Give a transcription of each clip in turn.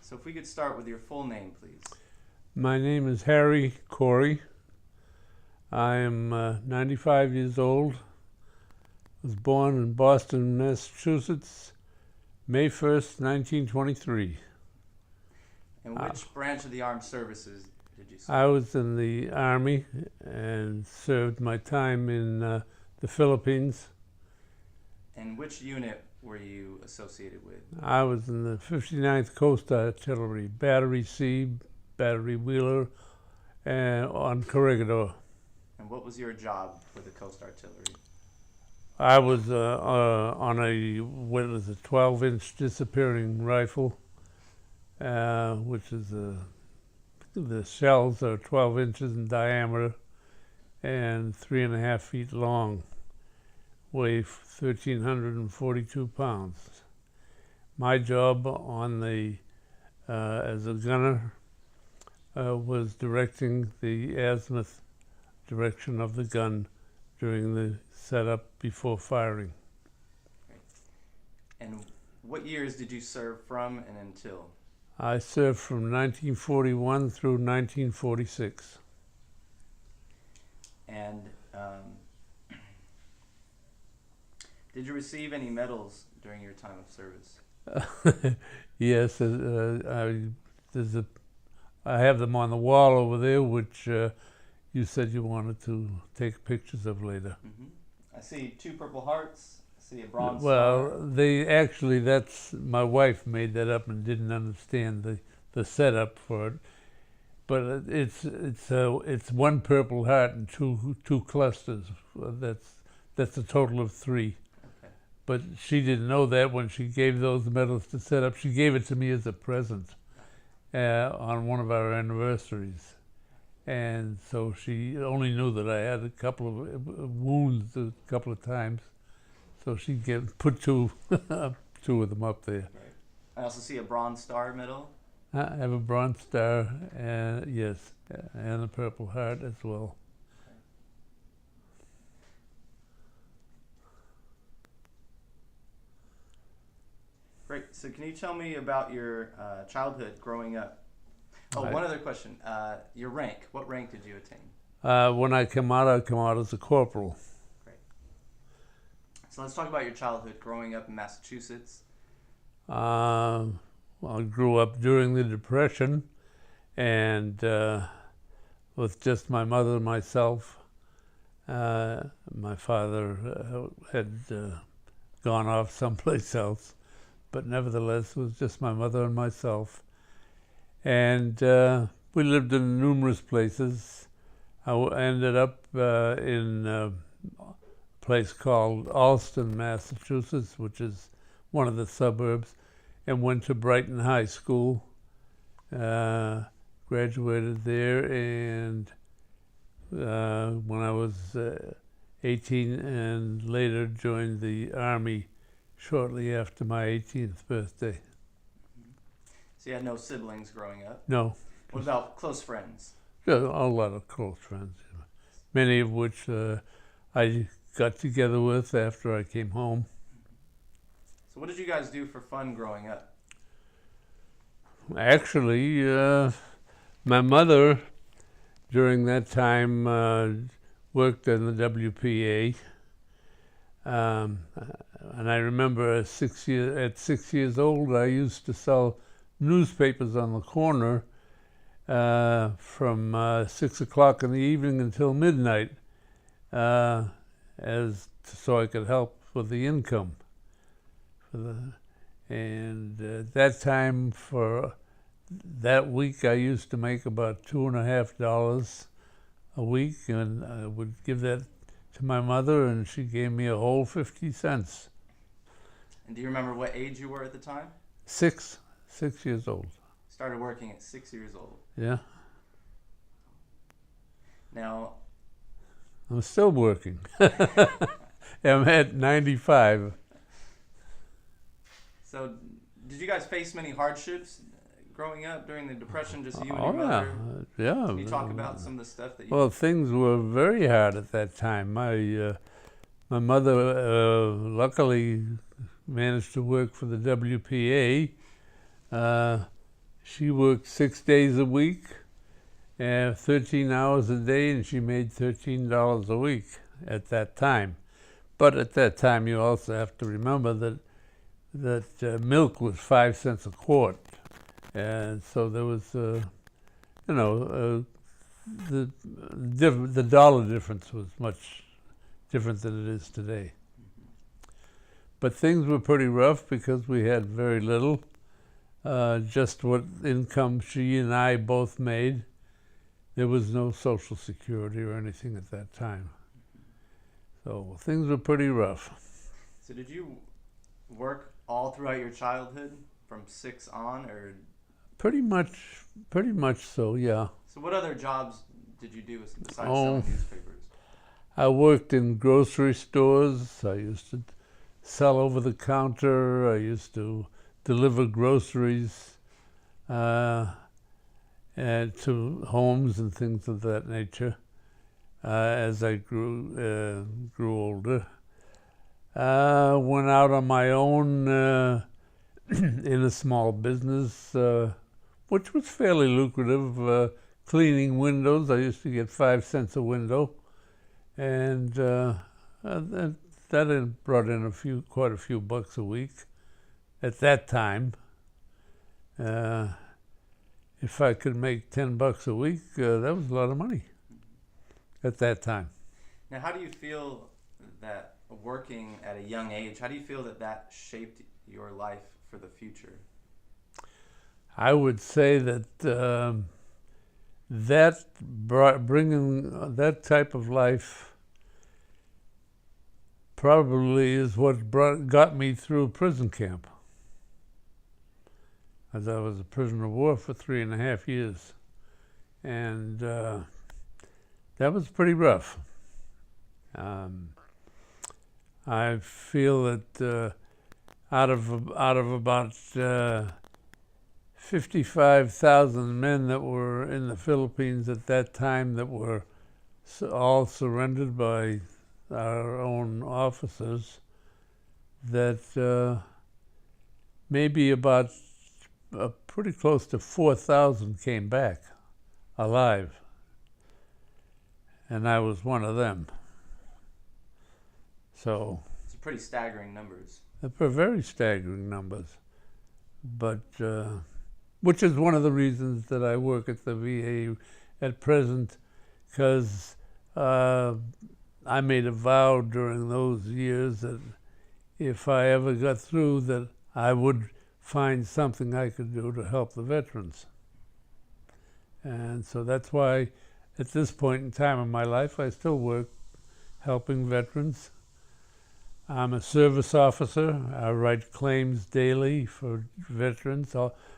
So if we could start with your full name, please. My name is Harre Corre. I am 95 years old. Was born in Boston, Massachusetts, May 1st, 1923. And which branch of the armed services did you serve? I was in the Army and served my time in the Philippines. And which unit were you associated with? I was in the 59th Coast Artillery, Battery C, Battery Wheeler, and on Corregidor. And what was your job for the Coast Artillery? I was on a 12-inch disappearing rifle, which is the shells are 12 inches in diameter and 3.5 feet long, weigh 1,342 pounds. My job on the as a gunner was directing the azimuth direction of the gun during the setup before firing. Great. And what years did you serve from and until? I served from 1941 through 1946. And did you receive any medals during your time of service? Yes, I have them on the wall over there, which you said you wanted to take pictures of later. Mm-hmm. I see 2 Purple Hearts. I see a bronze Well, star. that's my wife made that up and didn't understand the setup for it. But it's 1 Purple Heart and two clusters. That's a total of 3. Okay. But she didn't know that when she gave those medals to set up. She gave it to me as a present on one of our anniversaries. And so she only knew that I had a couple of wounds a couple of times. So she put 2 of them up there. Right. I also see a Bronze Star medal. I have a Bronze Star, yes, and a Purple Heart as well. Great. So can you tell me about your childhood growing up? Oh, one other question. Your rank. What rank did you attain? When I come out as a corporal. Great. So let's talk about your childhood growing up in Massachusetts. I grew up during the Depression and with just my mother and myself. My father had gone off someplace else, but nevertheless it was just my mother and myself. And we lived in numerous places. I ended up in a place called Alston, Massachusetts, which is one of the suburbs, and went to Brighton High School, graduated there, and when I was 18 and later joined the Army shortly after my 18th birthday. So you had no siblings growing up? No. What about close friends? A lot of close friends, many of which I got together with after I came home. So what did you guys do for fun growing up? Actually, my mother during that time worked in the WPA. And I remember at 6 years old, I used to sell newspapers on the corner from 6 o'clock in the evening until midnight, so I could help with the income. And at that time, for that week, I used to make about $2.50 a week, and I would give that to my mother, and she gave me a whole 50 cents. And do you remember what age you were at the time? 6 years old. Started working at 6 years old. Yeah. Now, I'm still working. I'm at 95. So, did you guys face many hardships growing up during the Depression, just you and Oh, your mother? yeah. Can you talk about some of the stuff that you... Well, things were very hard at that time. My mother luckily managed to work for the WPA. She worked 6 days a week and 13 hours a day, and she made $13 a week at that time. But at that time, you also have to remember that milk was 5 cents a quart, and so there was, the dollar difference was much different than it is today. But things were pretty rough because we had very little, just what income she and I both made. There was no Social Security or anything at that time. So things were pretty rough. So did you work all throughout your childhood from 6 on, or? Pretty much so, yeah. So what other jobs did you do besides selling newspapers? I worked in grocery stores. I used to sell over the counter. I used to deliver groceries and to homes and things of that nature as I grew older. Went out on my own in a small business, which was fairly lucrative, cleaning windows. I used to get 5 cents a window, and that brought in quite a few bucks a week at that time. If I could make $10 a week, that was a lot of money at that time. Now, how do you feel that working at a young age, how do you feel that shaped your life for the future? I would say that bringing that type of life probably is what got me through prison camp, as I was a prisoner of war for 3.5 years, and that was pretty rough. I feel that out of about 55,000 men that were in the Philippines at that time, that were all surrendered by our own officers, that maybe about pretty close to 4,000 came back alive, and I was one of them. So it's pretty staggering numbers. They're very staggering numbers, but which is one of the reasons that I work at the VA at present, because I made a vow during those years that if I ever got through, that I would find something I could do to help the veterans. And so that's why at this point in time in my life, I still work helping veterans. I'm a service officer. I write claims daily for veterans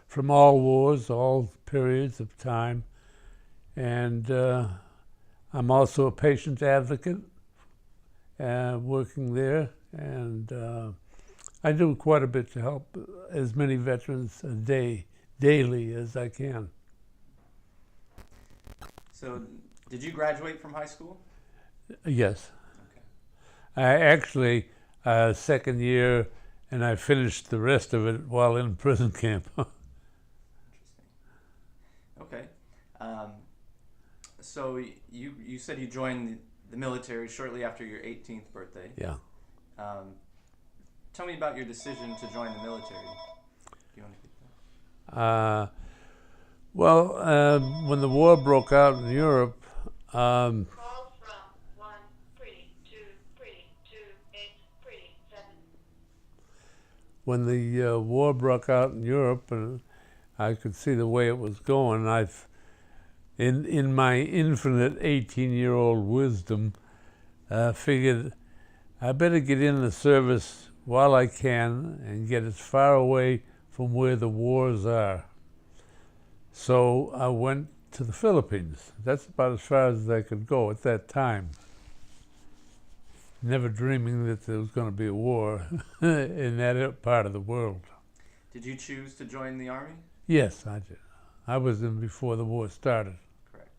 from all wars, all periods of time. And I'm also a patient advocate working there. And I do quite a bit to help as many veterans daily as I can. So, did you graduate from high school? Yes. Okay. I actually, second year, and I finished the rest of it while in prison camp. Interesting. Okay. So you said you joined the military shortly after your 18th birthday. Yeah. Tell me about your decision to join the military. Do you want to get that? Well, when the war broke out in Europe, Call from 1323287. When the war broke out in Europe, and I could see the way it was going, in my infinite 18-year-old wisdom, figured I better get in the service while I can and get as far away from where the wars are. So I went to the Philippines. That's about as far as I could go at that time, never dreaming that there was going to be a war in that part of the world. Did you choose to join the Army? Yes, I did. I was in before the war started. Correct.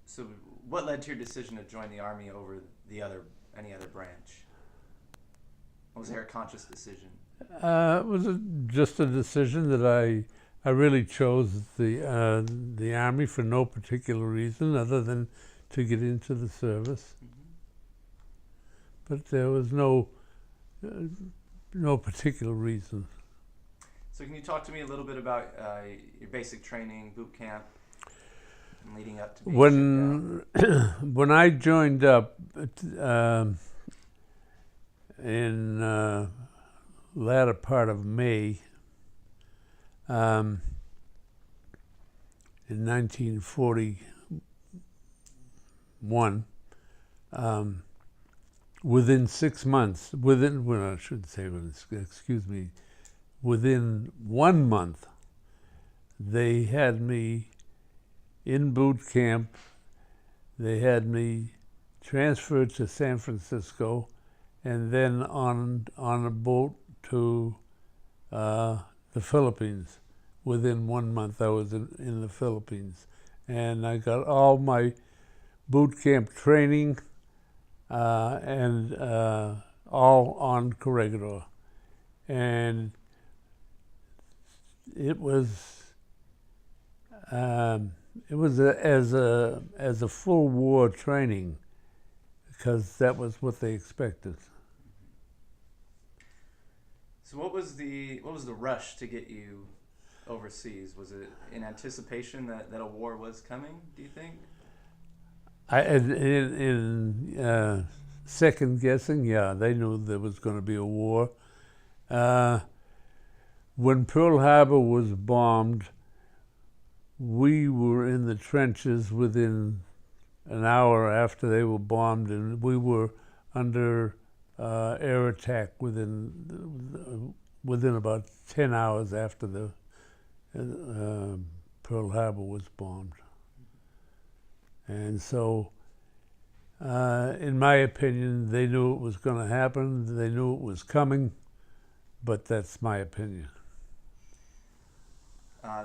So what led to your decision to join the Army over any other branch? Was there a conscious decision? It was just a decision that I really chose the Army for no particular reason other than to get into the service. But there was no particular reason. So can you talk to me a little bit about your basic training, boot camp, and leading up to being shipped out? When I joined up in latter part of May in 1941, within 6 months, well, I shouldn't say excuse me, within 1 month, they had me in boot camp. They had me transferred to San Francisco, and then on a boat to the Philippines. Within 1 month, I was in the Philippines, and I got all my boot camp training and all on Corregidor, and it was as a full war training, because that was what they expected. So what was the rush to get you overseas? Was it in anticipation that a war was coming, do you think? In second guessing, yeah, they knew there was going to be a war. When Pearl Harbor was bombed, we were in the trenches within an hour after they were bombed, and we were under air attack within about 10 hours after the Pearl Harbor was bombed. And so, in my opinion, they knew it was going to happen. They knew it was coming, but that's my opinion.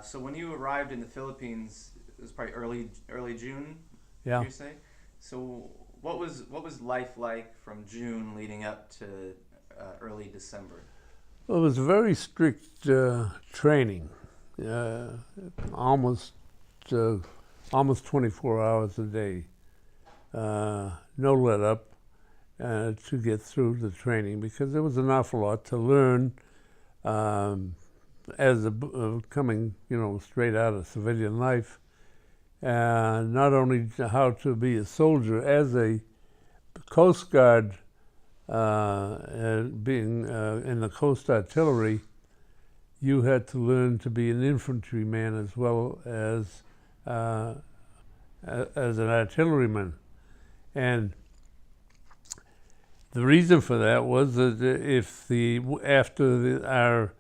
So when you arrived in the Philippines, it was probably early June. Yeah. You say? So what was life like from June leading up to early December? Well, it was very strict training, almost 24 hours a day, no let up to get through the training, because there was an awful lot to learn as coming, straight out of civilian life. Not only how to be a soldier, as a Coast Guard, being in the Coast Artillery, you had to learn to be an infantryman as well as an artilleryman. And the reason for that was that after our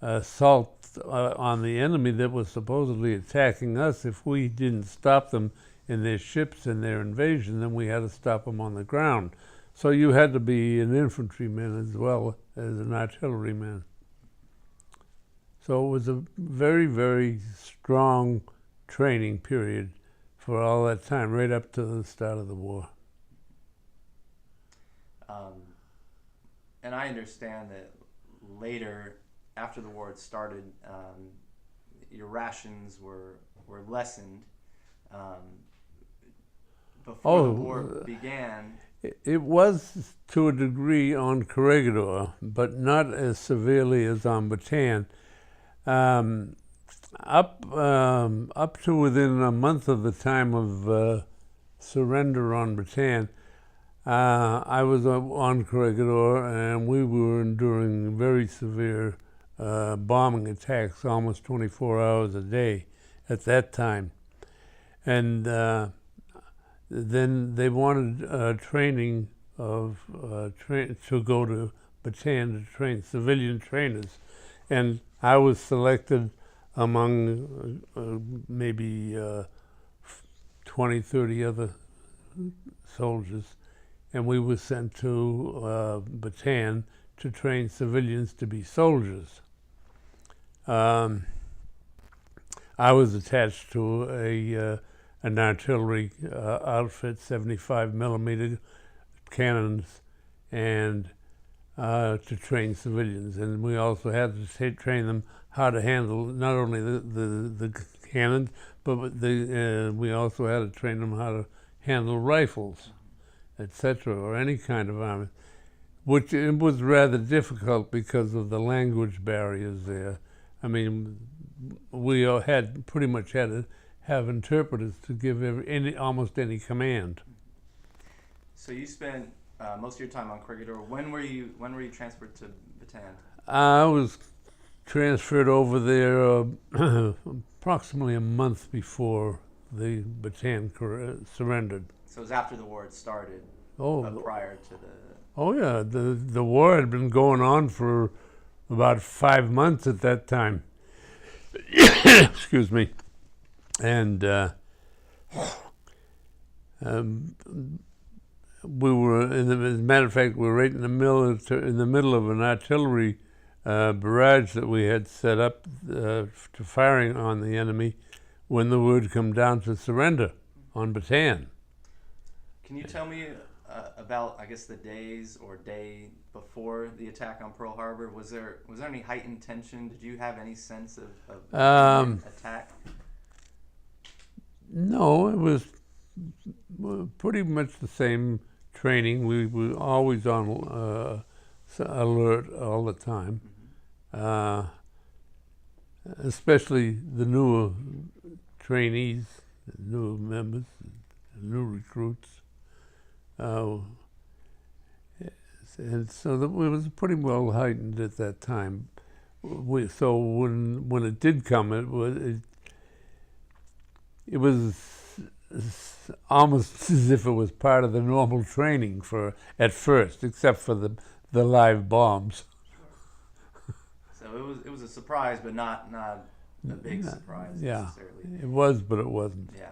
assault on the enemy that was supposedly attacking us, if we didn't stop them in their ships and their invasion, then we had to stop them on the ground. So you had to be an infantryman as well as an artilleryman. So it was a very, very strong training period for all that time, right up to the start of the war. And I understand that later, after the war had started, your rations were lessened. Before the war began. It was to a degree on Corregidor, but not as severely as on Bataan. Up to within a month of the time of surrender on Bataan, I was on Corregidor, and we were enduring very severe bombing attacks almost 24 hours a day at that time. And then they wanted training to go to Bataan to train civilian trainers. And I was selected among maybe 20, 30 other soldiers, and we were sent to Bataan to train civilians to be soldiers. I was attached to an artillery outfit, 75 millimeter cannons, and to train civilians, and we also had to train them how to handle not only the cannons, but we also had to train them how to handle rifles, etc., or any kind of army, which it was rather difficult because of the language barriers there. I mean, we all pretty much had to have interpreters to give almost any command. So you spent most of your time on Corregidor. When were you transferred to Bataan? I was transferred over there approximately a month before the Bataan surrendered. So it was after the war had started. Prior to the. Oh yeah, the war had been going on for about 5 months at that time. Excuse me, and we were, as a matter of fact, we were right in the middle of an artillery barrage that we had set up to firing on the enemy when the word come down to surrender on Bataan. Can you tell me about, I guess, the days or day before the attack on Pearl Harbor? Was there any heightened tension? Did you have any sense of attack? No, it was pretty much the same training. We were always on alert all the time, especially the newer trainees, the newer members, the new recruits. And so it was pretty well heightened at that time. So when it did come, it was almost as if it was part of the normal training at first, except for the live bombs. So it was a surprise, but not a big surprise necessarily. It was, but it wasn't. Yeah.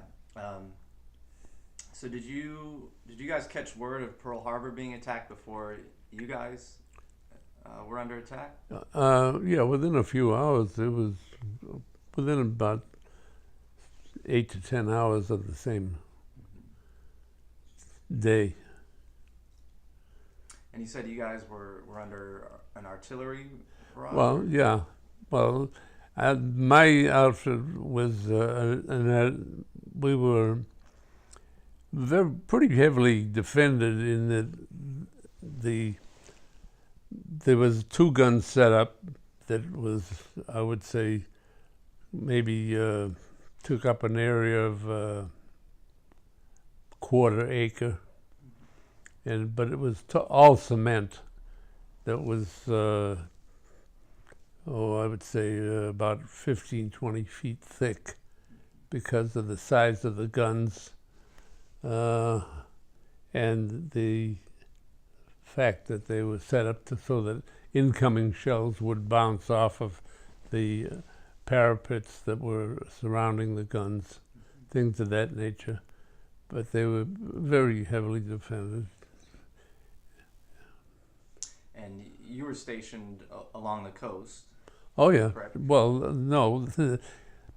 So did you guys catch word of Pearl Harbor being attacked before you guys were under attack? Yeah, within a few hours. It was within about 8 to 10 hours of the same day. And you said you guys were under an artillery barrage? Well, yeah. Well, my outfit was, we were pretty heavily defended in that there was 2 guns set up that was, I would say, maybe took up an area of quarter acre, but it was all cement. That was, I would say about 15, 20 feet thick because of the size of the guns and the fact that they were set up so that incoming shells would bounce off of the parapets that were surrounding the guns, things of that nature. But they were very heavily defended. And you were stationed along the coast? Oh yeah. Correct? Well, no.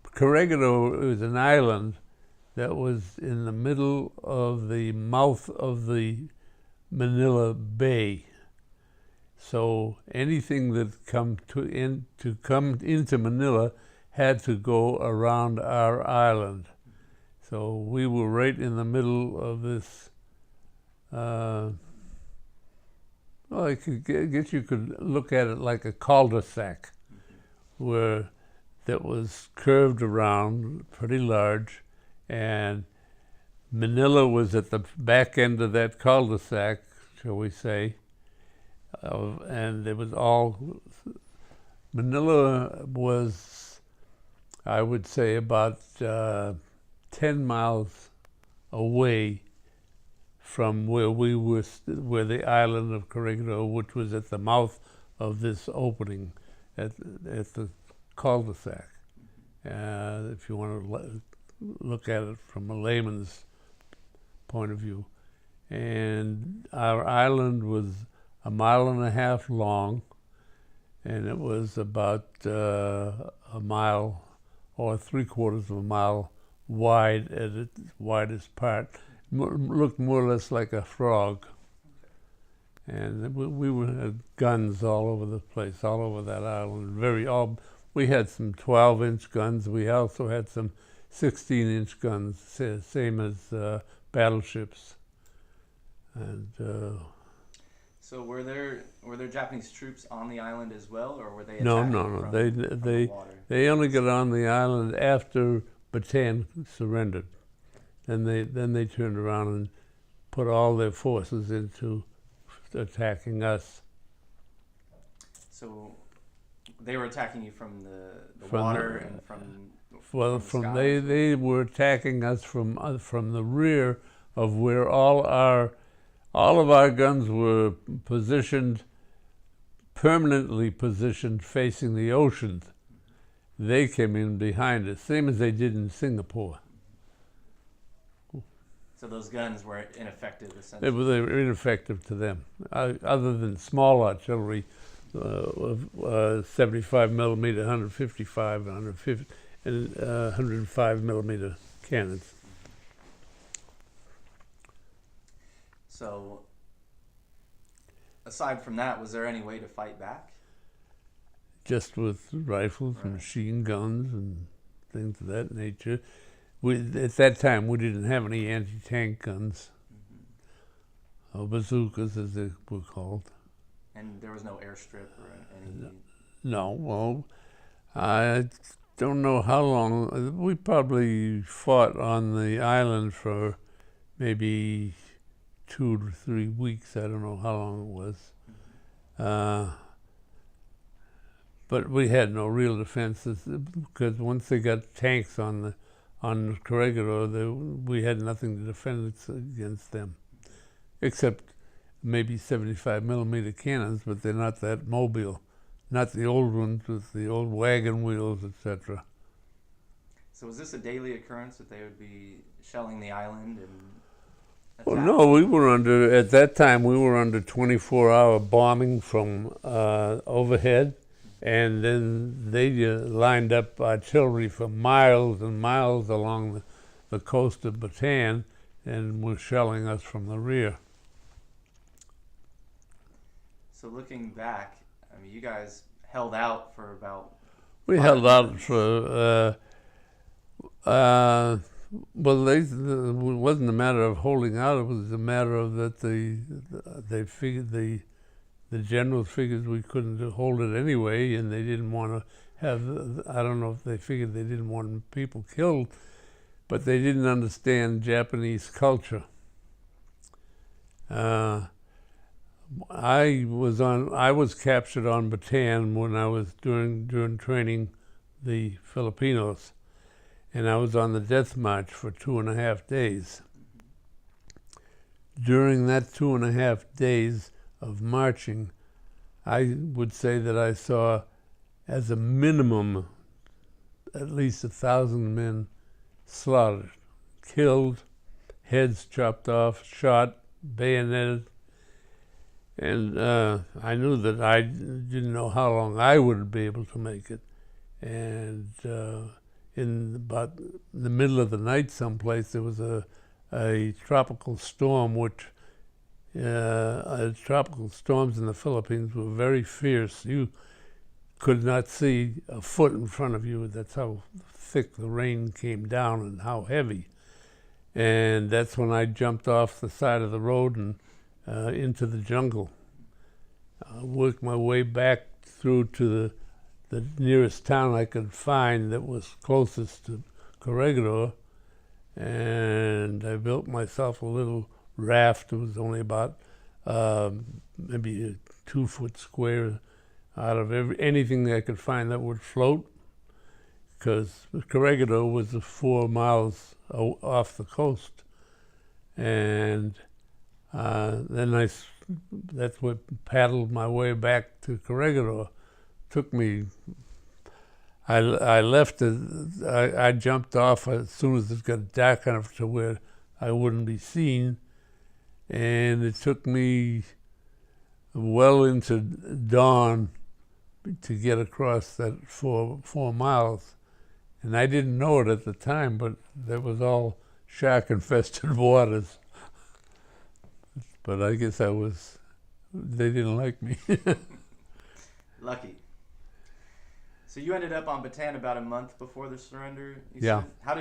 Corregidor is an island that was in the middle of the mouth of the Manila Bay. So anything that come into Manila had to go around our island. So we were right in the middle of this. I guess you could look at it like a cul-de-sac, where that was curved around, pretty large, and Manila was at the back end of that cul-de-sac, shall we say, and it was all. Manila was, I would say, about 10 miles away from where we were, where the island of Corregidor, which was at the mouth of this opening at the cul-de-sac. If you want to look at it from a layman's point of view. And our island was 1.5 miles long, and it was about a mile or 3/4 of a mile wide at its widest part. Looked more or less like a frog. And we had guns all over the place, all over that island. We had some 12-inch guns. We also had some 16-inch guns, same as battleships. And So were there Japanese troops on the island as well, or were they no. attacking from the water? They only got on the island after Bataan surrendered. Then they turned around and put all their forces into attacking us. So they were attacking you from the water and from Well, the sky? they were attacking us from the rear of where all of our guns were positioned, permanently positioned, facing the ocean. They came in behind us, same as they did in Singapore. So those guns were ineffective, essentially. They were ineffective to them, other than small artillery, 75 millimeter, 155, 150, and 105 millimeter cannons. So, aside from that, was there any way to fight back? Just with rifles and Right. machine guns and things of that nature. At that time, we didn't have any anti-tank guns, or bazookas as they were called. And there was no airstrip or any. No, well, I don't know how long. We probably fought on the island for maybe 2 to 3 weeks. I don't know how long it was. But we had no real defenses because once they got tanks on Corregidor, we had nothing to defend us against them, except maybe 75 millimeter cannons, but they're not that mobile. Not the old ones with the old wagon wheels, etc. So was this a daily occurrence that they would be shelling the island and Oh attack? no, at that time we were under 24-hour bombing from overhead, and then they lined up artillery for miles and miles along the coast of Bataan and were shelling us from the rear. So looking back, I mean, you guys held out for about. We 5 held out months. for, well, it wasn't a matter of holding out, it was a matter of that they figured, the generals figured we couldn't hold it anyway, and they didn't want to have, I don't know if they figured they didn't want people killed, but they didn't understand Japanese culture. I was captured on Bataan when I was during training the Filipinos, and I was on the death march for 2.5 days. During that 2.5 days of marching, I would say that I saw, as a minimum, at least 1,000 men slaughtered, killed, heads chopped off, shot, bayoneted. And I knew that I didn't know how long I would be able to make it. And in about the middle of the night someplace, there was a tropical storm, which tropical storms in the Philippines were very fierce. You could not see a foot in front of you. That's how thick the rain came down and how heavy. And that's when I jumped off the side of the road and into the jungle. I worked my way back through to the nearest town I could find that was closest to Corregidor, and I built myself a little raft. It was only about maybe a 2-foot square out of anything I could find that would float, because Corregidor was 4 miles off the coast. And then that's what paddled my way back to Corregidor. Took me, I left it, I jumped off as soon as it got dark enough to where I wouldn't be seen. And it took me well into dawn to get across that 4 miles. And I didn't know it at the time, but that was all shark-infested waters. But I guess I was they didn't like me. Lucky. So you ended up on Bataan about a month before the surrender. You Yeah. said? How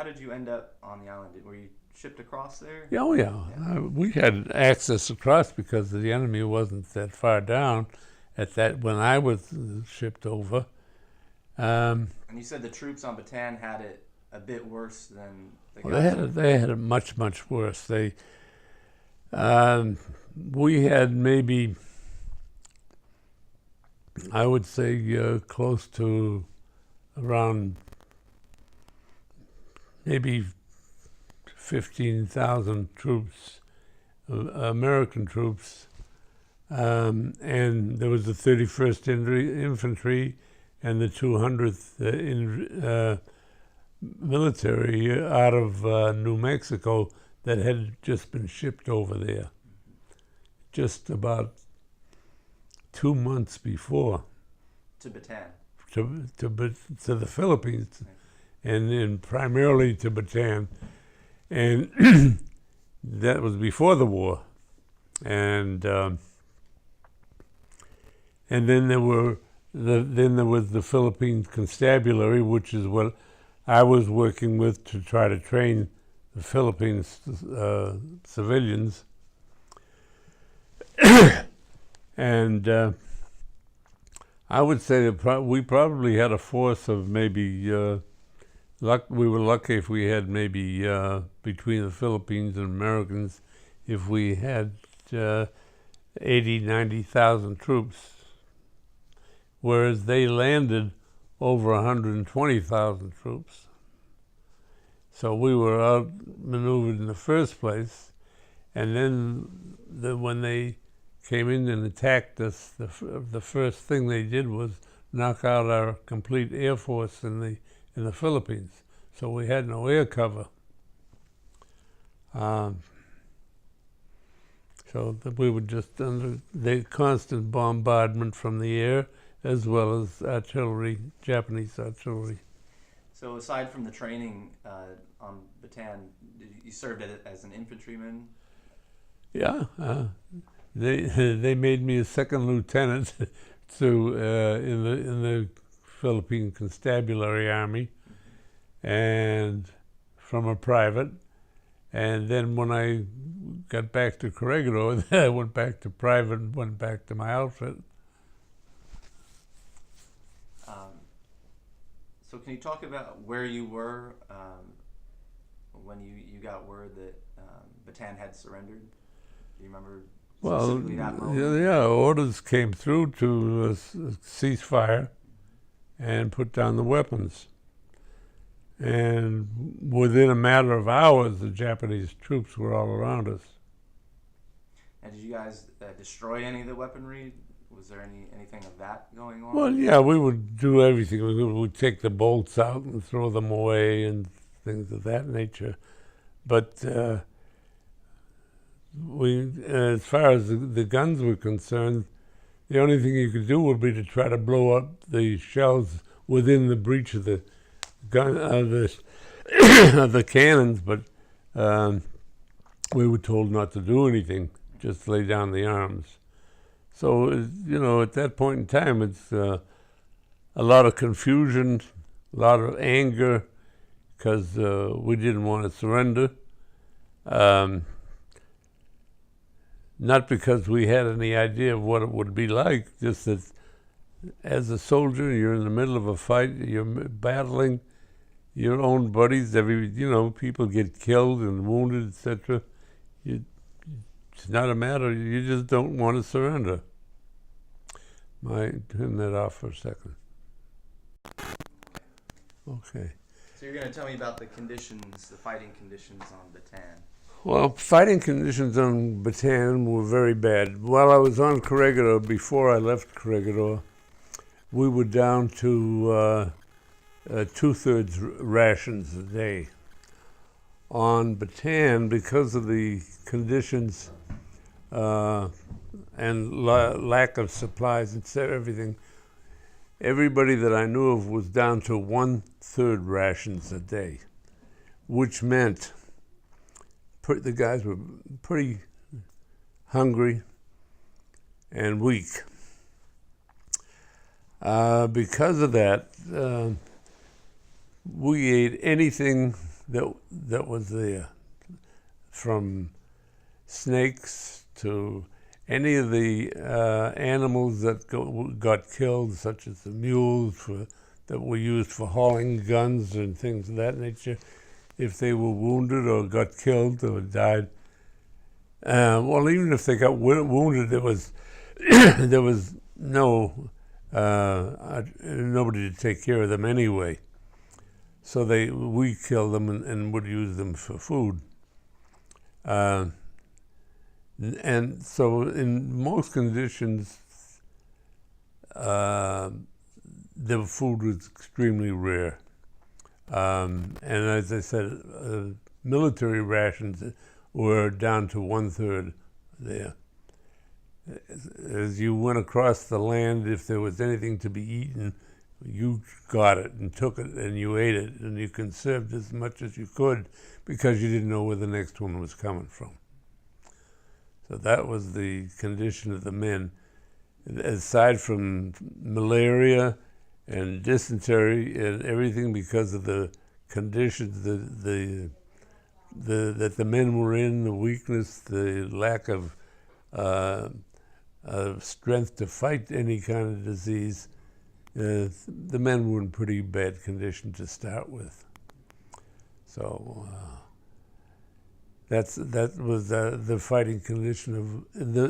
did you end up on the island? Were you shipped across there? Yeah, oh yeah. We had access across because the enemy wasn't that far down at that when I was shipped over. And you said the troops on Bataan had it a bit worse than the Well, guys. they had it much, much worse. We had maybe, I would say, close to around maybe 15,000 troops, American troops, and there was the 31st Infantry and the 200th military out of New Mexico that had just been shipped over there just about 2 months before To Bataan. to the Philippines, and primarily to Bataan, and that was before the war, and then there was the Philippine Constabulary, which is what I was working with to try to train the Philippine civilians, and I would say that we probably had a force of maybe, we were lucky if we had maybe, between the Philippines and Americans, if we had 80, 90,000 troops, whereas they landed over 120,000 troops. So we were outmaneuvered in the first place, and then when they came in and attacked us, the first thing they did was knock out our complete air force in the Philippines. So we had no air cover. So that we were just under the constant bombardment from the air, as well as artillery, Japanese artillery. So aside from the training on Bataan, you served as an infantryman? Yeah, they made me a second lieutenant in the Philippine Constabulary Army, and from a private. And then when I got back to Corregidor, I went back to private and went back to my outfit. So can you talk about where you were when you got word that Bataan had surrendered? Do you remember specifically that moment? Yeah, orders came through to ceasefire and put down the weapons. And within a matter of hours, the Japanese troops were all around us. And did you guys destroy any of the weaponry? Was there anything of that going on? Well, yeah, we would do everything. We would take the bolts out and throw them away and things of that nature. But as far as the guns were concerned, the only thing you could do would be to try to blow up the shells within the breech of the gun of the cannons. But we were told not to do anything, just lay down the arms. So, at that point in time, it's a lot of confusion, a lot of anger, because we didn't want to surrender. Not because we had any idea of what it would be like, just that as a soldier, you're in the middle of a fight, you're battling your own buddies, people get killed and wounded, etc. It's not a matter, you just don't want to surrender. Might turn that off for a second. Okay. So you're going to tell me about the fighting conditions on Bataan. Well, fighting conditions on Bataan were very bad. While I was on Corregidor, before I left Corregidor, we were down to 2/3 rations a day. On Bataan, because of the conditions and lack of supplies and everything, everybody that I knew of was down to 1/3 rations a day, which meant the guys were pretty hungry, and weak. Because of that, we ate anything that was there, from snakes to any of the animals that got killed, such as the mules that were used for hauling guns and things of that nature. If they were wounded or got killed or died, well, even if they got wounded, there was there was nobody to take care of them anyway. So we killed them and would use them for food. And so in most conditions, the food was extremely rare. And as I said, military rations were down to 1/3 there. As you went across the land, if there was anything to be eaten, you got it and took it and you ate it, and you conserved as much as you could because you didn't know where the next one was coming from. So that was the condition of the men. Aside from malaria and dysentery and everything, because of the conditions that the men were in, the weakness, the lack of strength to fight any kind of disease, the men were in pretty bad condition to start with. So that was the fighting condition of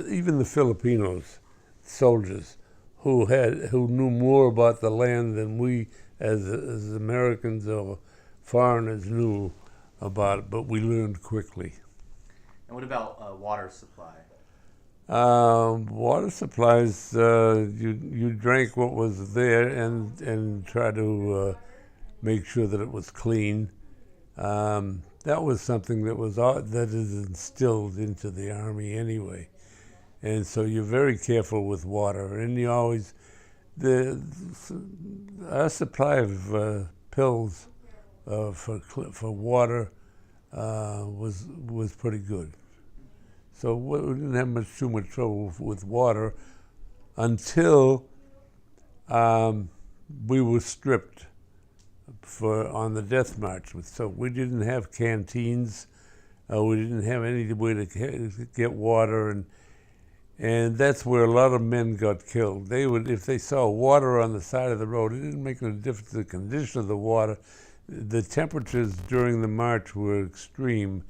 even the Filipinos soldiers, who knew more about the land than we as Americans or foreigners knew about it, but we learned quickly. And what about water supply? Water supplies, you drank what was there and try to make sure that it was clean. That was something that is instilled into the Army anyway. And so you're very careful with water, and you always, our supply of pills for water was pretty good. So we didn't have too much trouble with water until we were stripped on the death march. So we didn't have canteens, we didn't have any way to get water, and that's where a lot of men got killed. They would, if they saw water on the side of the road, it didn't make any difference the condition of the water. The temperatures during the march were extreme,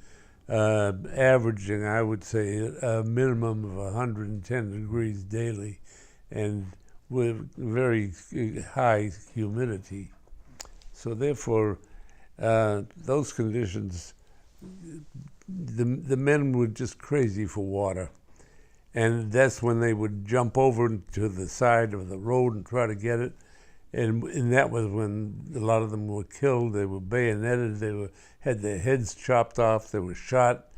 averaging, I would say, a minimum of 110 degrees daily, and with very high humidity. So therefore, those conditions, the men were just crazy for water. And that's when they would jump over to the side of the road and try to get it. And that was when a lot of them were killed. They were bayoneted. They had their heads chopped off. They were shot.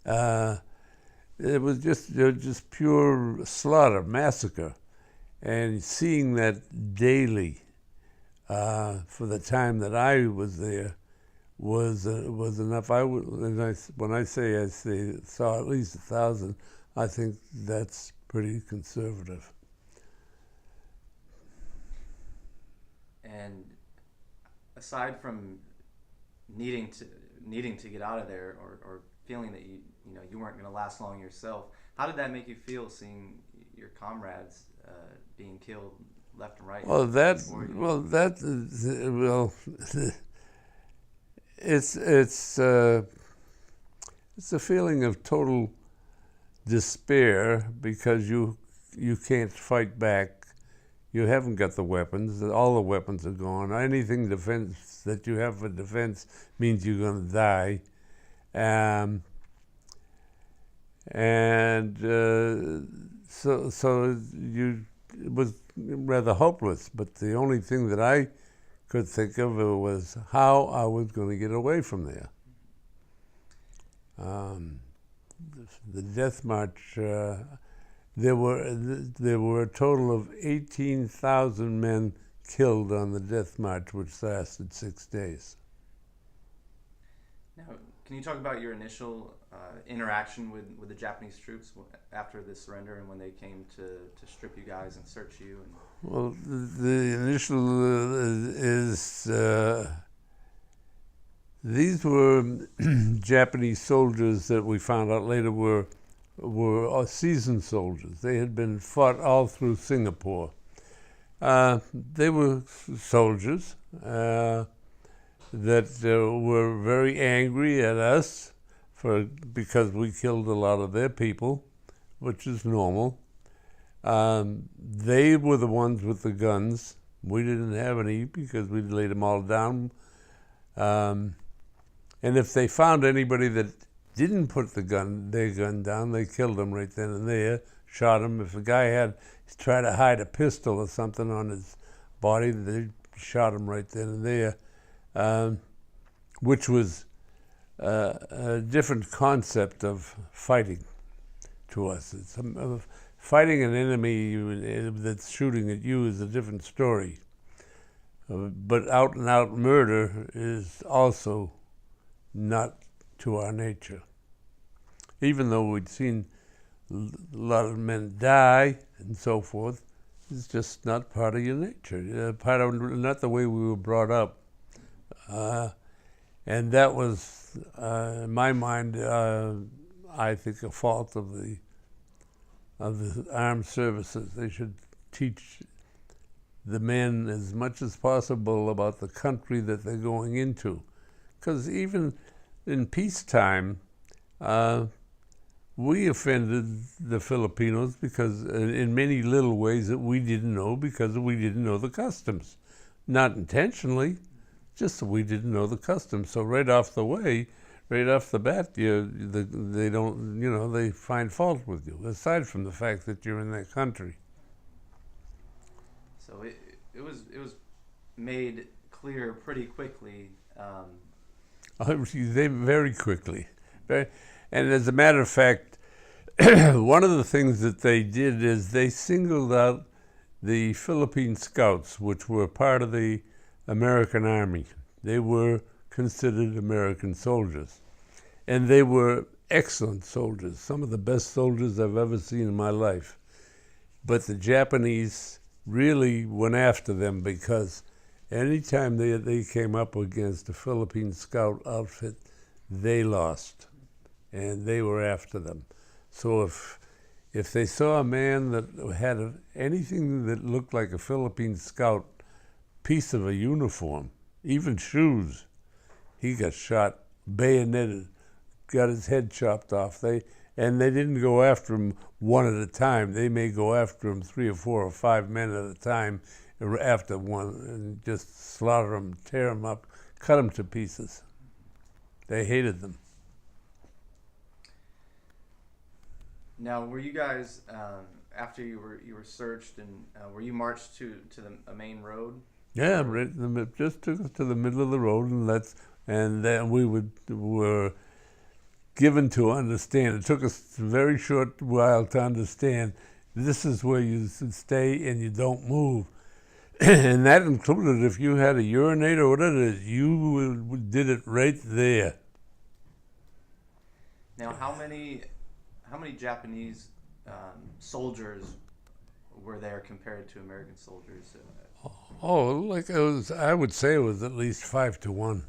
It was just pure slaughter, massacre. And seeing that daily for the time that I was there was enough. When I say I saw at least 1,000. I think that's pretty conservative. And aside from needing to get out of there, or feeling that you weren't going to last long yourself, how did that make you feel, seeing your comrades being killed left and right? It's a feeling of total despair, because you can't fight back. You haven't got the weapons. All the weapons are gone. Anything defense that you have for defense means you're going to die. So it was rather hopeless. But the only thing that I could think of was how I was going to get away from there. The death march, there were a total of 18,000 men killed on the death march, which lasted 6 days. Now, Can you talk about your initial interaction with the Japanese troops after the surrender and when they came to strip you guys and search you? And Well, the initial is these were Japanese soldiers that we found out later were seasoned soldiers. They had been fought all through Singapore. They were soldiers that were very angry at us because we killed a lot of their people, which is normal. They were the ones with the guns. We didn't have any because we laid them all down. And if they found anybody that didn't put their gun down, they killed them right then and there, shot him. If a guy had tried to hide a pistol or something on his body, they shot him right then and there, which was a different concept of fighting to us. Fighting an enemy that's shooting at you is a different story. But out-and-out murder is also not to our nature. Even though we'd seen a lot of men die and so forth, it's just not part of your nature, not the way we were brought up. And that was, in my mind, I think, a fault of the armed services. They should teach the men as much as possible about the country that they're going into. Because even in peacetime, we offended the Filipinos because in many little ways that we didn't know because we didn't know the customs. Not intentionally, just that we didn't know the customs. So right off the bat, they don't, they find fault with you, aside from the fact that you're in their country. so it was made clear pretty quickly. They very quickly. And as a matter of fact, one of the things that they did is they singled out the Philippine Scouts, which were part of the American Army. They were considered American soldiers. And they were excellent soldiers, some of the best soldiers I've ever seen in my life. But the Japanese really went after them because anytime they came up against a Philippine Scout outfit, they lost, and they were after them. So if they saw a man that had anything that looked like a Philippine Scout piece of a uniform, even shoes, he got shot, bayoneted, got his head chopped off. And they didn't go after him one at a time. They may go after him 3 or 4 or 5 men at a time after one and just slaughter them, tear them up, cut them to pieces. They hated them. Now, were you guys after you were searched and were you marched to a main road? Yeah, just took us to the middle of the road, and then we were given to understand. It took us a very short while to understand this is where you stay and you don't move. And that included if you had a urinator or whatever, you did it right there. Now, how many Japanese soldiers were there compared to American soldiers? I would say it was at least 5 to 1.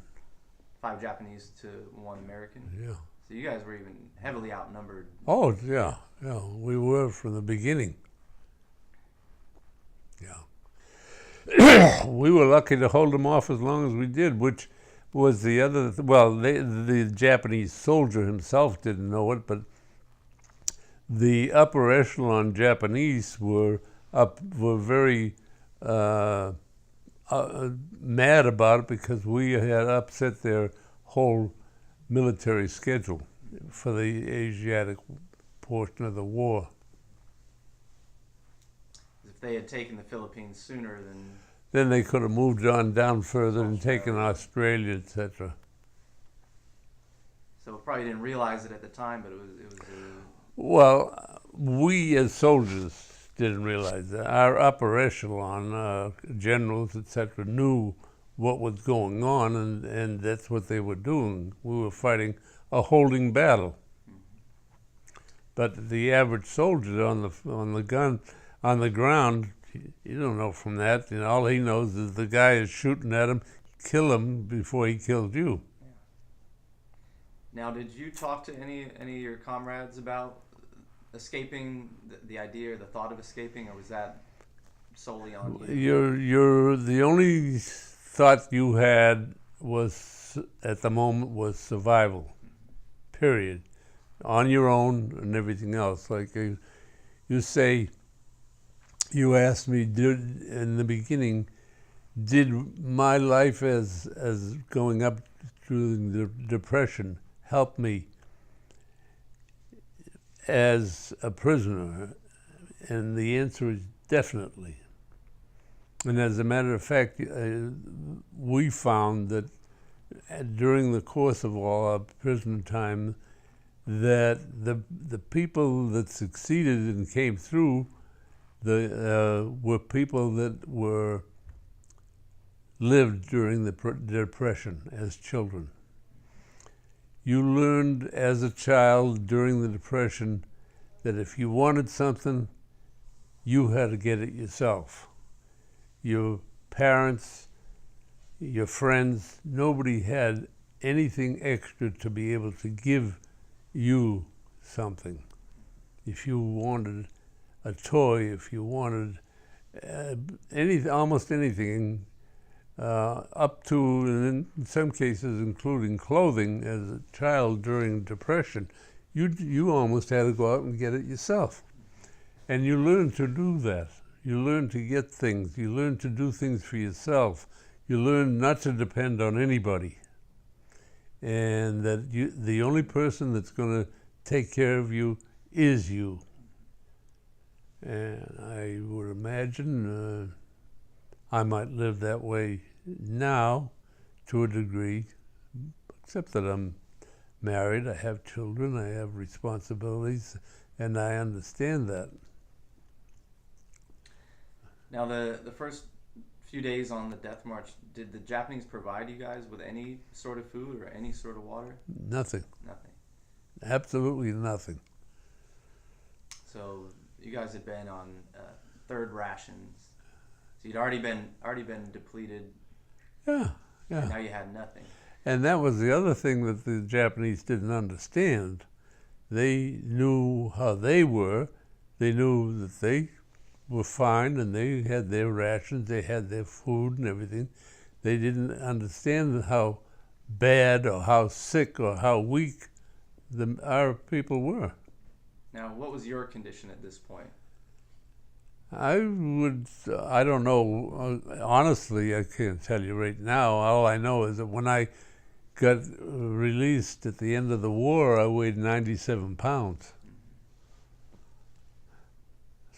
5 Japanese to 1 American? Yeah. So you guys were even heavily outnumbered. Oh, yeah, we were from the beginning. Yeah. We were lucky to hold them off as long as we did, which was the other, the Japanese soldier himself didn't know it, but the upper echelon Japanese were very mad about it because we had upset their whole military schedule for the Asiatic portion of the war. If they had taken the Philippines sooner, then they could have moved on down further and taken Australia, etc. So probably didn't realize it at the time, but it was. Well, we as soldiers didn't realize that. Our upper echelon generals, etc., knew what was going on, and that's what they were doing. We were fighting a holding battle. But the average soldier on the ground, you don't know from that. You know, all he knows is the guy is shooting at him, kill him before he kills you. Now, did you talk to any of your comrades about escaping, the idea or the thought of escaping, or was that solely on you? The only thought you had was at the moment was survival. Period. On your own and everything else. Like you say, you asked me in the beginning, did my life as going up through the Depression help me as a prisoner? And the answer is definitely. And as a matter of fact, we found that during the course of all our prison time, that the people that succeeded and came through were people that lived during the Depression as children. You learned as a child during the Depression that if you wanted something, you had to get it yourself. Your parents, your friends, nobody had anything extra to be able to give you something. If you wanted a toy, if you wanted almost anything, up to, and in some cases including clothing, as a child during Depression, you almost had to go out and get it yourself. And you learn to do that. You learn to get things. You learn to do things for yourself. You learn not to depend on anybody. And that the only person that's going to take care of you is you. And I would imagine I might live that way now to a degree, except that I'm married, I have children, I have responsibilities, and I understand that. Now, the first few days on the death march, did the Japanese provide you guys with any sort of food or any sort of water? Nothing. Nothing. Absolutely nothing. So you guys had been on third rations. So you'd already been depleted. Yeah. And now you had nothing. And that was the other thing that the Japanese didn't understand. They knew how they were. They knew that they were fine and they had their rations, they had their food and everything. They didn't understand how bad or how sick or how weak our people were. Now, what was your condition at this point? I don't know. Honestly, I can't tell you right now. All I know is that when I got released at the end of the war, I weighed 97 pounds.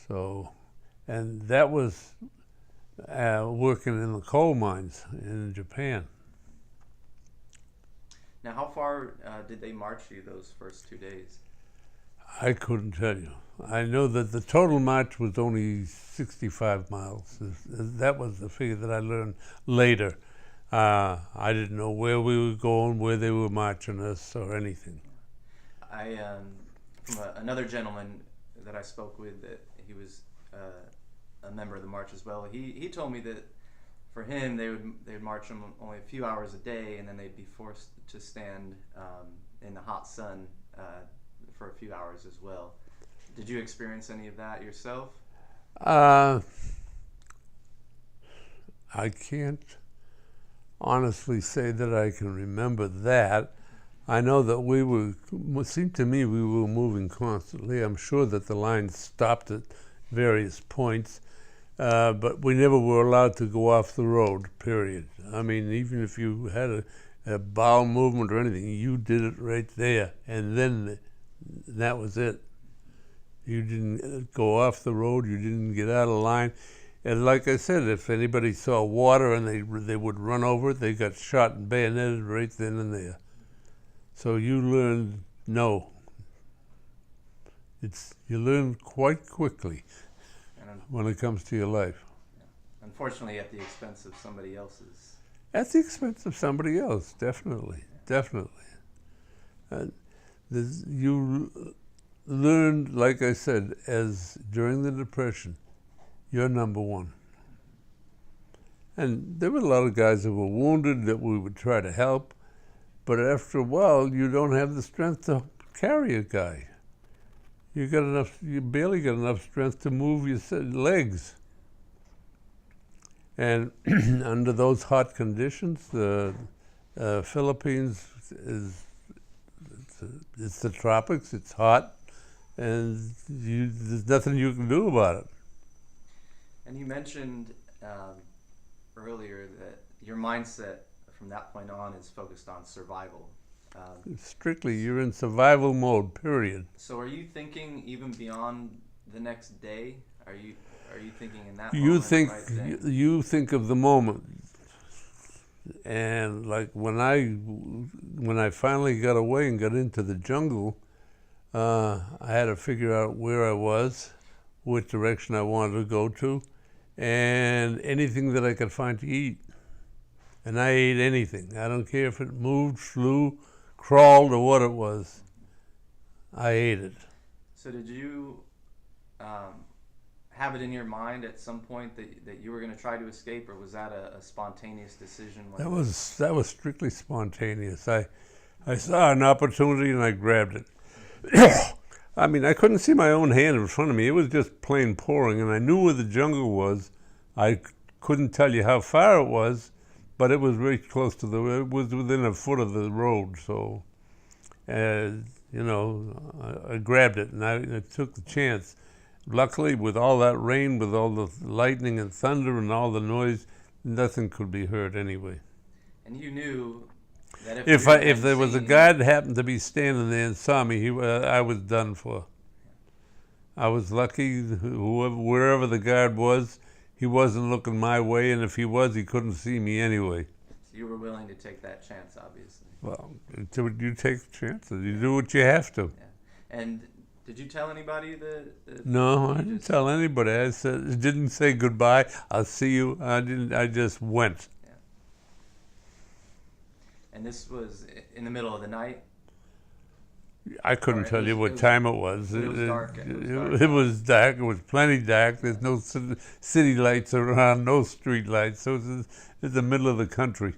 So, and that was working in the coal mines in Japan. Now, how far did they march you those first 2 days? I couldn't tell you. I know that the total march was only 65 miles. That was the figure that I learned later. I didn't know where we were going, where they were marching us, or anything. From another gentleman that I spoke with, that he was a member of the march as well. He told me that for him, they'd march them only a few hours a day, and then they'd be forced to stand in the hot sun for a few hours as well. Did you experience any of that yourself? I can't honestly say that I can remember that. I know that it seemed to me we were moving constantly. I'm sure that the lines stopped at various points, but we never were allowed to go off the road, period. I mean, even if you had a bowel movement or anything, you did it right there, and then that was it. You didn't go off the road, you didn't get out of line. And like I said, if anybody saw water and they would run over it, they got shot and bayoneted right then and there. So you learned, no. You learn quite quickly when it comes to your life. Unfortunately, at the expense of somebody else's. At the expense of somebody else, definitely, definitely. You learned, like I said, as during the Depression, you're number one. And there were a lot of guys that were wounded that we would try to help, but after a while, you don't have the strength to carry a guy. You barely got enough strength to move your legs. And under those hot conditions, the Philippines it's the tropics, it's hot, and there's nothing you can do about it. And you mentioned earlier that your mindset from that point on is focused on survival. Strictly, you're in survival mode, period. So are you thinking even beyond the next day? Are you thinking in that You moment? think Right then? you think of the moment, and like when I finally got away and got into the jungle, I had to figure out where I was, which direction I wanted to go to, and anything that I could find to eat. And I ate anything. I don't care if it moved, flew, crawled, or what it was. I ate it. So did you have it in your mind at some point that you were going to try to escape, or was that a spontaneous decision? That was strictly spontaneous. I saw an opportunity and I grabbed it. I mean, I couldn't see my own hand in front of me. It was just plain pouring, and I knew where the jungle was. I couldn't tell you how far it was, but it was very close to it was within a foot of the road. So, I grabbed it and I took the chance. Luckily, with all that rain, with all the lightning and thunder and all the noise, nothing could be heard anyway. And you knew that if there was a guy that happened to be standing there and saw me, I was done for. I was lucky. Wherever the guard was, he wasn't looking my way, and if he was, he couldn't see me anyway. So you were willing to take that chance, obviously. Well, you take chances. You do what you have to. Yeah. And did you tell anybody that No, I didn't tell anybody. I didn't say goodbye. I'll see you. I didn't. I just went. Yeah. And this was in the middle of the night? I couldn't tell you what time it was. It was dark. It was dark. It was plenty dark. There's no city lights around, no street lights. So it's the middle of the country.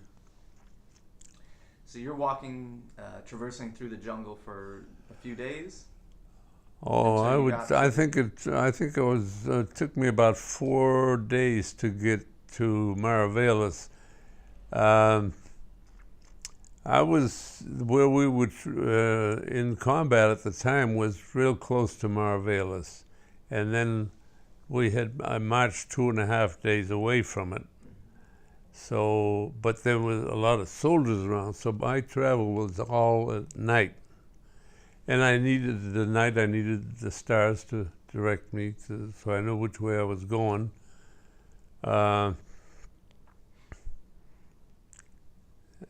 So you're walking, traversing through the jungle for a few days? Oh, I think it was. Took me about 4 days to get to Maravelis. I was where we would in combat at the time was real close to Maravelis, and then I marched 2.5 days away from it. So, but there was a lot of soldiers around, so my travel was all at night. And I needed the stars to direct me, so I knew which way I was going.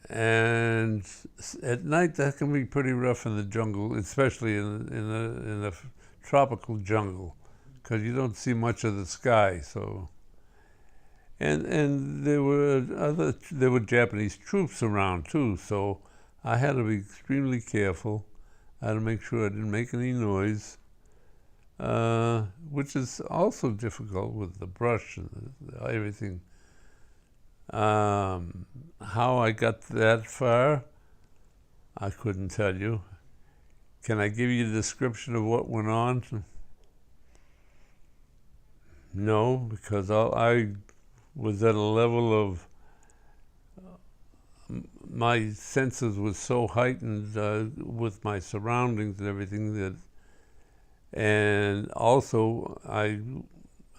And at night, that can be pretty rough in the jungle, especially in the tropical jungle, because you don't see much of the sky. So, and there were Japanese troops around too, so I had to be extremely careful. I had to make sure I didn't make any noise, which is also difficult with the brush and everything. How I got that far, I couldn't tell you. Can I give you a description of what went on? No, because I was at a level of my senses was so heightened with my surroundings and everything and also I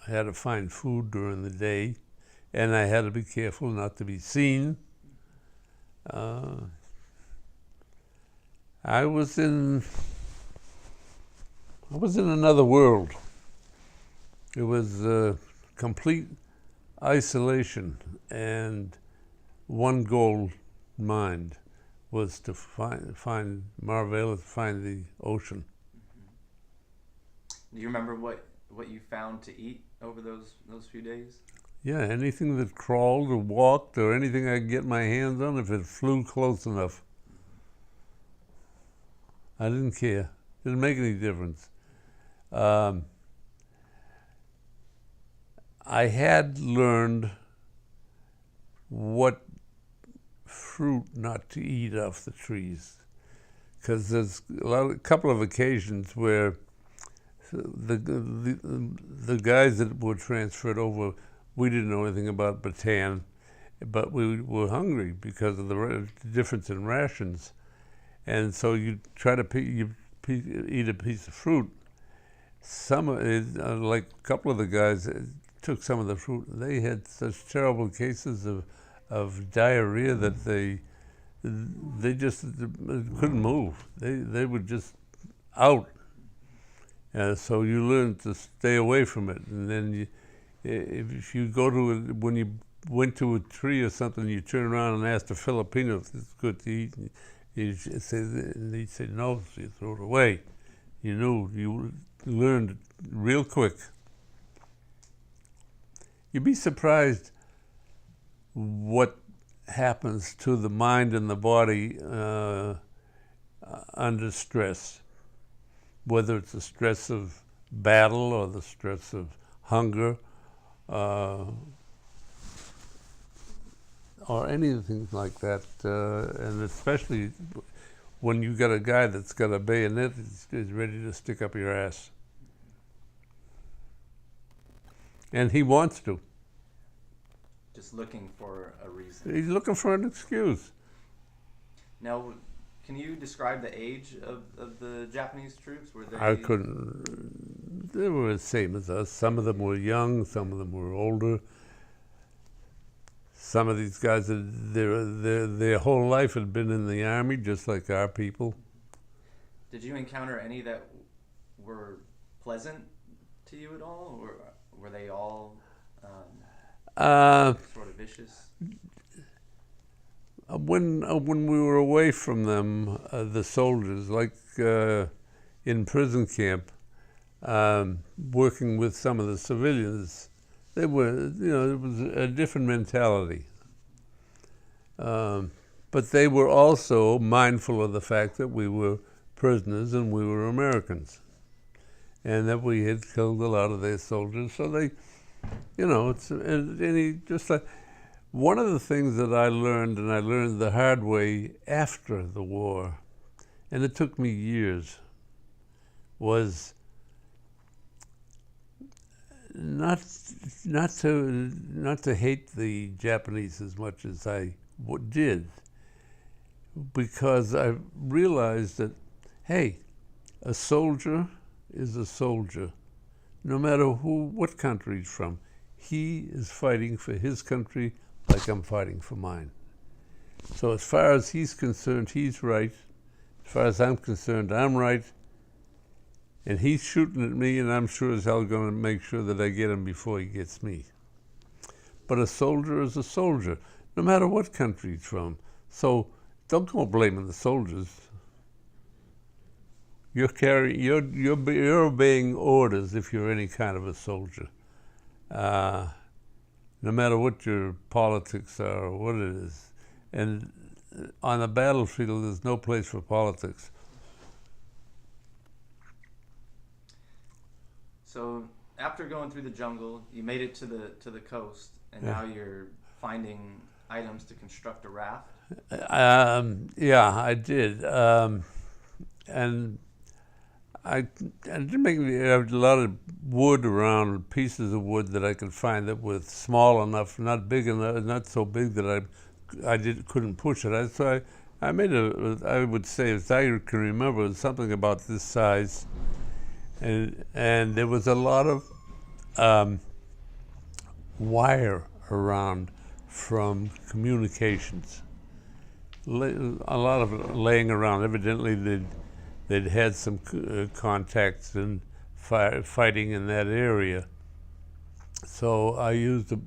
had to find food during the day, and I had to be careful not to be seen. I was in another world. It was complete isolation, and one goal in mind was to find Maravelis, find the ocean. Do you remember what you found to eat over those few days? Yeah, anything that crawled or walked or anything I could get my hands on, if it flew close enough. I didn't care. Didn't make any difference. I had learned what fruit not to eat off the trees, because there's a couple of occasions where the guys that were transferred over, we didn't know anything about Bataan, but we were hungry because of the difference in rations, and so you try to eat a piece of fruit. Like a couple of the guys took some of the fruit. They had such terrible cases of diarrhea that they just couldn't move. They were just out. So you learn to stay away from it. And then if you go to when you went to a tree or something, you turn around and ask the Filipino if it's good to eat, and he'd say no, so you throw it away. You learned real quick. You'd be surprised what happens to the mind and the body under stress, whether it's the stress of battle or the stress of hunger or anything like that, and especially when you got a guy that's got a bayonet is ready to stick up your ass. And he wants to. Just looking for a reason. He's looking for an excuse. Now, can you describe the age of the Japanese troops? Were they? I couldn't. They were the same as us. Some of them were young, some of them were older. Some of these guys, their whole life had been in the army, just like our people. Did you encounter any that were pleasant to you at all, or were they all sort of vicious? When we were away from them, the soldiers, like in prison camp, working with some of the civilians, they were, it was a different mentality. But they were also mindful of the fact that we were prisoners and we were Americans, and that we had killed a lot of their soldiers. So they, just like one of the things that I learned, and I learned the hard way after the war, and it took me years, was not to hate the Japanese as much as I did, because I realized that, hey, a soldier is a soldier, no matter what country he's from. He is fighting for his country like I'm fighting for mine. So as far as he's concerned, he's right. As far as I'm concerned, I'm right. And he's shooting at me, and I'm sure as hell going to make sure that I get him before he gets me. But a soldier is a soldier, no matter what country he's from. So don't go blaming the soldiers. You're obeying orders if you're any kind of a soldier, no matter what your politics are or what it is. And on the battlefield, there's no place for politics. So after going through the jungle, you made it to the coast, and now you're finding items to construct a raft. Yeah, I did, and I did make a lot of wood around, pieces of wood that I could find that were small enough, not big enough, not so big that I couldn't push it. So I made I would say, as I can remember, something about this size. And there was a lot of wire around from communications. A lot of it laying around. Evidently, they'd had some contacts and fighting in that area. So I used a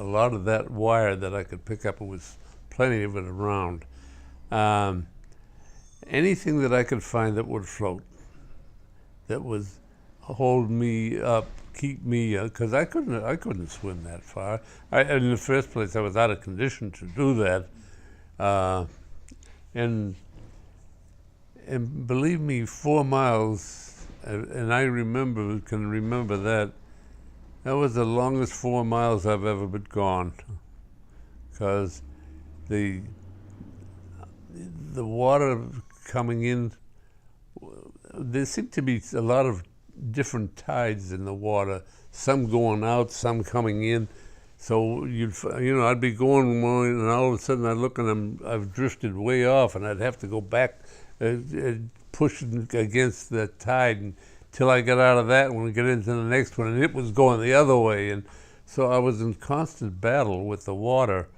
lot of that wire that I could pick up. It was plenty of it around. Anything that I could find that would float, that was hold me up, keep me, because I couldn't swim that far. In the first place, I was out of condition to do that, uh, and believe me, 4 miles, and I can remember that. That was the longest 4 miles I've ever been gone, because the water coming in, there seemed to be a lot of different tides in the water, some going out, some coming in. So I'd be going one, and all of a sudden I'd look and I've drifted way off, and I'd have to go back, pushing against the tide until I got out of that one and get into the next one, and it was going the other way, and so I was in constant battle with the water.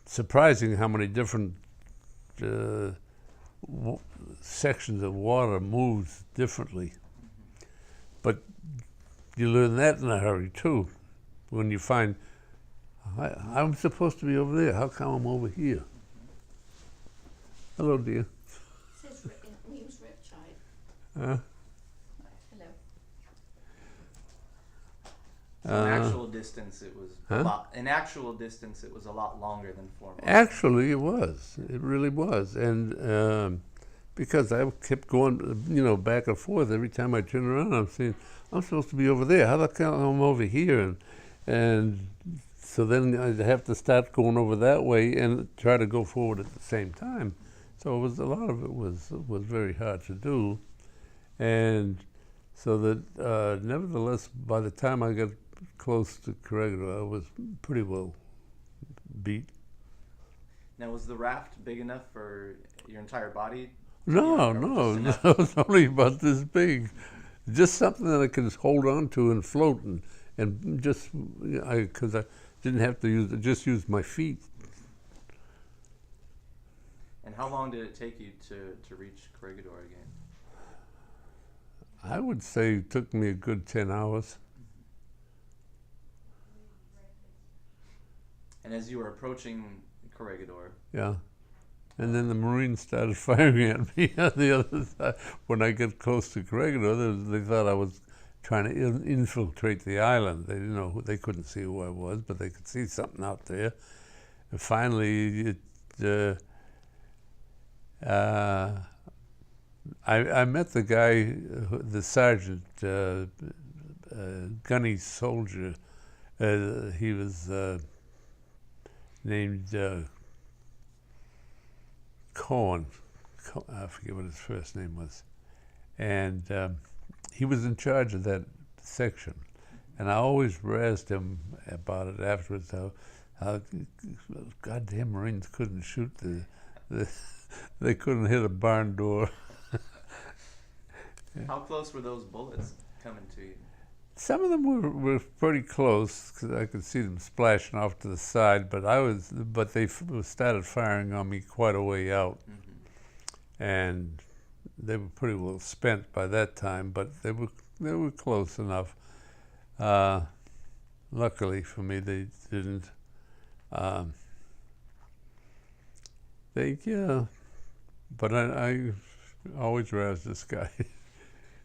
Surprising how many different sections of water moves differently. But you learn that in a hurry too. When you find, I'm supposed to be over there, how come I'm over here? Hello, dear. It says Williams Riptide. Hello. In actual distance, it was a lot. In actual distance, it was a lot longer than 4 miles. Actually, it was. It really was, and because I kept going, back and forth every time I turn around. I'm saying, I'm supposed to be over there. How the hell am I over here? And so then I'd have to start going over that way and try to go forward at the same time. So it was a lot of it was very hard to do, and so that nevertheless, by the time I got close to Corregidor, I was pretty well beat. Now, was the raft big enough for your entire body? No, it was only about this big. Just something that I could hold on to and float, and just, because I didn't have to just use my feet. And how long did it take you to reach Corregidor again? I would say it took me a good 10 hours. And as you were approaching Corregidor, Yeah. And then the Marines started firing at me on the other side. When I got close to Corregidor, they thought I was trying to infiltrate the island. They didn't know, they couldn't see who I was, but they could see something out there. And finally, I met the guy, the sergeant, gunny soldier. He was named Cohen. I forget what his first name was. And he was in charge of that section. And I always razzed him about it afterwards, how goddamn Marines couldn't shoot they couldn't hit a barn door. How close were those bullets coming to you? Some of them were pretty close, because I could see them splashing off to the side. But they started firing on me quite a way out, and they were pretty well spent by that time. But they were close enough. Luckily for me, they didn't. But I always razzed this guy.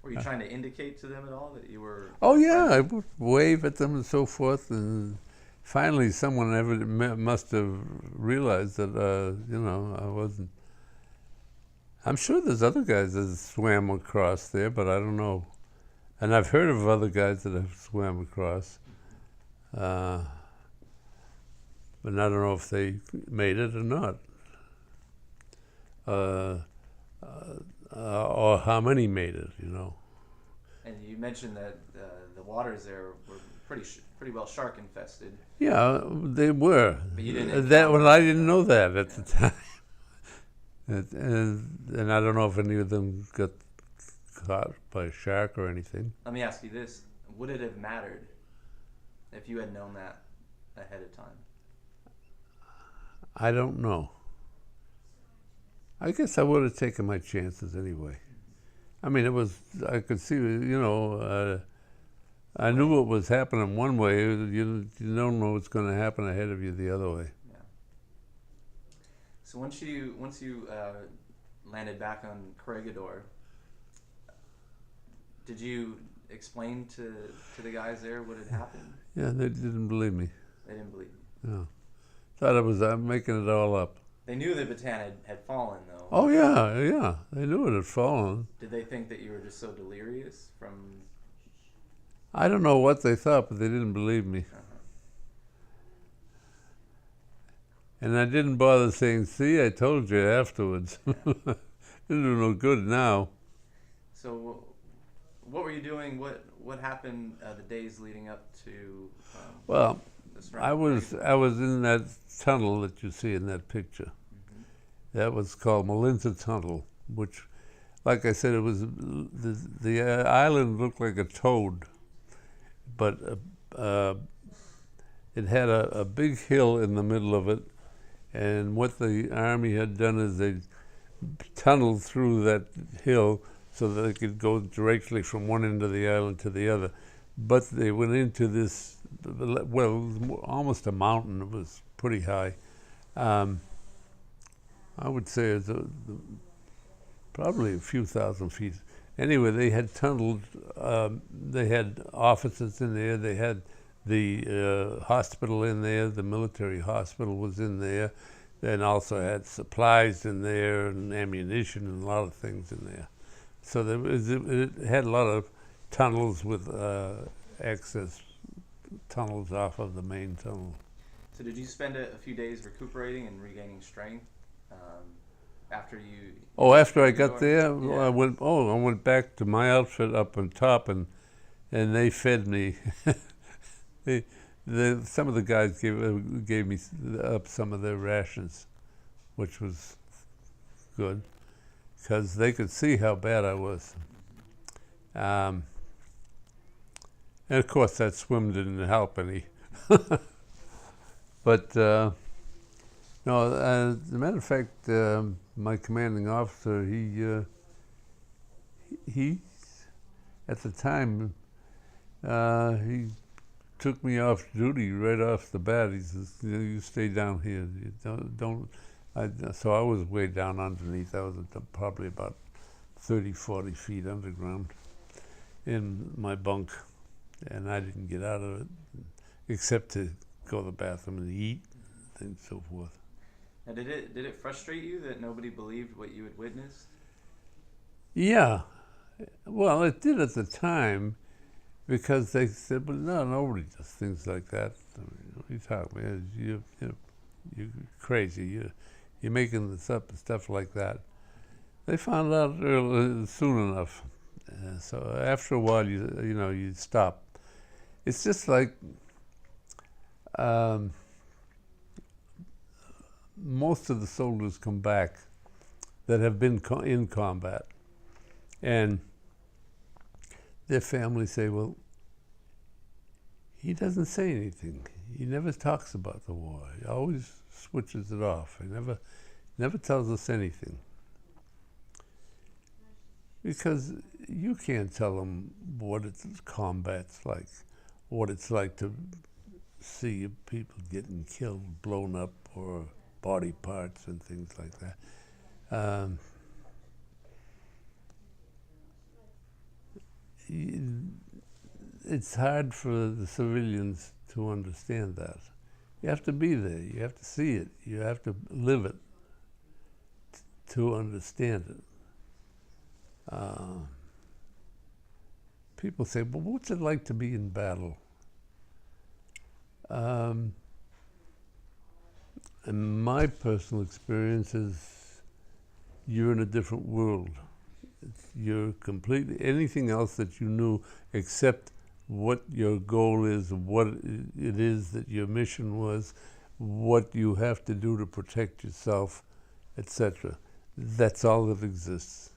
Were you trying to indicate to them at all that you were? Oh yeah, I would wave at them and so forth, and finally someone must have realized that I wasn't. I'm sure there's other guys that swam across there, but I don't know. And I've heard of other guys that have swam across, but I don't know if they made it or not, or how many made it, And you mentioned that the waters there were pretty well shark infested. Yeah, they were. But you didn't. I didn't know that at the time, and I don't know if any of them got caught by a shark or anything. Let me ask you this: would it have mattered if you had known that ahead of time? I don't know. I guess I would have taken my chances anyway. I mean, I could see, I knew what was happening one way. You don't know what's going to happen ahead of you the other way. Yeah. So once you landed back on Corregidor, did you explain to the guys there what had happened? Yeah, they didn't believe me. They didn't believe you. No. Thought I'm making it all up. They knew that Bataan had fallen, though. Oh, yeah. They knew it had fallen. Did they think that you were just so delirious from... I don't know what they thought, but they didn't believe me. And I didn't bother saying, see, I told you afterwards. It'll do no good now. So what were you doing? What happened the days leading up to Well, this I was in that tunnel that you see in that picture. That was called Malinta Tunnel, which, like I said, it was the island looked like a toad, but it had a big hill in the middle of it, and what the Army had done is they tunneled through that hill so that they could go directly from one end of the island to the other. But they went into this, well, it was almost a mountain. It was pretty high. I would say it's probably a few thousand feet. Anyway, they had tunneled, they had offices in there, they had the hospital in there, the military hospital was in there, and also had supplies in there and ammunition and a lot of things in there. So it had a lot of tunnels with access tunnels off of the main tunnel. So did you spend a few days recuperating and regaining strength after you? After I got there, Yeah. I went back to my outfit up on top, and they fed me. Some of the guys gave me up some of their rations, which was good, because they could see how bad I was. And of course, that swim didn't help any. But no, as a matter of fact, my commanding officer, he at the time, he took me off duty right off the bat. He says, "You stay down here. You don't." So I was way down underneath. I was probably about 30, 40 feet underground in my bunk, and I didn't get out of it except to go to the bathroom and eat and so forth. Now, did it frustrate you that nobody believed what you had witnessed? Yeah, well, it did at the time, because they said, "Well, no, nobody does things like that." I mean, what are you talking about? You're crazy. You're making this up and stuff like that. They found out soon enough. So after a while, you stop. It's just like most of the soldiers come back that have been in combat, and their families say, "Well, he doesn't say anything. He never talks about the war. He always switches it off. He never tells us anything." Because you can't tell them what combat's like, what it's like to see people getting killed, blown up, or body parts and things like that. It's hard for the civilians to understand that. You have to be there. You have to see it. You have to live it to understand it. People say, "Well, what's it like to be in battle?" And my personal experience is you're in a different world. You're completely anything else that you knew except what your goal is, what it is that your mission was, what you have to do to protect yourself, etc. That's all that exists.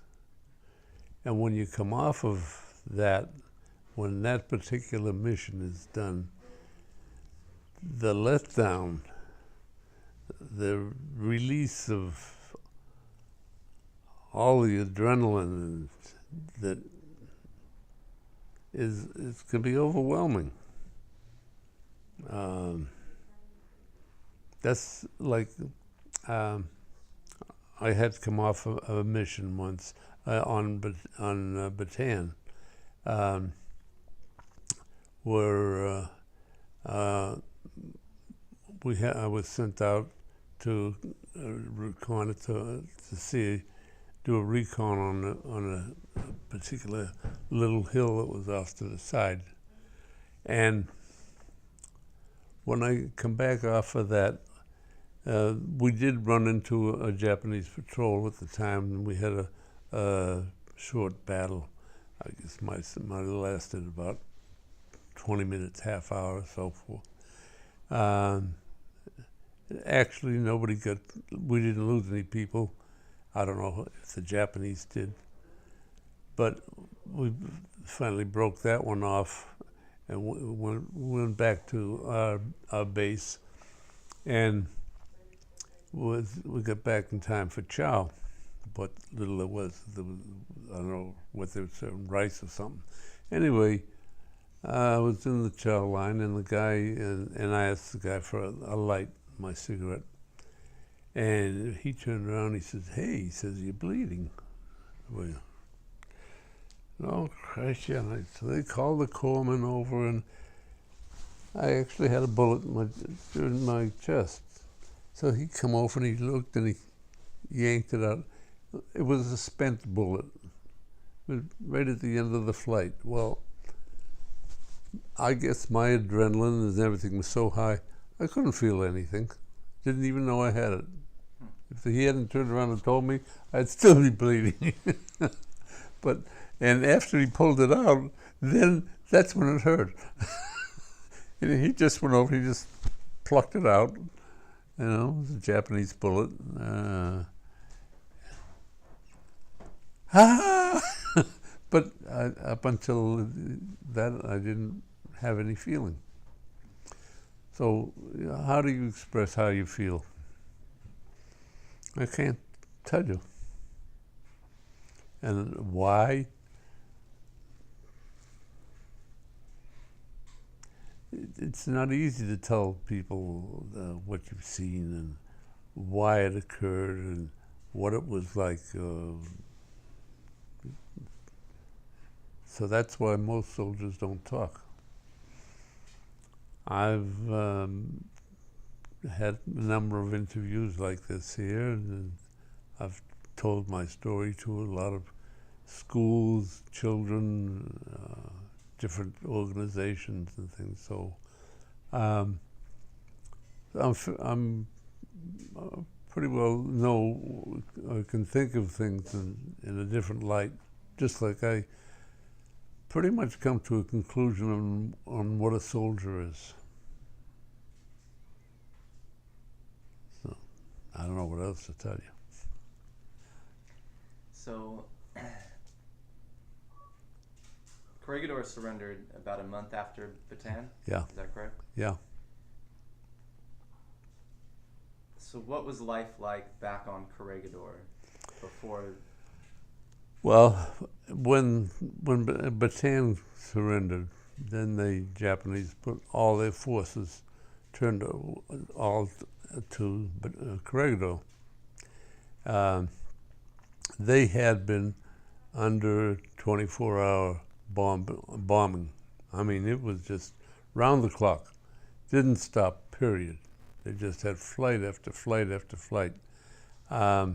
And when you come off of that, when that particular mission is done, the letdown, the release of all the adrenaline that it can be overwhelming. That's like I had come off a mission once on Bataan, where I was sent out to recon to see, do a recon on a particular little hill that was off to the side. And when I come back off of that, we did run into a Japanese patrol at the time, and we had a short battle. I guess might have lasted about 20 minutes, half hour, so forth. Actually, we didn't lose any people. I don't know if the Japanese did, but we finally broke that one off and went back to our base, and we got back in time for chow. What little there was, I don't know what they were serving, rice or something. Anyway, I was in the chow line, and the guy, and I asked the guy for a light, my cigarette, and he turned around, he says, "Hey," he says, "you're bleeding." Well, oh, Christ, yeah. So they called the corpsman over, and I actually had a bullet in my chest. So he come over and he looked and he yanked it out. It was a spent bullet. It was right at the end of the flight. Well, I guess my adrenaline and everything was so high, I couldn't feel anything. Didn't even know I had it. If he hadn't turned around and told me, I'd still be bleeding. And after he pulled it out, then that's when it hurt. And he just went over, he just plucked it out. You know, it was a Japanese bullet. But up until that, I didn't have any feeling. So how do you express how you feel? I can't tell you. And why? It's not easy to tell people what you've seen and why it occurred and what it was like. So that's why most soldiers don't talk. I've had a number of interviews like this here, and I've told my story to a lot of schools, children, different organizations and things. So I'm pretty well I can think of things in a different light, just like I pretty much come to a conclusion on what a soldier is. So I don't know what else to tell you. So Corregidor surrendered about a month after Bataan? Yeah. Is that correct? Yeah. So what was life like back on Corregidor before? Well, when Bataan surrendered, then the Japanese put all their forces, turned all to Corregidor. They had been under 24-hour bombing. I mean, it was just round the clock. Didn't stop, period. They just had flight after flight after flight. Our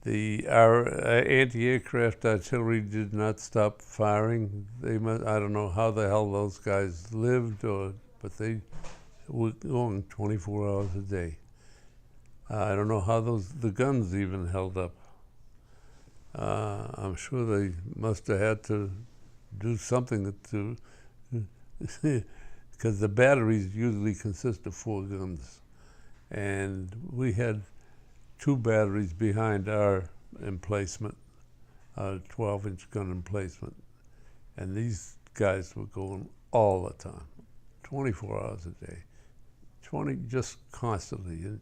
anti-aircraft artillery did not stop firing. I don't know how the hell those guys lived, but they were going 24 hours a day. I don't know how the guns even held up. I'm sure they must have had to do something to, because the batteries usually consist of 4 guns, and we had 2 batteries behind our emplacement, 12-inch gun emplacement, and these guys were going all the time, 24 hours a day, just constantly.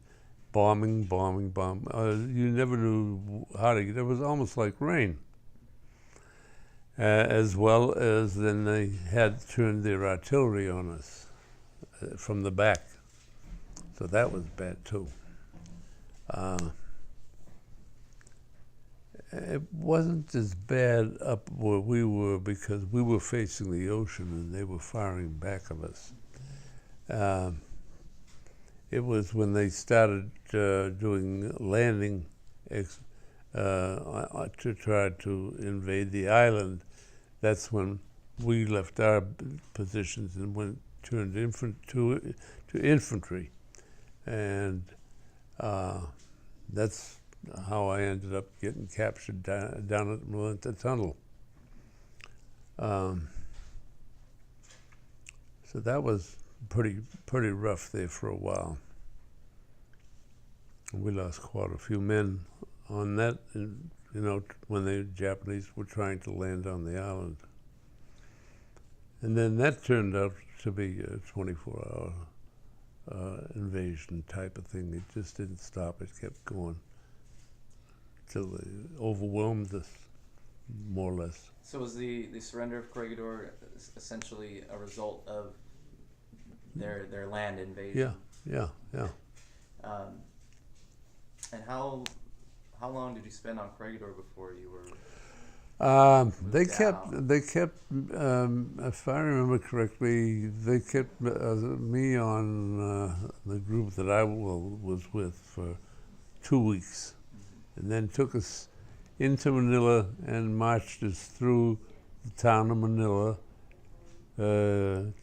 Bombing. You never knew how to get it. It was almost like rain. As well as then they had turned their artillery on us from the back. So that was bad too. It wasn't as bad up where we were because we were facing the ocean and they were firing back at us. It was when they started doing landing to try to invade the island. That's when we left our positions and turned to infantry, and that's how I ended up getting captured down at Melinta Tunnel. So that was pretty rough there for a while. We lost quite a few men on that, when the Japanese were trying to land on the island. And then that turned out to be a 24-hour invasion type of thing. It just didn't stop. It kept going till they overwhelmed us, more or less. So was the surrender of Corregidor essentially a result of their land invasion? Yeah. And how long did you spend on Corregidor before you were? They kept, if I remember correctly, they kept me on the group that I was with for 2 weeks, and then took us into Manila and marched us through the town of Manila, or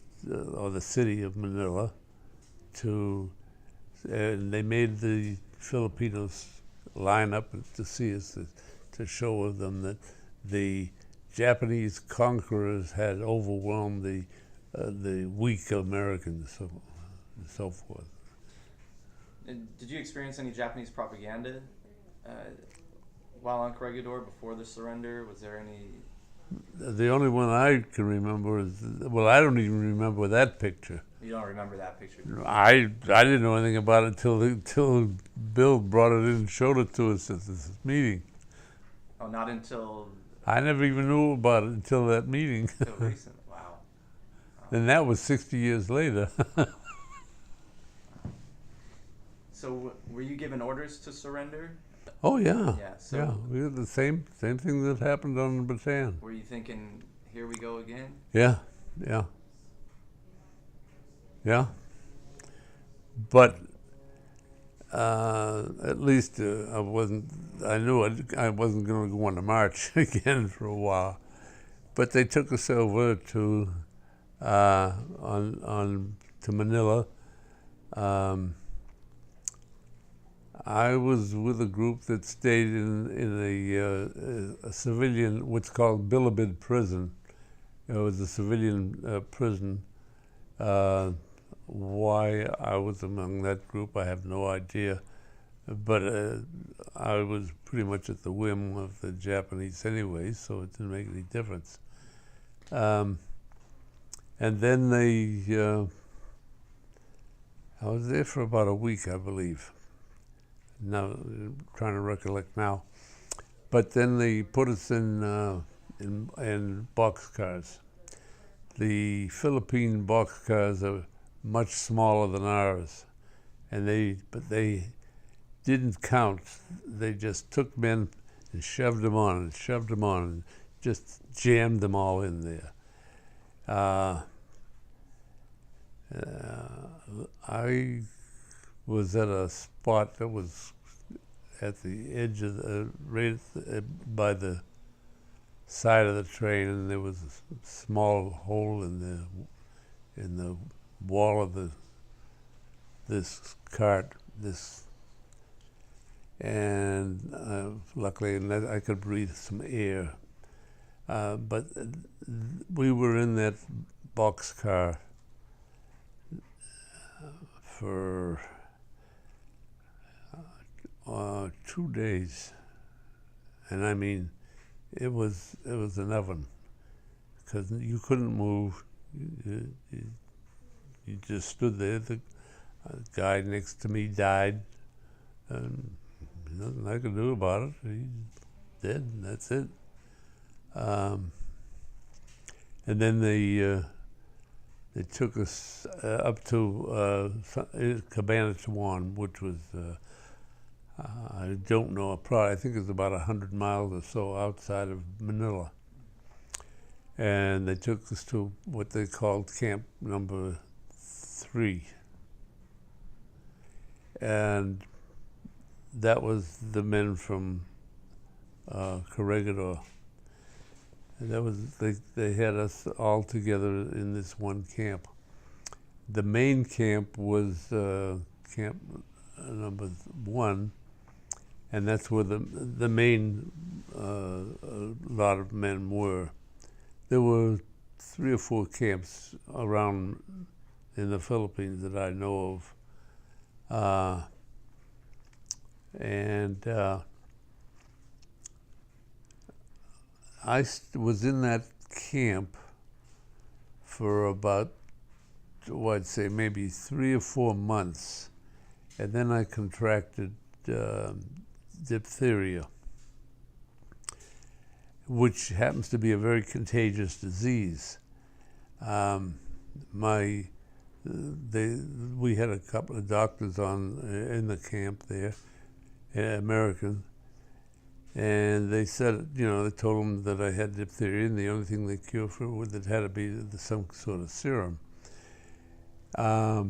the city of Manila, and they made the Filipinos line up to see us, to show them that the Japanese conquerors had overwhelmed the weak Americans, and so forth. And did you experience any Japanese propaganda while on Corregidor before the surrender? Was there any? The only one I can remember is, well, I don't even remember that picture. You don't remember that picture? I didn't know anything about it until Bill brought it in and showed it to us at this meeting. Oh, not until... I never even knew about it until that meeting. Until recent, wow. And that was 60 years later. So were you given orders to surrender? Oh yeah. Yeah. So yeah, we had the same thing that happened on Bataan. were you thinking, here we go again? Yeah. But at least I knew I wasn't going to go on the march again for a while. But they took us over to to Manila. I was with a group that stayed in a civilian, what's called Bilibid prison. It was a civilian prison. Why I was among that group, I have no idea. But I was pretty much at the whim of the Japanese anyway, so it didn't make any difference. And then I was there for about a week, I believe. Now, I'm trying to recollect now. But then they put us in boxcars. The Philippine boxcars are much smaller than ours, but they didn't count. They just took men and shoved them on and just jammed them all in there. I was at a spot that was at the edge of by the side of the train, and there was a small hole in the wall of this cart. And luckily, I could breathe some air. But we were in that boxcar for 2 days, and I mean, it was an oven, because you couldn't move. You just stood there. The guy next to me died, and nothing I could do about it. He's dead, and that's it. And then they took us up to Cabanatuan, which was I don't know, probably I think it's about 100 miles or so outside of Manila. And they took us to what they called Camp Number 3. And that was the men from Corregidor. And that was, they had us all together in this one camp. The main camp was Camp Number 1, and that's where the main lot of men were. There were 3 or 4 camps around in the Philippines that I know of. I was in that camp for about, I'd say maybe 3 or 4 months, and then I contracted diphtheria, which happens to be a very contagious disease. We had a couple of doctors in the camp there, American, and they said, they told them that I had diphtheria, and the only thing they cured for it had to be some sort of serum. So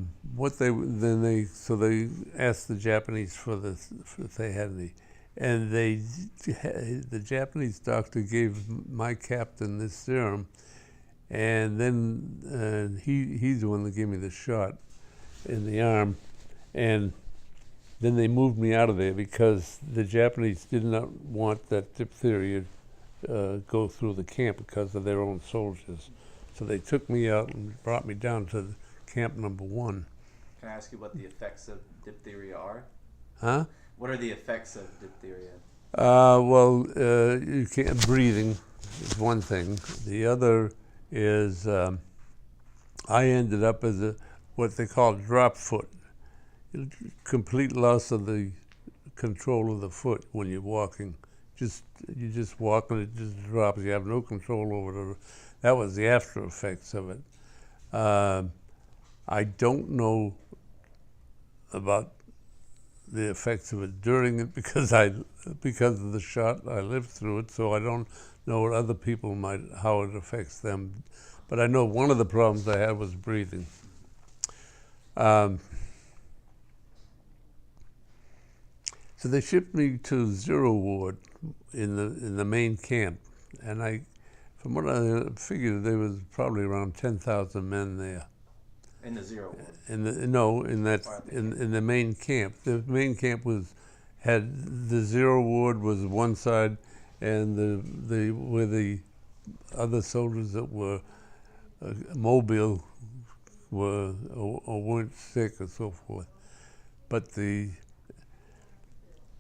they asked the Japanese if they had any, and the Japanese doctor gave my captain this serum, and then he's the one that gave me the shot in the arm, and then they moved me out of there because the Japanese did not want that diphtheria go through the camp because of their own soldiers. So they took me out and brought me down to Camp Number 1. Can I ask you what the effects of diphtheria are? Huh? What are the effects of diphtheria? You can't, breathing is one thing. The other is I ended up as what they call drop foot. Complete loss of the control of the foot when you're walking. You just walk and it just drops. You have no control over it. That was the after effects of it. I don't know about the effects of it during it because of the shot. I lived through it, so I don't know what other people how it affects them. But I know one of the problems I had was breathing. So they shipped me to Zero Ward in the main camp, and from what I figured, there was probably around 10,000 men there. In the Zero Ward? In the main camp. The main camp had the Zero Ward was one side, and where the other soldiers that were mobile were or weren't sick or so forth. But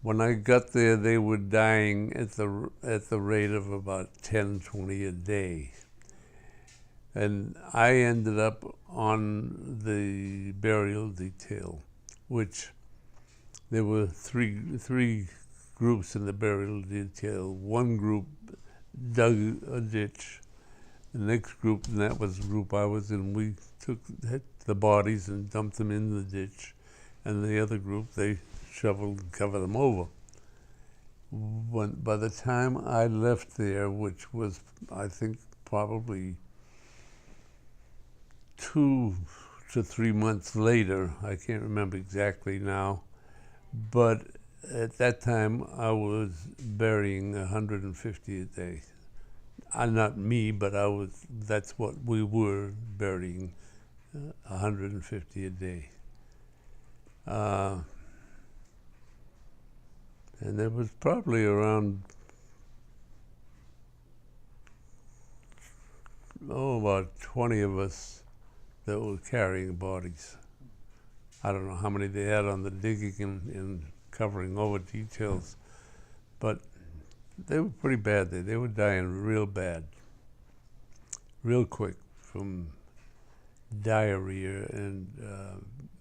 when I got there, they were dying at the rate of about 10, 20 a day. And I ended up on the burial detail, which there were three groups in the burial detail. One group dug a ditch. The next group, and that was the group I was in, we took the bodies and dumped them in the ditch. And the other group, they shoveled and covered them over. By the time I left there, which was, I think, probably 2 to 3 months later, I can't remember exactly now, but at that time I was burying 150 a day. Not me, but that's what we were burying, 150 a day. And there was probably around, about 20 of us that were carrying bodies. I don't know how many they had on the digging and covering over details, but they were pretty bad there. They were dying real bad, real quick from diarrhea and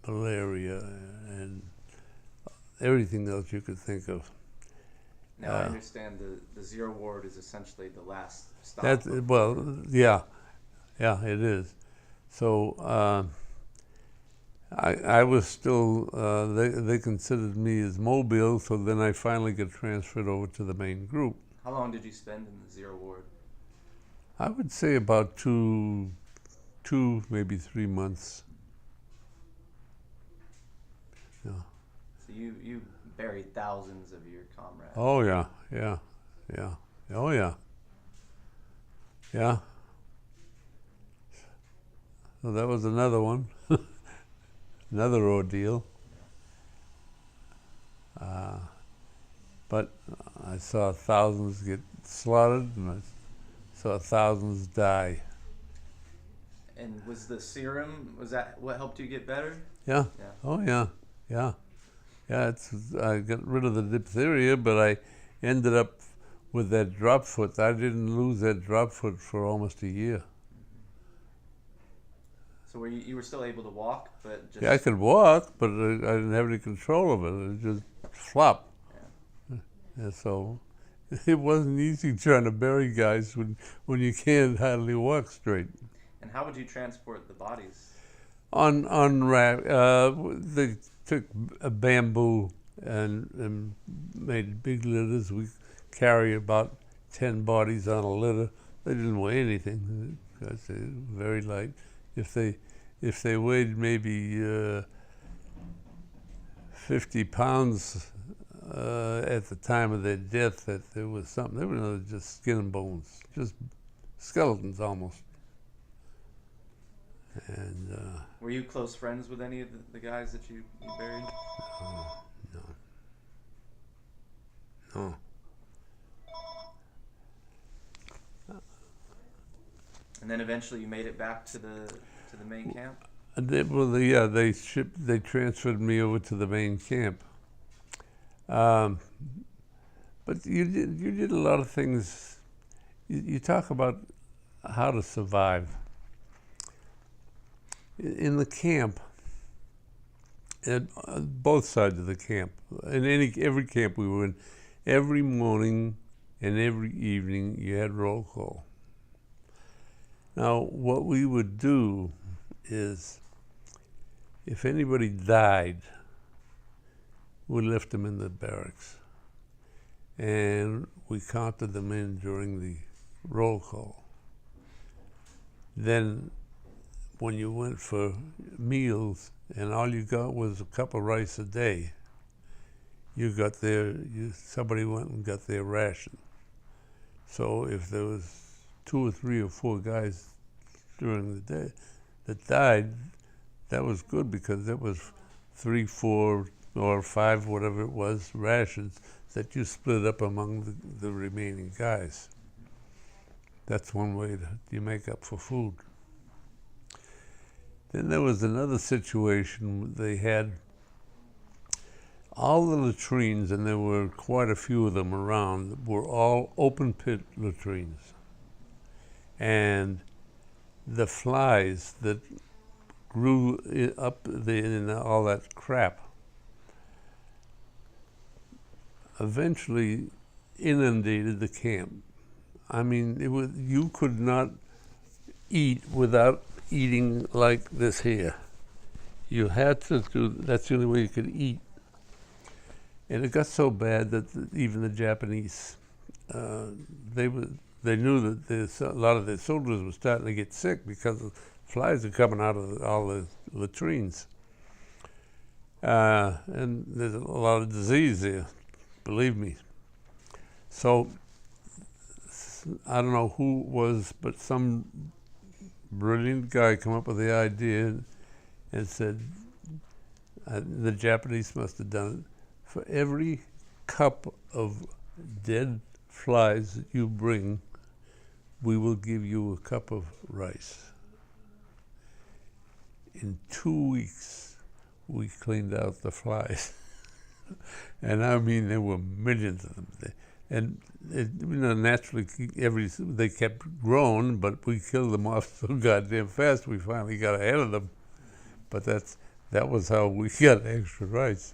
malaria and everything else you could think of. Now I understand the Zero Ward is essentially the last stop. Yeah, it is. So I was still, they considered me as mobile, so then I finally got transferred over to the main group. How long did you spend in the Zero Ward? I would say about two, maybe 3 months. Yeah. So you buried thousands of your comrades. Oh yeah, yeah, yeah. Oh yeah. Yeah. So that was another one, another ordeal. But I saw thousands get slaughtered, and I saw thousands die. And was the serum, was that what helped you get better? Yeah. Yeah. Oh yeah. Yeah. Yeah. I got rid of the diphtheria, but I ended up with that drop foot. I didn't lose that drop foot for almost a year. So were you were still able to walk, but just... Yeah, I could walk, but I didn't have any control of it. It just flopped. Yeah. And so it wasn't easy trying to bury guys when you can't hardly walk straight. And how would you transport the bodies? On raft, they took a bamboo and made big litters. We carry about 10 bodies on a litter. They didn't weigh anything because they were very light. If they weighed maybe 50 pounds at the time of their death, that there was something. They were just skin and bones, just skeletons almost. And were you close friends with any of the guys that you buried? no. And then eventually you made it back to the main camp? They transferred me over to the main camp. But you did a lot of things. You talk about how to survive. In the camp, at both sides of the camp, in every camp we were in, every morning and every evening you had roll call. Now, what we would do is, if anybody died, we left them in the barracks, and we counted them in during the roll call. Then, when you went for meals and all you got was a cup of rice a day, somebody went and got their ration. So if there was 2 or 3 or 4 guys during the day that died, that was good, because that was 3, 4, or 5, whatever it was, rations that you split up among the remaining guys. That's one way you make up for food. Then there was another situation. They had all the latrines, and there were quite a few of them around, were all open pit latrines. And the flies that grew up in all that crap eventually inundated the camp. I mean, you could not eat without eating like this here. You had to that's the only way you could eat. And it got so bad that even the Japanese, they knew that a lot of their soldiers were starting to get sick because the flies are coming out of all the latrines. And there's a lot of disease there, believe me. So I don't know who it was, but some brilliant guy come up with the idea and said, the Japanese must have done it, for every cup of dead flies that you bring, we will give you a cup of rice. In 2 weeks, we cleaned out the flies. And I mean, there were millions of them. And naturally, they kept growing, but we killed them off so goddamn fast, we finally got ahead of them. But that was how we got extra rice.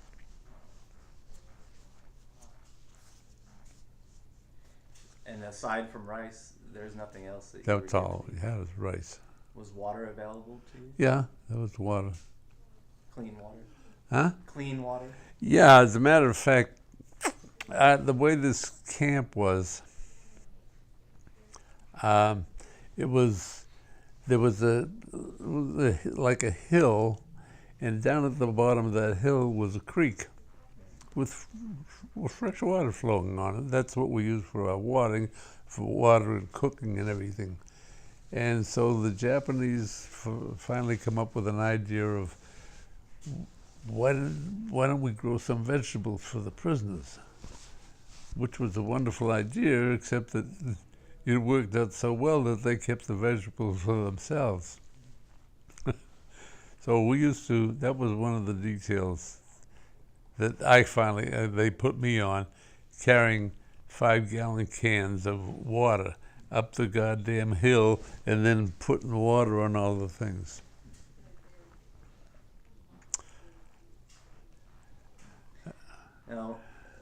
And aside from rice, there's nothing else that you That's were all given? we had was rice. Was water available to you? Yeah, that was water. Clean water. Huh? Clean water. Yeah, as a matter of fact, the way this camp was, um, it was there was like a hill, and down at the bottom of that hill was a creek with fresh water flowing on it. That's what we use for our watering, for water and cooking and everything. And so the Japanese finally come up with an idea of why don't we grow some vegetables for the prisoners? Which was a wonderful idea, except that it worked out so well that they kept the vegetables for themselves. So we used to, that was one of the details that I finally, they put me on, carrying 5-gallon cans of water up the goddamn hill and then putting water on all the things. Now,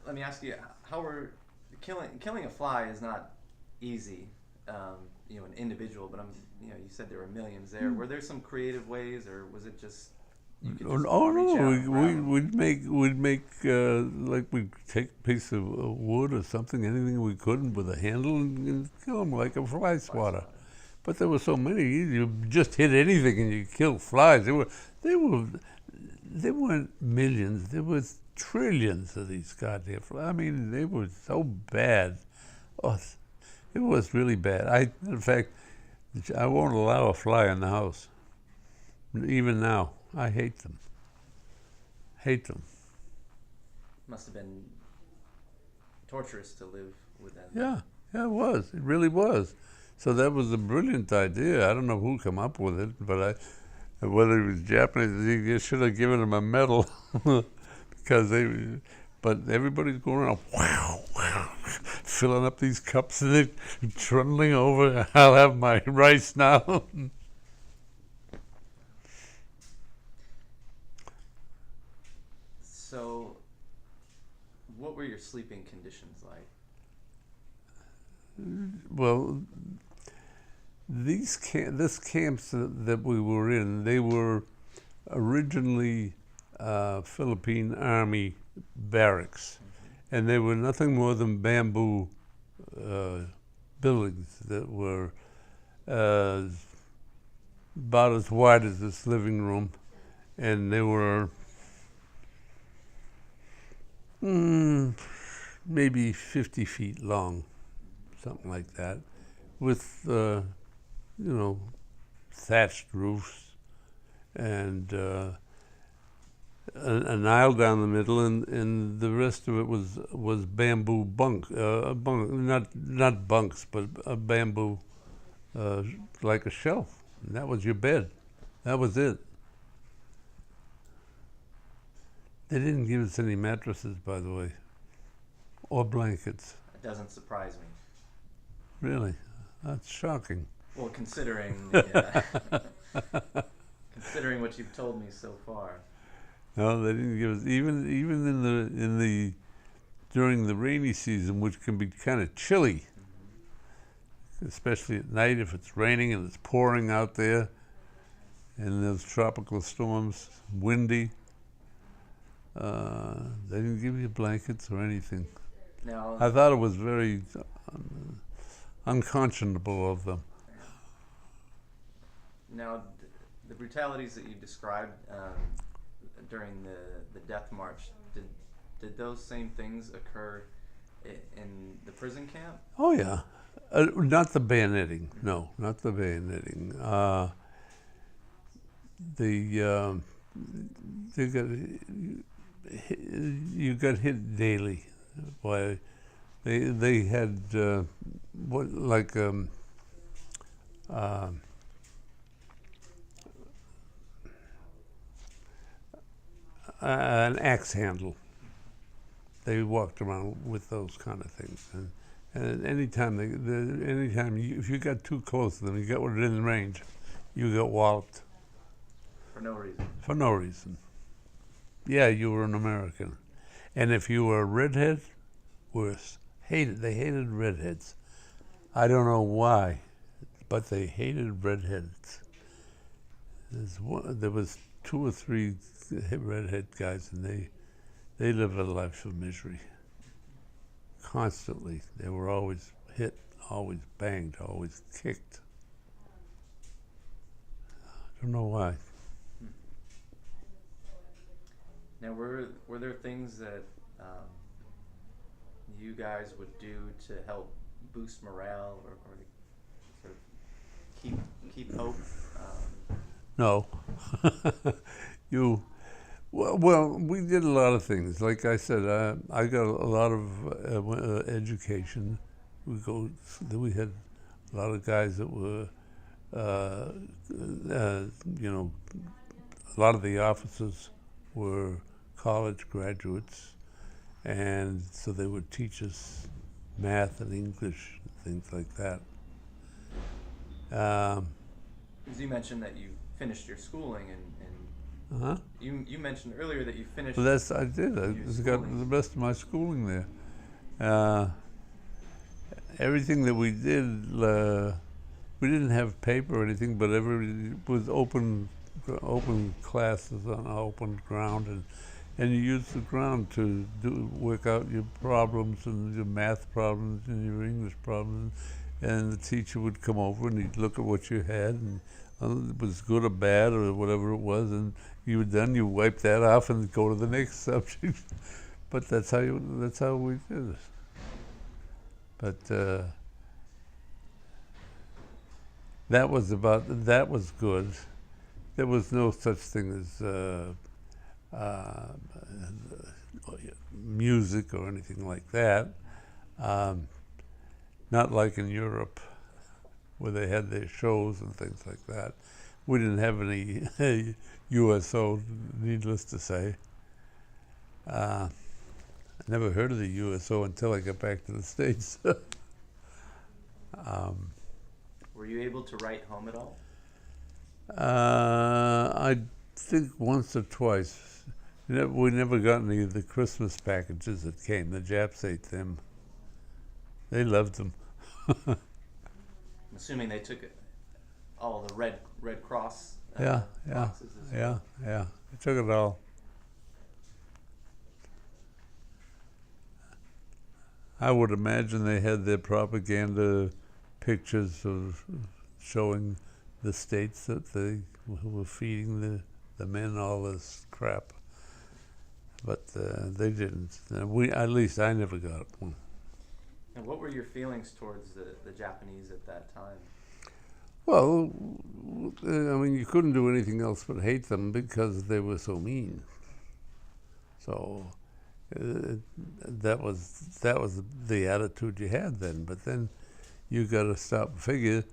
let me ask you, how were killing a fly is not easy, an individual, but you said there were millions there. Were there some creative ways, or was it just you could just reach out and grab them? We'd make like we'd take a piece of wood or something, anything we could with a handle and kill them like a fly swatter. But there were so many, you just hit anything and you kill flies. They weren't millions. There was trillions of these goddamn flies. I mean, they were so bad. Oh, it was really bad. In fact, I won't allow a fly in the house. Even now, I hate them. Hate them. Must have been torturous to live with them. Yeah, it was. It really was. So that was a brilliant idea. I don't know who came up with it, but whether it was Japanese, they should have given them a medal because but everybody's going around, wow, filling up these cups and they're trundling over. I'll have my rice now. So, what were your sleeping conditions like? Well, this camps that we were in, they were originally Philippine Army barracks, and they were nothing more than bamboo buildings that were about as wide as this living room, and they were maybe 50 feet long, something like that, with thatched roofs and an aisle down the middle, and the rest of it was bamboo bunk, not bunks, but a bamboo like a shelf. And that was your bed. That was it. They didn't give us any mattresses, by the way, or blankets. It doesn't surprise me. Really, that's shocking. Well, considering considering what you've told me so far. No, they didn't give us even in the during the rainy season, which can be kind of chilly, especially at night if it's raining and it's pouring out there, and there's tropical storms, windy. They didn't give you blankets or anything. Now, I thought it was very unconscionable of them. Now, the brutalities that you described during the death march, did those same things occur in the prison camp? Oh yeah, not the bayoneting. No, not the bayoneting. You got hit daily. By they had an axe handle. They walked around with those kind of things, and anytime if you got too close to them, you got within range, you got walloped. For no reason. For no reason. Yeah, you were an American, and if you were a redhead, worse. They hated redheads. I don't know why, but they hated redheads. There was two or three redhead guys, and they lived a life of misery. Constantly, they were always hit, always banged, always kicked. I don't know why. Now, were there things that you guys would do to help boost morale or to sort of keep hope? No. Well, we did a lot of things. Like I said, I got a lot of education. We had a lot of guys that were, a lot of the officers were college graduates, and so they would teach us math and English, things like that. Because you mentioned that you finished your schooling, and you mentioned earlier that you finished. Well, I did. I got the rest of my schooling there. Everything that we did, we didn't have paper or anything, but it was open classes on open ground, and you used the ground to work out your problems and your math problems and your English problems, and the teacher would come over and he'd look at what you had, and it was good or bad or whatever it was, and you wipe that off and go to the next subject. But that's how we did it. But that was good. There was no such thing as music or anything like that. Not like in Europe, where they had their shows and things like that. We didn't have any USO, needless to say. I never heard of the USO until I got back to the States. Were you able to write home at all? I think once or twice. We never got any of the Christmas packages that came. The Japs ate them. They loved them. I'm assuming they took all the Red Cross Yeah. boxes as well. Yeah. They took it all. I would imagine they had their propaganda pictures of showing the states that they were feeding the men all this crap. But they didn't. At least I never got one. And what were your feelings towards the Japanese at that time? Well, I mean, you couldn't do anything else but hate them because they were so mean. So that was the attitude you had then. But then you got to stop and figure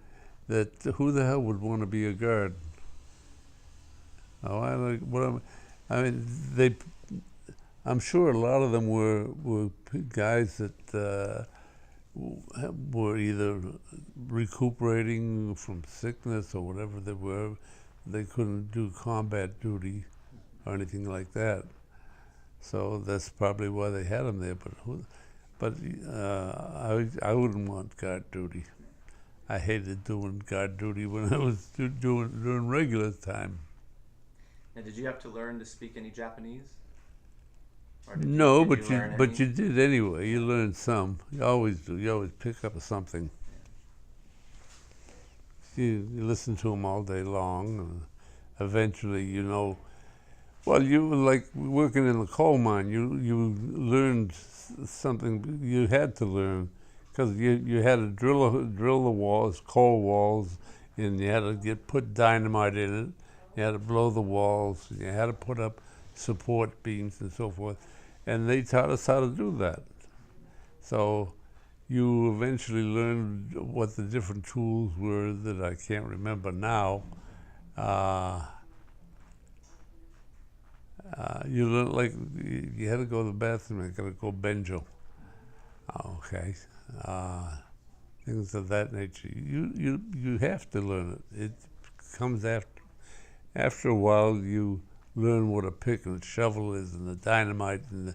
that who the hell would want to be a guard? I'm sure a lot of them were guys that were either recuperating from sickness or whatever they were. They couldn't do combat duty or anything like that. So that's probably why they had them there. But I wouldn't want guard duty. I hated doing guard duty when I was during regular time. And did you have to learn to speak any Japanese? No, but you did anyway. You learned some. You always do. You always pick up something. You listen to them all day long, and eventually you know. Well, you were like working in the coal mine. You learned something you had to learn, because you had to drill the walls, coal walls, and you had to put dynamite in it. You had to blow the walls. You had to put up support beams and so forth. And they taught us how to do that. So you eventually learned what the different tools were that I can't remember now. You learned, like, you had to go to the bathroom, I gotta go benjo. Okay. Things of that nature. You have to learn it. It comes after a while. You learn what a pick and a shovel is, and the dynamite, and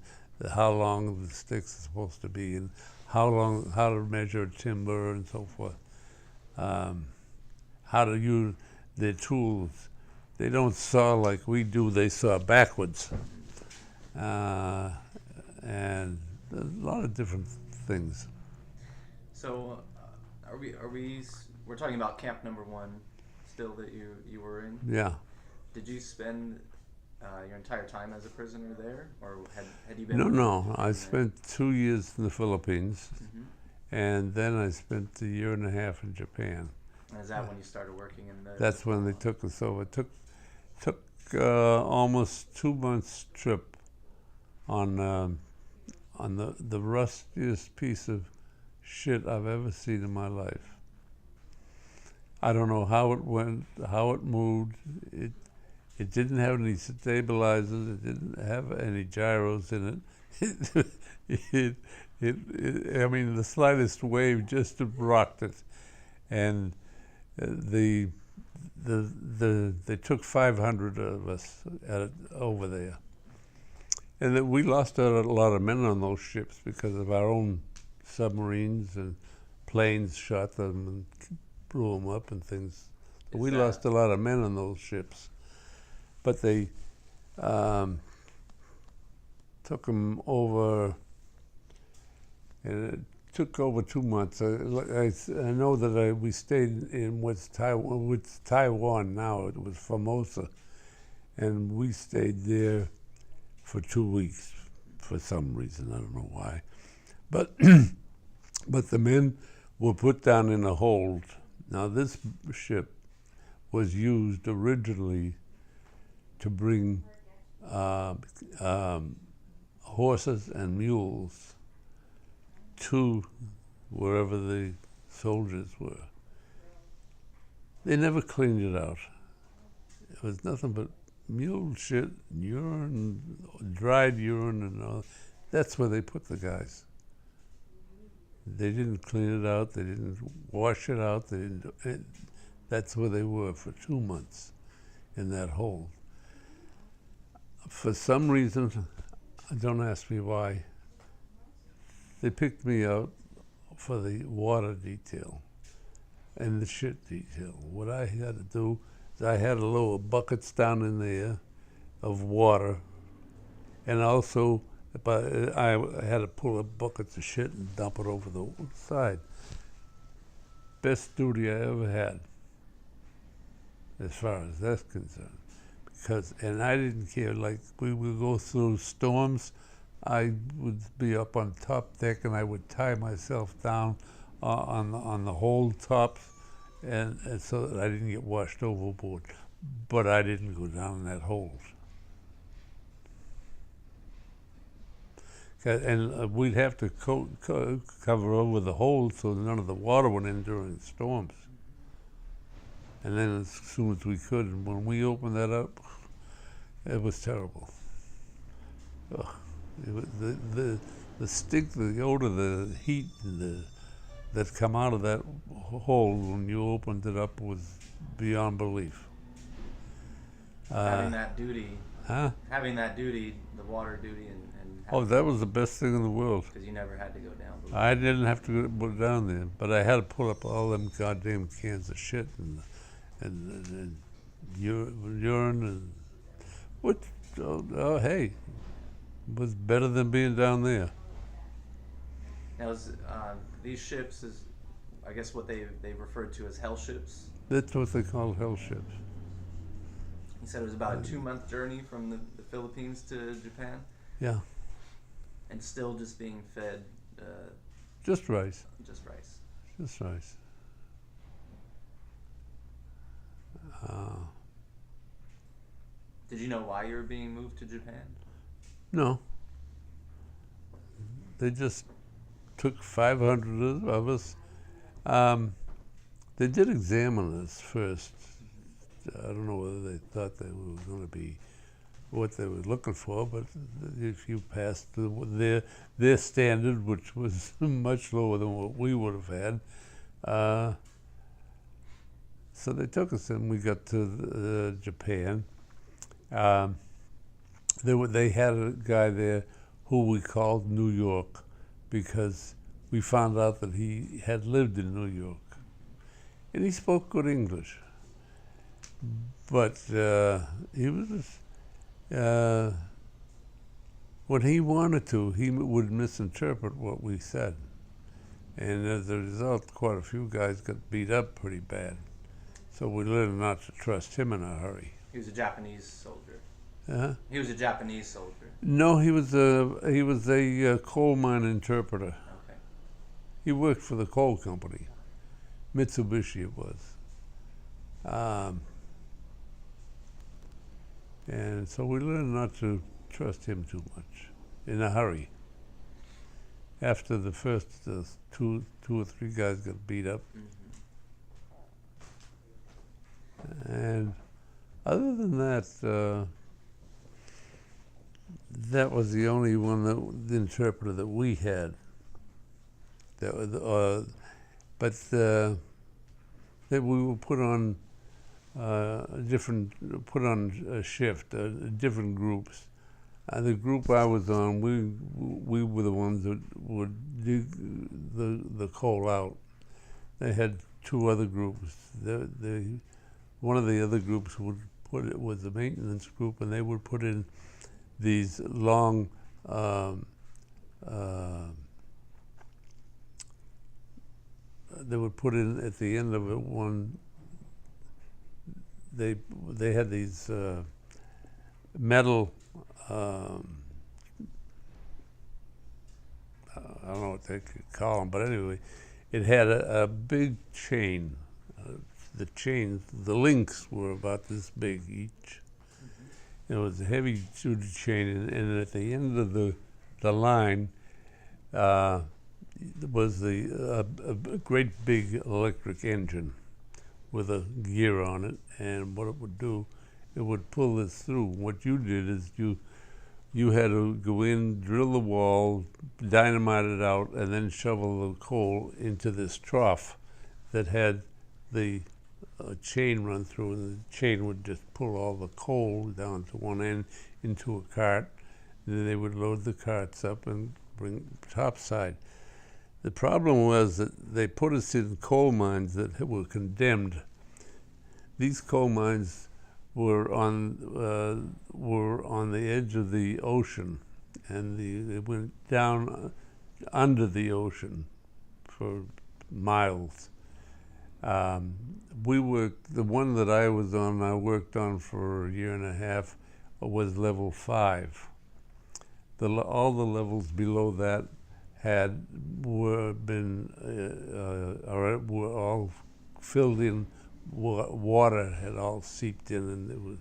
how long the sticks are supposed to be, and how to measure timber and so forth. How to use their tools. they don't saw like we do. They saw backwards, and a lot of different things. So, we're talking about camp number 1 still that you were in? Yeah. Did you spend your entire time as a prisoner there, or had you been? No. I spent 2 years in the Philippines, Mm-hmm. and then I spent a year and a half in Japan. And is that when you started working in the? That's when they took us over. It took almost 2 months trip on the rustiest piece of shit I've ever seen in my life. I don't know how it went, how it moved. It didn't have any stabilizers. It didn't have any gyros in it. I mean, the slightest wave just rocked it, and they took 500 of us over there, and we lost a lot of men on those ships because of our own submarines, and planes shot them and blew them up and things. We lost a lot of men on those ships, but they took them over, and it took over 2 months. I know that we stayed in what's Taiwan now. It was Formosa, and we stayed there for 2 weeks for some reason. I don't know why, but but the men were put down in a hold. Now this ship was used originally to bring horses and mules to wherever the soldiers were. They never cleaned it out. It was nothing but mule shit, urine, dried urine, and all. That's where they put the guys. They didn't clean it out. They didn't wash it out. They didn't. That's where they were for 2 months, in that hole. For some reason, don't ask me why, they picked me out for the water detail and the shit detail. What I had to do is I had to lower buckets down in there of water, and also I had to pull up buckets of shit and dump it over the side. Best duty I ever had, as far as that's concerned. And I didn't care, like we would go through storms, I would be up on top deck and I would tie myself down on the whole top, and so that I didn't get washed overboard. But I didn't go down in that hole. And we'd have to cover over the hole so none of the water went in during storms. And then as soon as we could, and when we opened that up, it was terrible. Ugh. It was the stink, the odor, the heat, that come out of that hole when you opened it up was beyond belief. Having that duty, Huh? having that duty, the water duty, and Oh, that was the best thing in the world. because you never had to go down below. I didn't have to go down there, but I had to pull up all them goddamn cans of shit and urine and what? Oh, hey, it was better than being down there. Now, these ships is, I guess, what they referred to as hell ships. That's what they call hell ships. He said it was about a 2-month journey from the Philippines to Japan, Yeah, and still just being fed just rice, just rice. just rice. Did you know why you were being moved to Japan? No, they just took 500 of us. They did examine us first. I don't know whether they thought they were going to be what they were looking for, but if you passed their standard, which was much lower than what we would have had, so they took us and we got to Japan. They had a guy there who we called New York because we found out that he had lived in New York, and he spoke good English. But he was, when he wanted to, he would misinterpret what we said. And as a result, quite a few guys got beat up pretty bad. So we learned not to trust him in a hurry. He was a Japanese soldier. Uh-huh. He was a Japanese soldier. No, he was a coal mine interpreter. Okay. He worked for the coal company, Mitsubishi it was. And so we learned not to trust him too much in a hurry. After the first two or three guys got beat up. And other than that, that was the only one, the interpreter that we had. That was, but that we were put on shift, different groups. The group I was on, we were the ones that would dig the coal out. They had two other groups. One of the other groups would put it was the maintenance group, and they would put in these long they would put in at the end of it one. They had these metal. I don't know what they could call them, but anyway, it had a big chain. The chains, the links were about this big each. It was a heavy duty chain, and at the end of the line was a great big electric engine with a gear on it, and what it would do, it would pull this through. What you did is you had to go in, drill the wall, dynamite it out, and then shovel the coal into this trough that had the chain run through, and the chain would just pull all the coal down to one end into a cart, and then they would load the carts up and bring topside. The problem was that they put us in coal mines that were condemned. These coal mines were on the edge of the ocean, and they went down under the ocean for miles. We worked, the one that I was on, I worked on for a year and a half, was level 5. All the levels below that were all filled in. Water had all seeped in,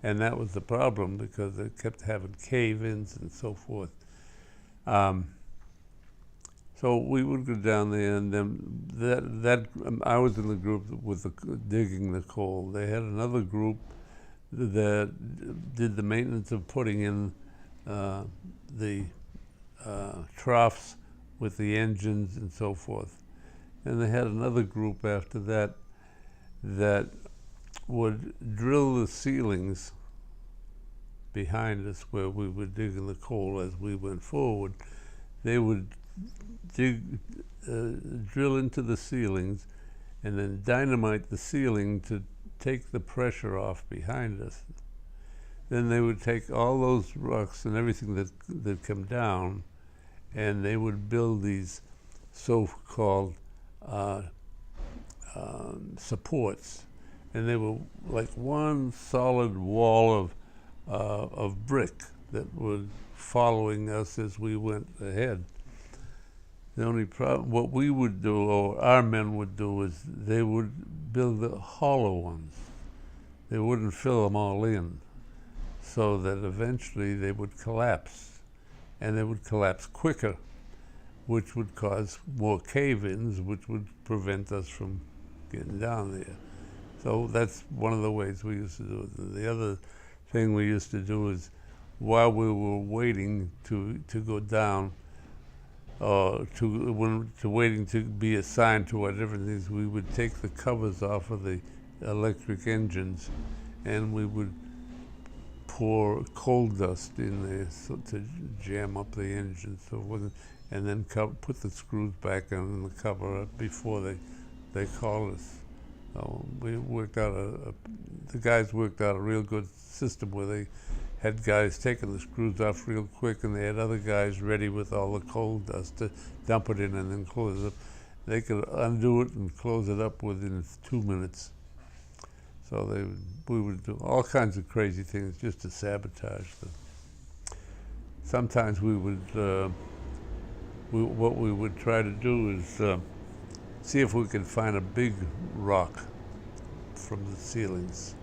and that was the problem, because it kept having cave-ins and so forth. So we would go down there, and then I was in the group with digging the coal. They had another group that did the maintenance of putting in the troughs with the engines and so forth. And they had another group after that would drill the ceilings behind us where we were digging the coal as we went forward. They would drill into the ceilings and then dynamite the ceiling to take the pressure off behind us. Then they would take all those rocks and everything that come down, and they would build these so-called supports, and they were like one solid wall of brick that was following us as we went ahead. The only problem, what we would do, or our men would do, is they would build the hollow ones. They wouldn't fill them all in, so that eventually they would collapse, and they would collapse quicker, which would cause more cave-ins, which would prevent us from getting down there. So that's one of the ways we used to do it. The other thing we used to do is, while we were waiting to go down, waiting to be assigned to our different things, we would take the covers off of the electric engines, and we would pour coal dust in there to jam up the engine, and then put the screws back on the cover up before they called us. We worked out the guys worked out a real good system where they had guys taking the screws off real quick, and they had other guys ready with all the coal dust to dump it in and then close it up. They could undo it and close it up within 2 minutes. So we would do all kinds of crazy things just to sabotage them. Sometimes we would, what we would try to do is see if we could find a big rock from the ceilings.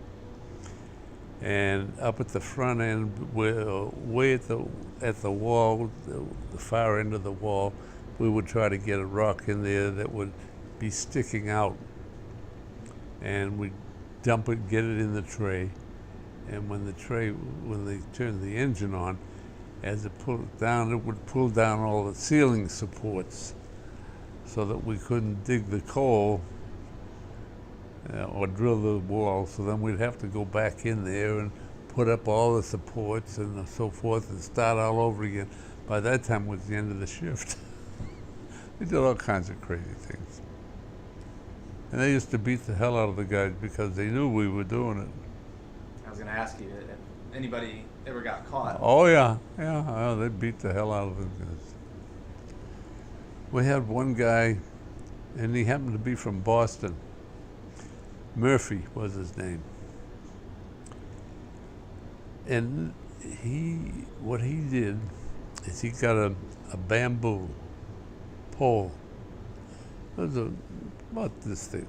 And up at the front end, way at the wall, the far end of the wall, we would try to get a rock in there that would be sticking out. And we'd dump it, get it in the tray. And when they turned the engine on, as it pulled it down, it would pull down all the ceiling supports so that we couldn't dig the coal or drill the wall. So then we'd have to go back in there and put up all the supports and so forth and start all over again. By that time it was the end of the shift. We did all kinds of crazy things. And they used to beat the hell out of the guys because they knew we were doing it. I was going to ask you if anybody ever got caught. Oh yeah, they beat the hell out of them guys. We had one guy, and he happened to be from Boston. Murphy was his name. And what he did is he got a bamboo pole. It was about this thing.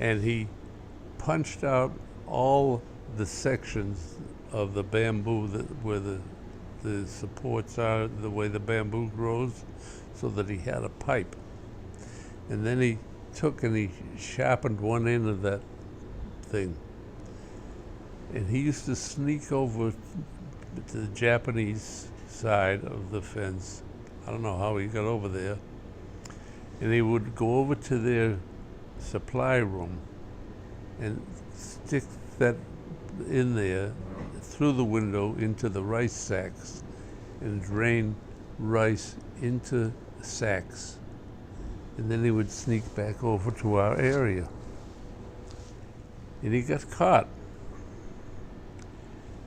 And he punched out all the sections of the bamboo where the supports are, the way the bamboo grows, so that he had a pipe. And then he took and he sharpened one end of that thing. And he used to sneak over to the Japanese side of the fence. I don't know how he got over there. And he would go over to their supply room and stick that in there through the window into the rice sacks and drain rice into sacks. And then he would sneak back over to our area. And he got caught.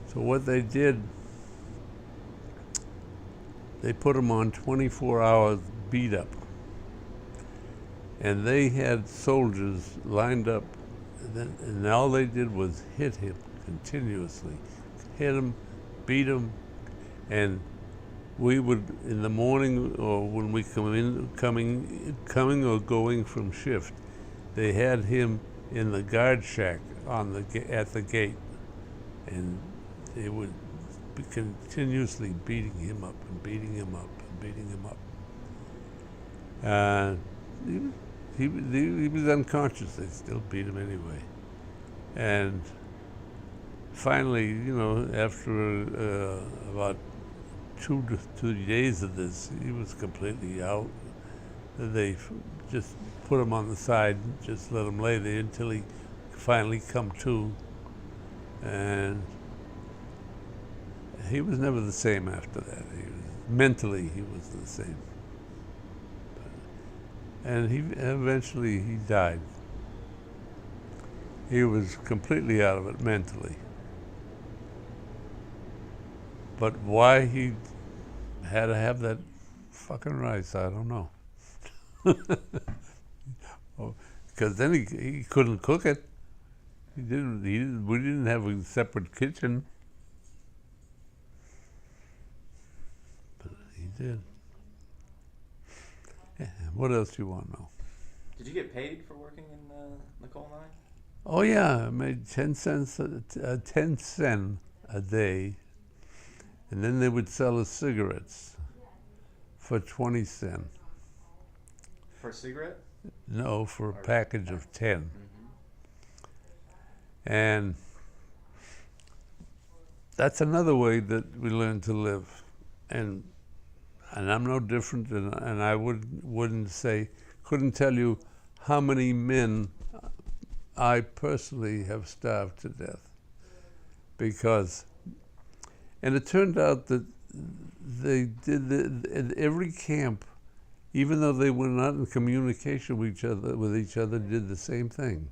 So what they did, they put him on 24 hours beat up. And they had soldiers lined up, and all they did was hit him continuously. Hit him, beat him, and we would, in the morning or when we coming or going from shift, they had him in the guard shack at the gate, and they would be continuously beating him up and beating him up and beating him up. He was unconscious. They still beat him anyway. And finally, after about 2 to 3 days of this, he was completely out. They just put him on the side, just let him lay there until he finally come to. And he was never the same after that. Mentally, he was the same. And eventually he died. He was completely out of it mentally. But why he had to have that fucking rice, I don't know. Because then he couldn't cook it. We didn't have a separate kitchen. But he did. Yeah, what else do you want to know? Did you get paid for working in the coal mine? Oh yeah, I made 10 cents a day, and then they would sell us cigarettes for 20 cents. For a cigarette? No, for a package of 10. Mm-hmm. And that's another way that we learn to live. And I'm no different, and I couldn't tell you how many men I personally have starved to death. And it turned out that they did, at every camp, even though they were not in communication with each other, did the same thing.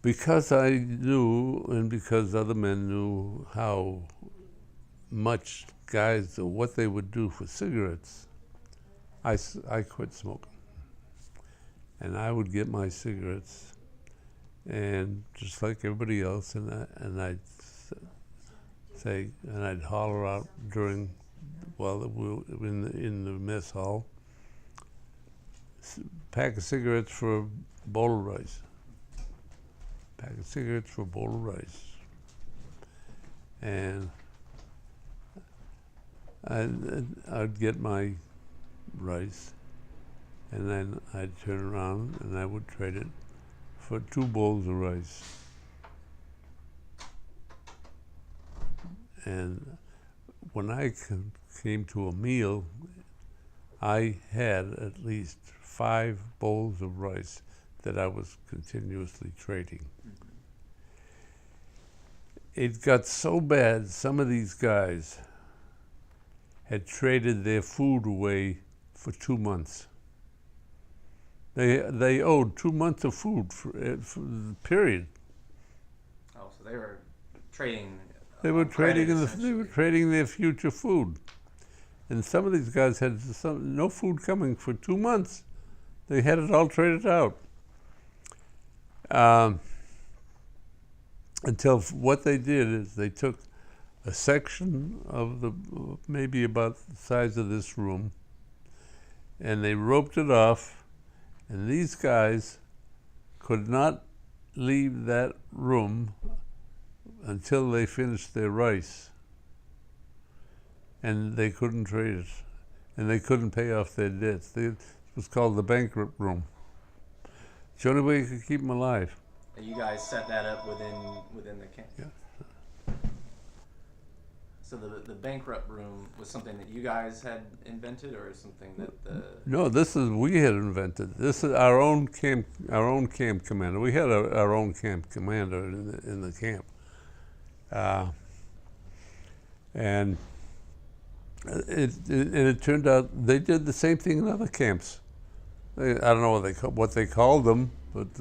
Because I knew, and because other men knew how much guys, or what they would do for cigarettes, I quit smoking. And I would get my cigarettes, and just like everybody else, and I'd say, and I'd holler out while we were in the mess hall, pack of cigarettes for a bowl of rice. Pack of cigarettes for a bowl of rice. And I'd get my rice, and then I'd turn around and I would trade it for 2 bowls of rice. And when I came to a meal, I had at least 5 bowls of rice that I was continuously trading. It got so bad, some of these guys had traded their food away for 2 months. They owed 2 months of food for the period. Oh, so they were trading. They were trading credit, they were trading their future food, and some of these guys had no food coming for 2 months. They had it all traded out. Until what they did is they took a section of maybe about the size of this room, and they roped it off, and these guys could not leave that room until they finished their rice, and they couldn't trade it, and they couldn't pay off their debts. It was called the bankrupt room. It's the only way you could keep them alive. You guys set that up within the camp. Yeah. So the bankrupt room was something that you guys had invented, or something that the No, we had invented. This is our own camp commander. We had our own camp commander in the camp, and it turned out they did the same thing in other camps. I don't know what they called them, but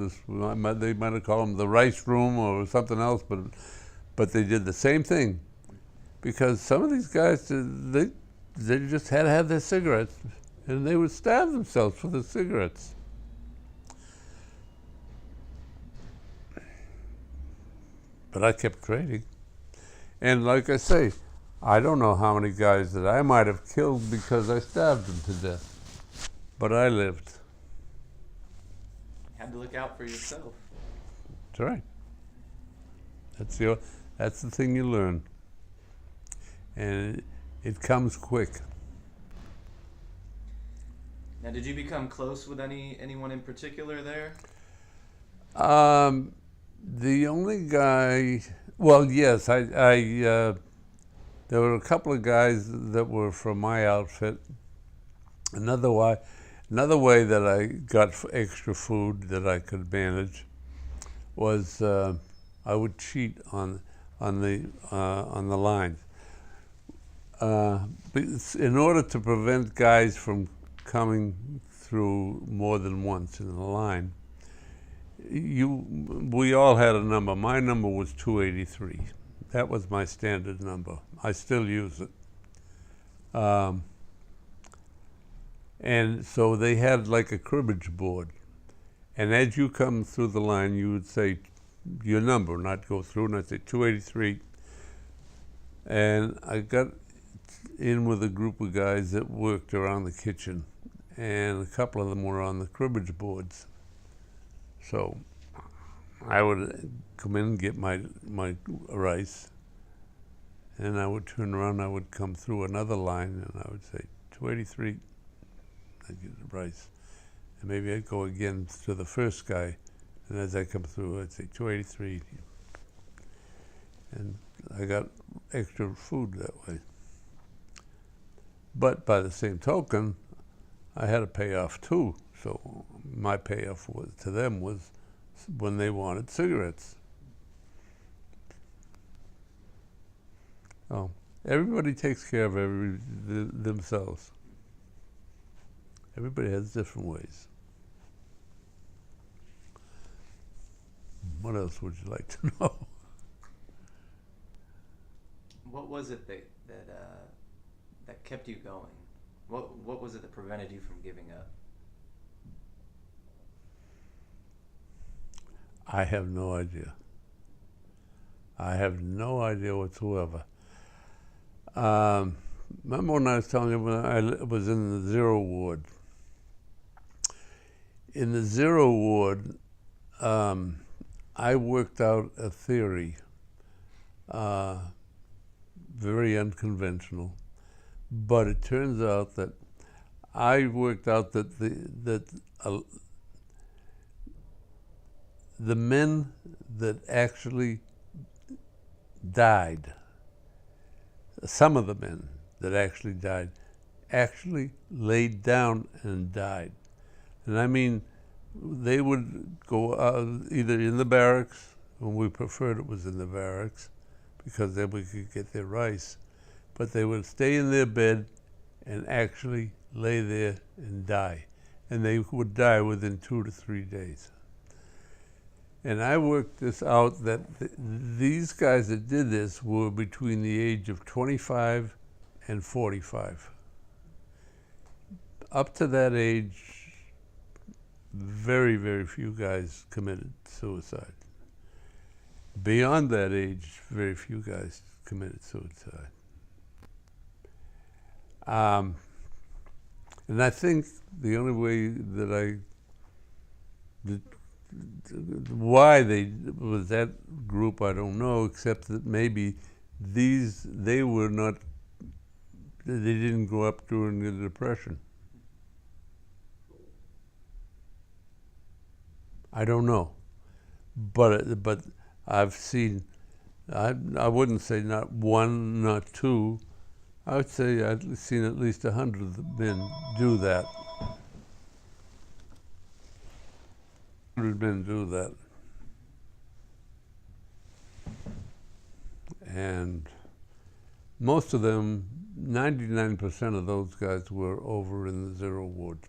they might have called them the rice room or something else. But they did the same thing, because some of these guys they just had to have their cigarettes, and they would starve themselves for the cigarettes. But I kept trading, and like I say, I don't know how many guys that I might have killed because I starved them to death, but I lived. had to look out for yourself. That's right. That's the thing you learn, and it comes quick. Now, did you become close with anyone in particular there? The only guy, well, yes, there were a couple of guys that were from my outfit. Another way that I got extra food that I could manage was I would cheat on the lines. In order to prevent guys from coming through more than once in the line, we all had a number. My number was 283. That was my standard number. I still use it. And so they had like a cribbage board. And as you come through the line, you would say your number, not go through, and I'd say 283. And I got in with a group of guys that worked around the kitchen, and a couple of them were on the cribbage boards. So I would come in and get my rice, and I would turn around, I would come through another line, and I would say 283. I'd get the rice, and maybe I'd go again to the first guy, and as I come through, I'd say 283, and I got extra food that way. But by the same token, I had a payoff too. So my payoff to them was when they wanted cigarettes. Oh, everybody takes care of themselves. Everybody has different ways. What else would you like to know? What was it that kept you going? What was it that prevented you from giving up? I have no idea. I have no idea whatsoever. Remember when I was telling you when I was in the zero ward? In the zero ward, I worked out a theory, very unconventional, but it turns out that I worked out that the men that actually died, some of the men that actually died, actually laid down and died. And I mean, they would go either in the barracks, and we preferred it was in the barracks, because then we could get their rice, but they would stay in their bed and actually lay there and die. And they would die within 2 to 3 days. And I worked this out that these guys that did this were between the age of 25 and 45. Up to that age, very, very few guys committed suicide. Beyond that age, very few guys committed suicide. And I think the only way that why they was that group, I don't know, except that maybe they didn't grow up during the Depression. I don't know, but I've seen, I wouldn't say not one, not two, I would say I've seen at least 100 men do that. 100 men do that. And most of them, 99% of those guys were over in the zero ward.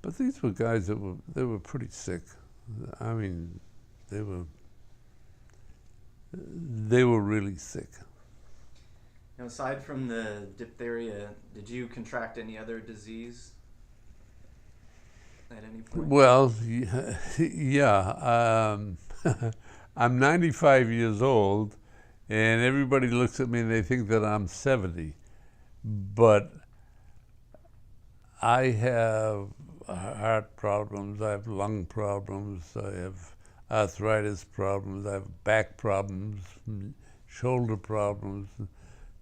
But these were guys that were pretty sick. I mean, they were really sick. Now, aside from the diphtheria, did you contract any other disease at any point? Well, yeah. I'm 95 years old, and everybody looks at me and they think that I'm 70. But I have heart problems, I have lung problems, I have arthritis problems, I have back problems, shoulder problems,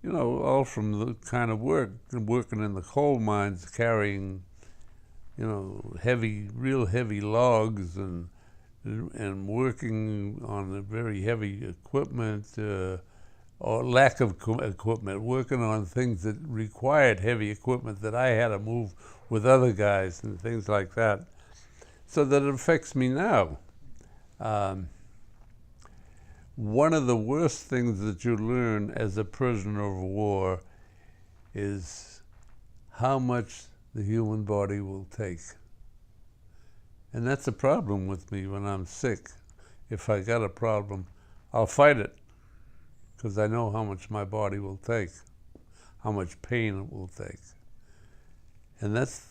you know, all from the kind of working in the coal mines, carrying, you know, real heavy logs and working on the very heavy equipment, or lack of equipment, working on things that required heavy equipment that I had to move with other guys and things like that. So that it affects me now. One of the worst things that you learn as a prisoner of war is how much the human body will take. And that's a problem with me when I'm sick. If I got a problem, I'll fight it, because I know how much my body will take, how much pain it will take. And that's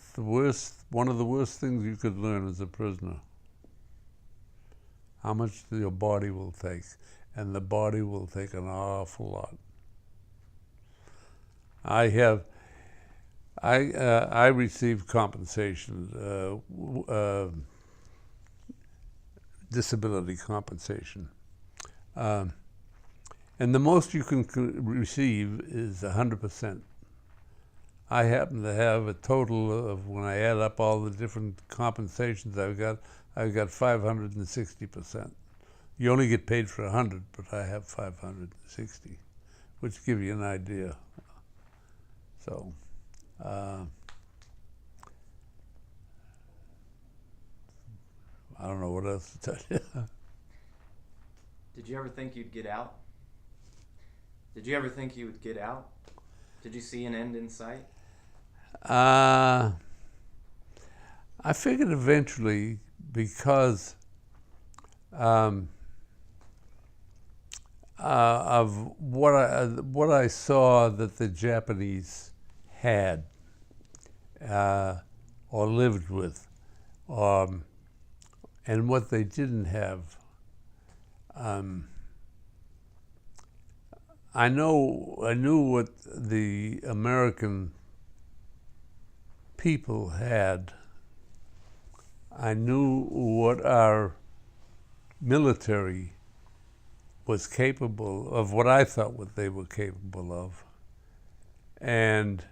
one of the worst things you could learn as a prisoner. How much your body will take. And the body will take an awful lot. I receive compensation, disability compensation. And the most you can receive is 100%. I happen to have a total of, when I add up all the different compensations I've got 560%. You only get paid for 100, but I have 560, which give you an idea. So, I don't know what else to tell you. Did you ever think you'd get out? Did you would get out? Did you see an end in sight? I figured eventually, because of what I saw that the Japanese had or lived with, and what they didn't have. I knew what the American people had. I knew what our military was capable of, what I thought what they were capable of. And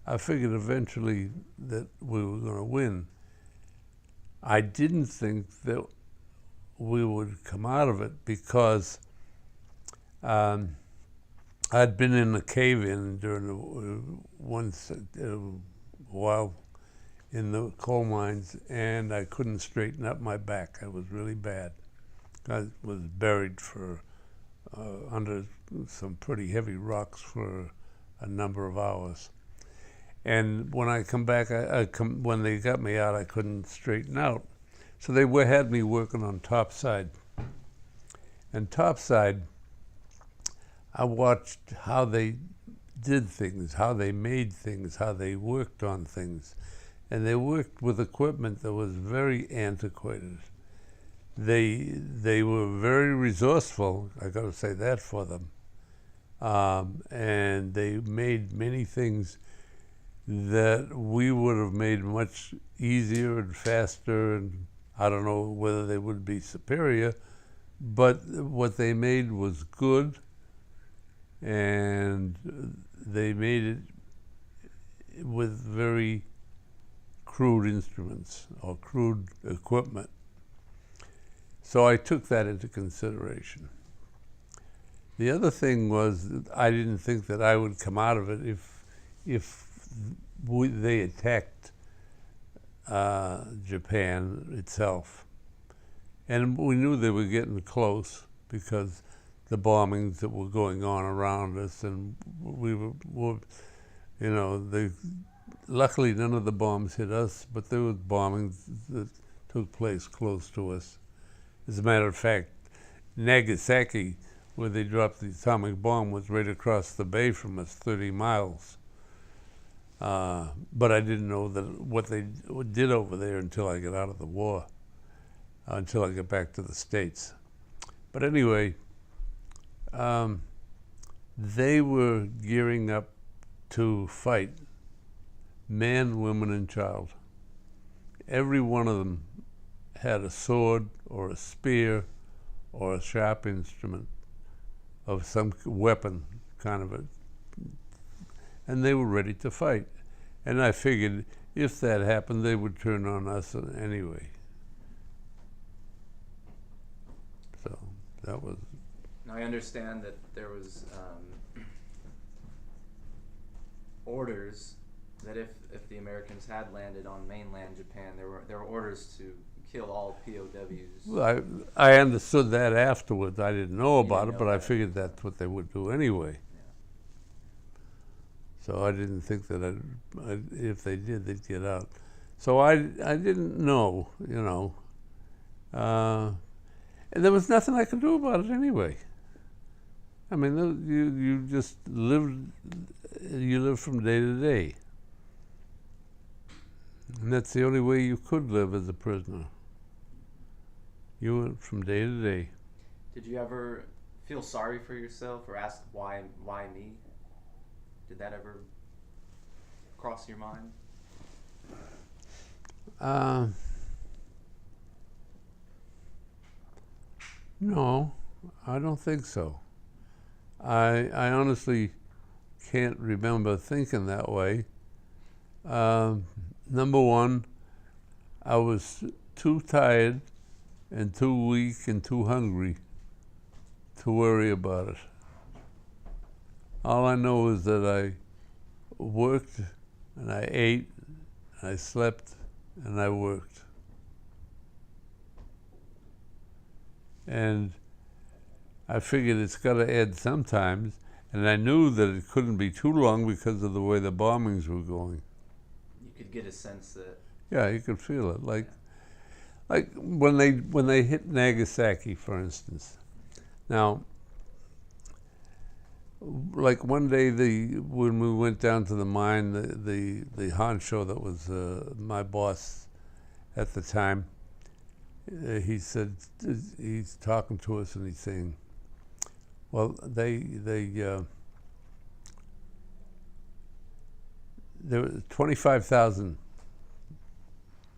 I figured eventually that we were going to win. I didn't think that we would come out of it because I'd been in a cave-in during once a while in the coal mines, and I couldn't straighten up my back. It was really bad. I was buried for under some pretty heavy rocks for a number of hours. And when I come back, when they got me out, I couldn't straighten out. So they had me working on topside. And topside, I watched how they did things, how they made things, how they worked on things. And they worked with equipment that was very antiquated. They were very resourceful, I gotta say that for them. And they made many things that we would have made much easier and faster, and I don't know whether they would be superior, but what they made was good, and they made it with very crude instruments or crude equipment. So I took that into consideration. The other thing was that I didn't think that I would come out of it if they attacked Japan itself. And we knew they were getting close because the bombings that were going on around us, and we were you know, luckily none of the bombs hit us, but there was bombings that took place close to us. As a matter of fact, Nagasaki, where they dropped the atomic bomb, was right across the bay from us, 30 miles. But I didn't know that what they did over there until I got out of the war, until I got back to the States. But anyway, they were gearing up to fight, man, woman, and child. Every one of them had a sword or a spear or a sharp instrument of some weapon, kind of and they were ready to fight. And I figured if that happened, they would turn on us anyway. So that was. Now I understand that there was orders that if the Americans had landed on mainland Japan, there were orders to kill all POWs. Well, I understood that afterwards. I didn't know about it, but that. I figured that's what they would do anyway. Yeah. So I didn't think that if they did, they'd get out. So I didn't know, you know. And there was nothing I could do about it anyway. I mean, you just lived from day to day. And that's the only way you could live as a prisoner. You went from day to day. Did you ever feel sorry for yourself or ask why me? Did that ever cross your mind? No, I don't think so. I honestly can't remember thinking that way. Number one, I was too tired and too weak and too hungry to worry about it. All I know is that I worked and I ate, I slept and I worked. And I figured it's got to end sometimes, and I knew that it couldn't be too long because of the way the bombings were going. You could get a sense that Yeah, you could feel it. Like when they hit Nagasaki, for instance. Now, like one day when we went down to the mine, the honcho that was my boss at the time, he said, he's talking to us and he's saying, well, there were 25,000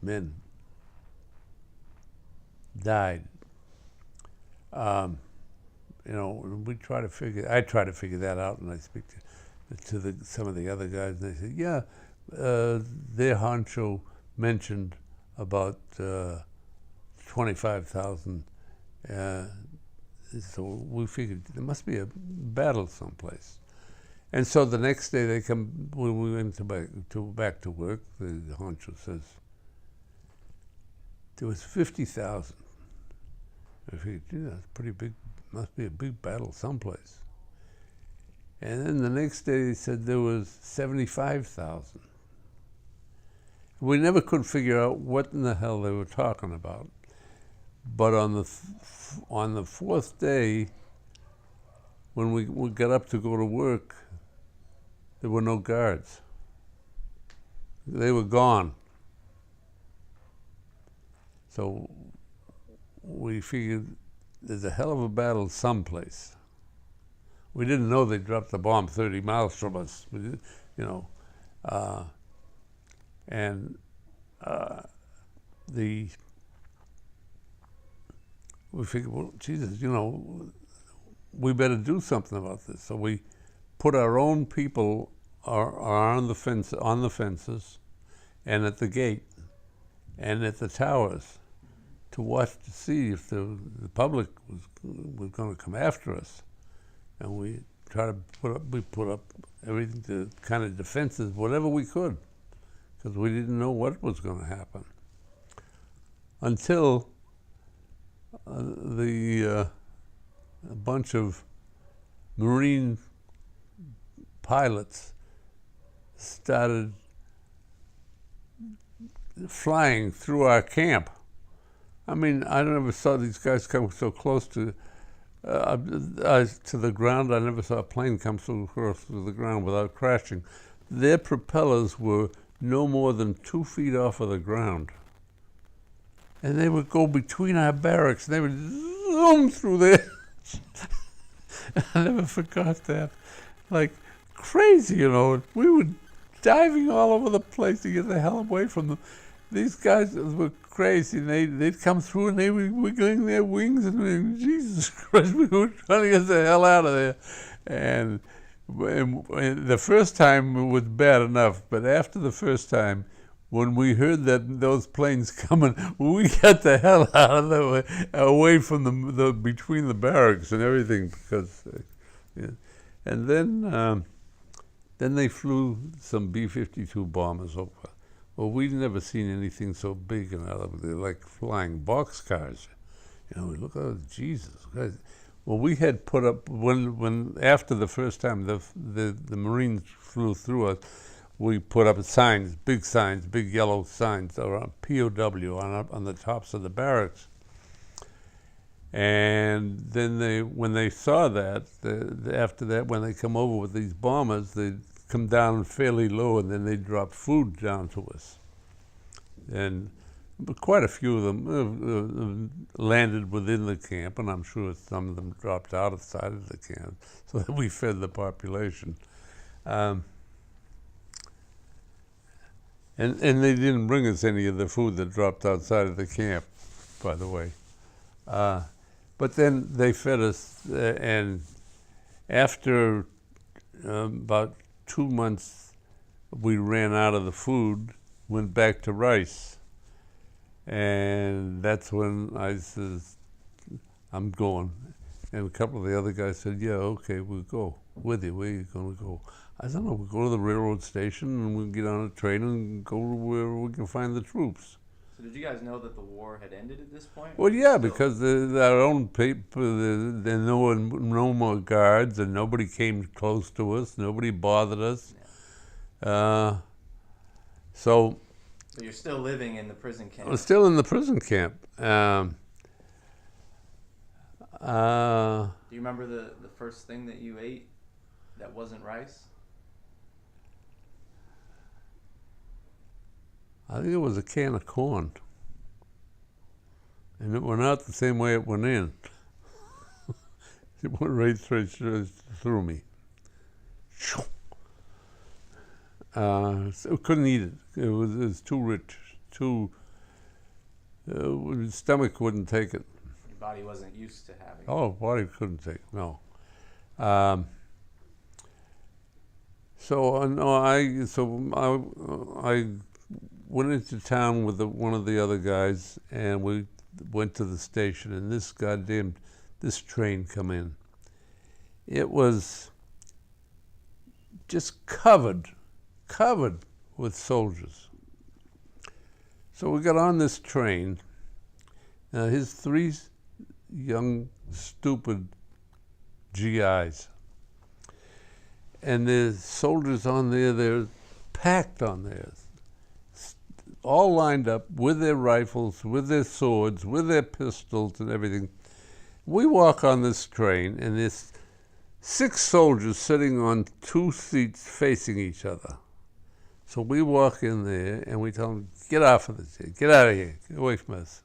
men died. You know, I try to figure that out, and I speak to some of the other guys, and they say, yeah, their honcho mentioned about 25,000. So we figured there must be a battle someplace. And so the next day they come, when we went back to work, the honcho says, there was 50,000. I figured, gee, that's pretty big, must be a big battle someplace. And then the next day they said there was 75,000. We never could figure out what in the hell they were talking about. But on the fourth day, when we got up to go to work, there were no guards. They were gone. So we figured there's a hell of a battle someplace. We didn't know they dropped the bomb 30 miles from us, you know. We figured, well, Jesus, you know, we better do something about this. So we put our own people on the fences, and at the gate, and at the towers, to watch to see if the public was going to come after us. And we try to put up everything to kind of defenses, whatever we could, because we didn't know what was going to happen. Until a bunch of Marine pilots started flying through our camp. I mean, I never saw these guys come so close to the ground. I never saw a plane come so close to the ground without crashing. Their propellers were no more than 2 feet off of the ground. And they would go between our barracks, and they would zoom through there. I never forgot that. Like crazy, you know. We were diving all over the place to get the hell away from them. These guys were crazy, and they'd come through, and they were wiggling their wings, and Jesus Christ, we were trying to get the hell out of there. And the first time was bad enough, but after the first time, when we heard that those planes coming, we got the hell out of the way, away from the between the barracks and everything, because, yeah. And then they flew some B-52 bombers over. Well, we'd never seen anything so big in our life. They're like flying boxcars. You know, we look at Jesus Christ. Well, we had put up when after the first time the Marines flew through us. We put up signs, big yellow signs, around POW on the tops of the barracks. And then when they saw that, after that, when they come over with these bombers, they'd come down fairly low, and then they'd drop food down to us. And quite a few of them landed within the camp, and I'm sure some of them dropped outside of the camp, so that we fed the population. And they didn't bring us any of the food that dropped outside of the camp, by the way. But then they fed us, and after about 2 months, we ran out of the food, went back to rice. And that's when I says, I'm going. And a couple of the other guys said, yeah, okay, we'll go with you. Where are you going to go? I don't know, we'll go to the railroad station, and we'll get on a train and go to where we can find the troops. So did you guys know that the war had ended at this point? Well, yeah, because our own people, there were no more guards, and nobody came close to us. Nobody bothered us. Yeah. So But you're still living in the prison I camp. was still in the prison camp. Do you remember the first thing that you ate that wasn't rice? I think it was a can of corn. And it went out the same way it went in. It went right through me. So couldn't eat it. It was too rich. The stomach wouldn't take it. Your body wasn't used to having it. Oh, body couldn't take it. No. I went into town with one of the other guys, and we went to the station, and this train come in. It was just covered with soldiers. So we got on this train. Now his 3 young, stupid GIs. And there's soldiers on there, they're packed on there, all lined up with their rifles, with their swords, with their pistols and everything. We walk on this train, and there's 6 soldiers sitting on 2 seats facing each other. So we walk in there, and we tell them, get off of the seat, get out of here, get away from us.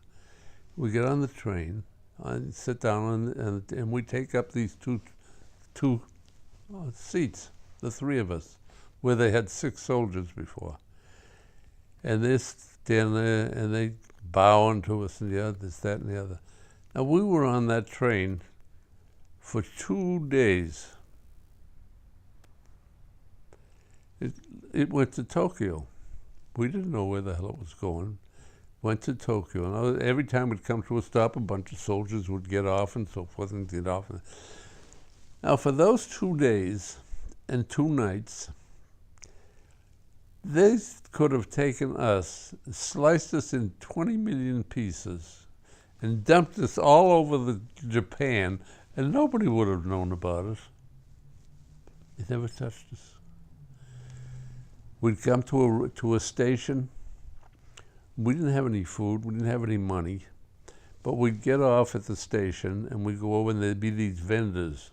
We get on the train, and sit down, and we take up these two seats, the 3 of us, where they had 6 soldiers before. And they stand there and they bowing to us and this, that, and the other. Now we were on that train for 2 days. It went to Tokyo. We didn't know where the hell it was going. Went to Tokyo, and every time we'd come to a stop, a bunch of soldiers would get off and so forth and get off. Now for those 2 days and 2 nights, they could have taken us, sliced us in 20 million pieces, and dumped us all over Japan, and nobody would have known about it. They never touched us. We'd come to a station. We didn't have any food. We didn't have any money. But we'd get off at the station, and we'd go over, and there'd be these vendors.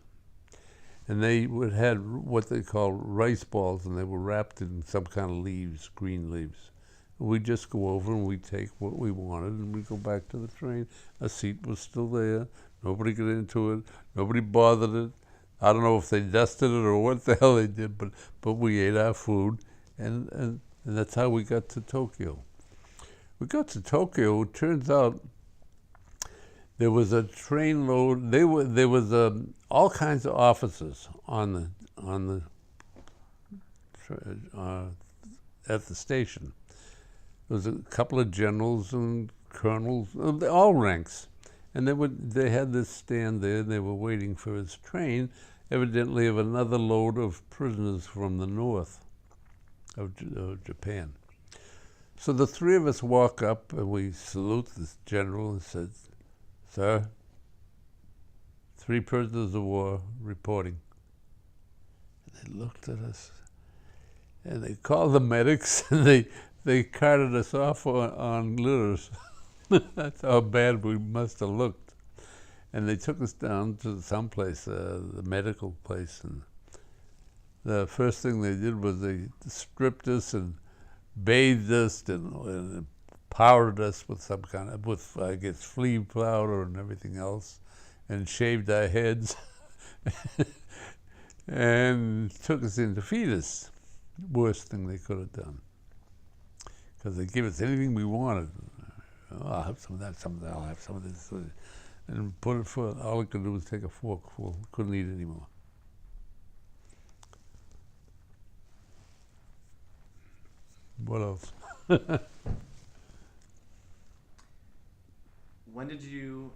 And they had what they call rice balls, and they were wrapped in some kind of leaves, green leaves. And we'd just go over, and we'd take what we wanted, and we'd go back to the train. A seat was still there. Nobody got into it. Nobody bothered it. I don't know if they dusted it or what the hell they did, but we ate our food, and that's how we got to Tokyo. We got to Tokyo. It turns out there was a train load. There was all kinds of officers at the station. There was a couple of generals and colonels, all ranks, and they had this stand there. And they were waiting for his train, evidently of another load of prisoners from the north of Japan. So the 3 of us walk up, and we salute this general and said, "Sir, 3 prisoners of war reporting." And they looked at us, and they called the medics, and they carted us off on litters. That's how bad we must have looked. And they took us down to some place, the medical place, and the first thing they did was they stripped us and bathed us and powdered us with some kind of, I guess, flea powder and everything else, and shaved our heads, and took us in to feed us. Worst thing they could have done, because they gave us anything we wanted. Oh, I'll have some of that, some of that, I'll have some of this, and put it for. All I could do was take a forkful. Couldn't eat anymore. What else? When did you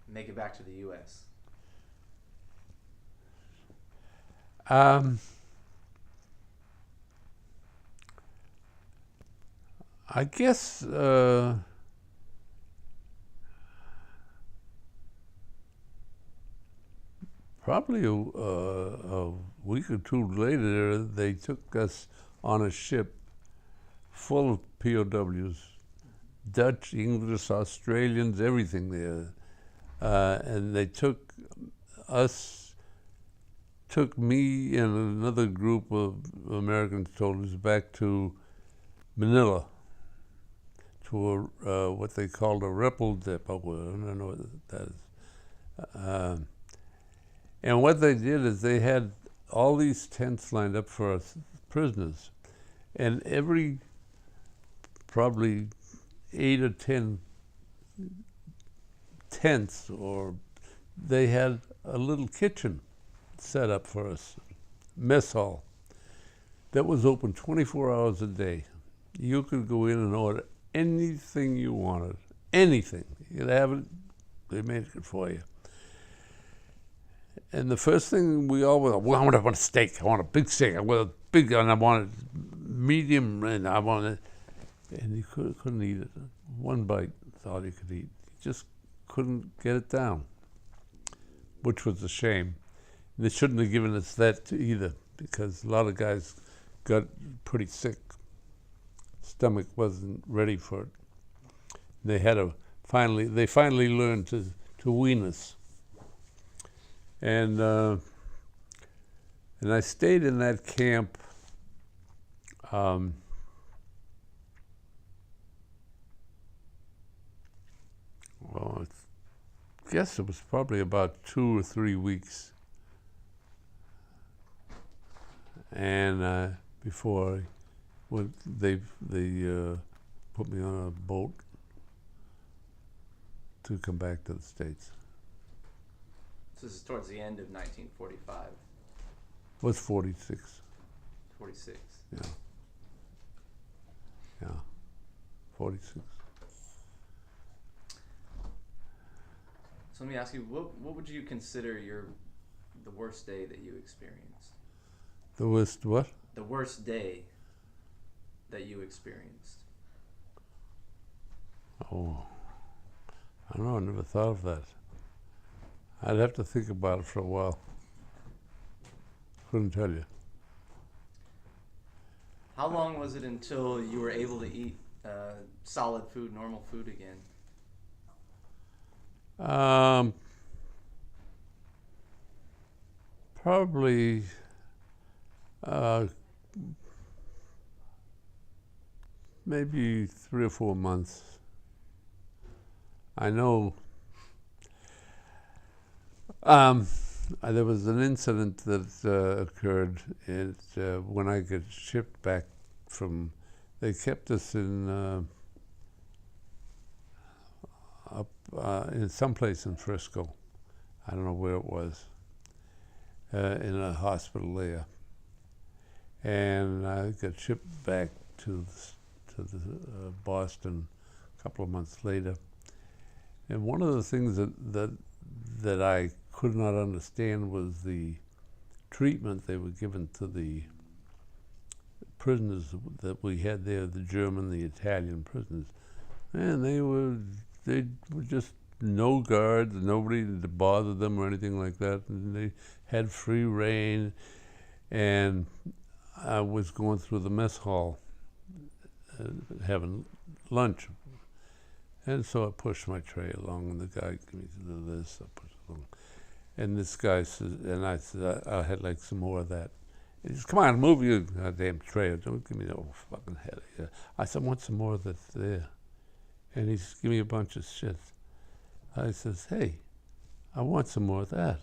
make it back to the U.S.? I guess probably a week or 2 later, they took us on a ship full of POWs, Dutch, English, Australians, everything there. And they took me and another group of American soldiers back to Manila, to what they called a rebel depot. I don't know what that is. And what they did is they had all these tents lined up for us prisoners, and every probably 8 or 10 tents, or they had a little kitchen set up for us, mess hall, that was open 24 hours a day. You could go in and order anything you wanted, anything. You'd have it, they made it for you. And the first thing we all were, well, I want a steak. I want a big steak. I want a big, and I want it medium, and I want it. And you couldn't eat it. One bite is all you could eat. You just couldn't get it down, which was a shame. They shouldn't have given us that either, because a lot of guys got pretty sick. Stomach wasn't ready for it. They had to finally learned to wean us. And I stayed in that camp well, I guess it was probably about 2 or 3 weeks. And before they put me on a boat to come back to the States. So this is towards the end of 1945. It was 46. 46. Yeah. Yeah. 46. So let me ask you, what would you consider the worst day that you experienced? The worst what? The worst day that you experienced. Oh, I don't know. I never thought of that. I'd have to think about it for a while. Couldn't tell you. How long was it until you were able to eat solid food, normal food again? Probably maybe 3 or 4 months. I know there was an incident that occurred when I got shipped back from. They kept us in in some place in Frisco. I don't know where it was. In a hospital there, and I got shipped back to Boston a couple of months later. And one of the things that I could not understand was the treatment they were given to the prisoners that we had there, the German, the Italian prisoners. And they were just no guards, nobody to bother them or anything like that. And they had free reign. And I was going through the mess hall having lunch. And so I pushed my tray along, and the guy gave me this, I pushed it along. And this guy says, and I said, I had like some more of that. He says, come on, move your goddamn tray. Don't give me no fucking headache. I said, I want some more of that's there. And he says, give me a bunch of shit. I says, hey, I want some more of that.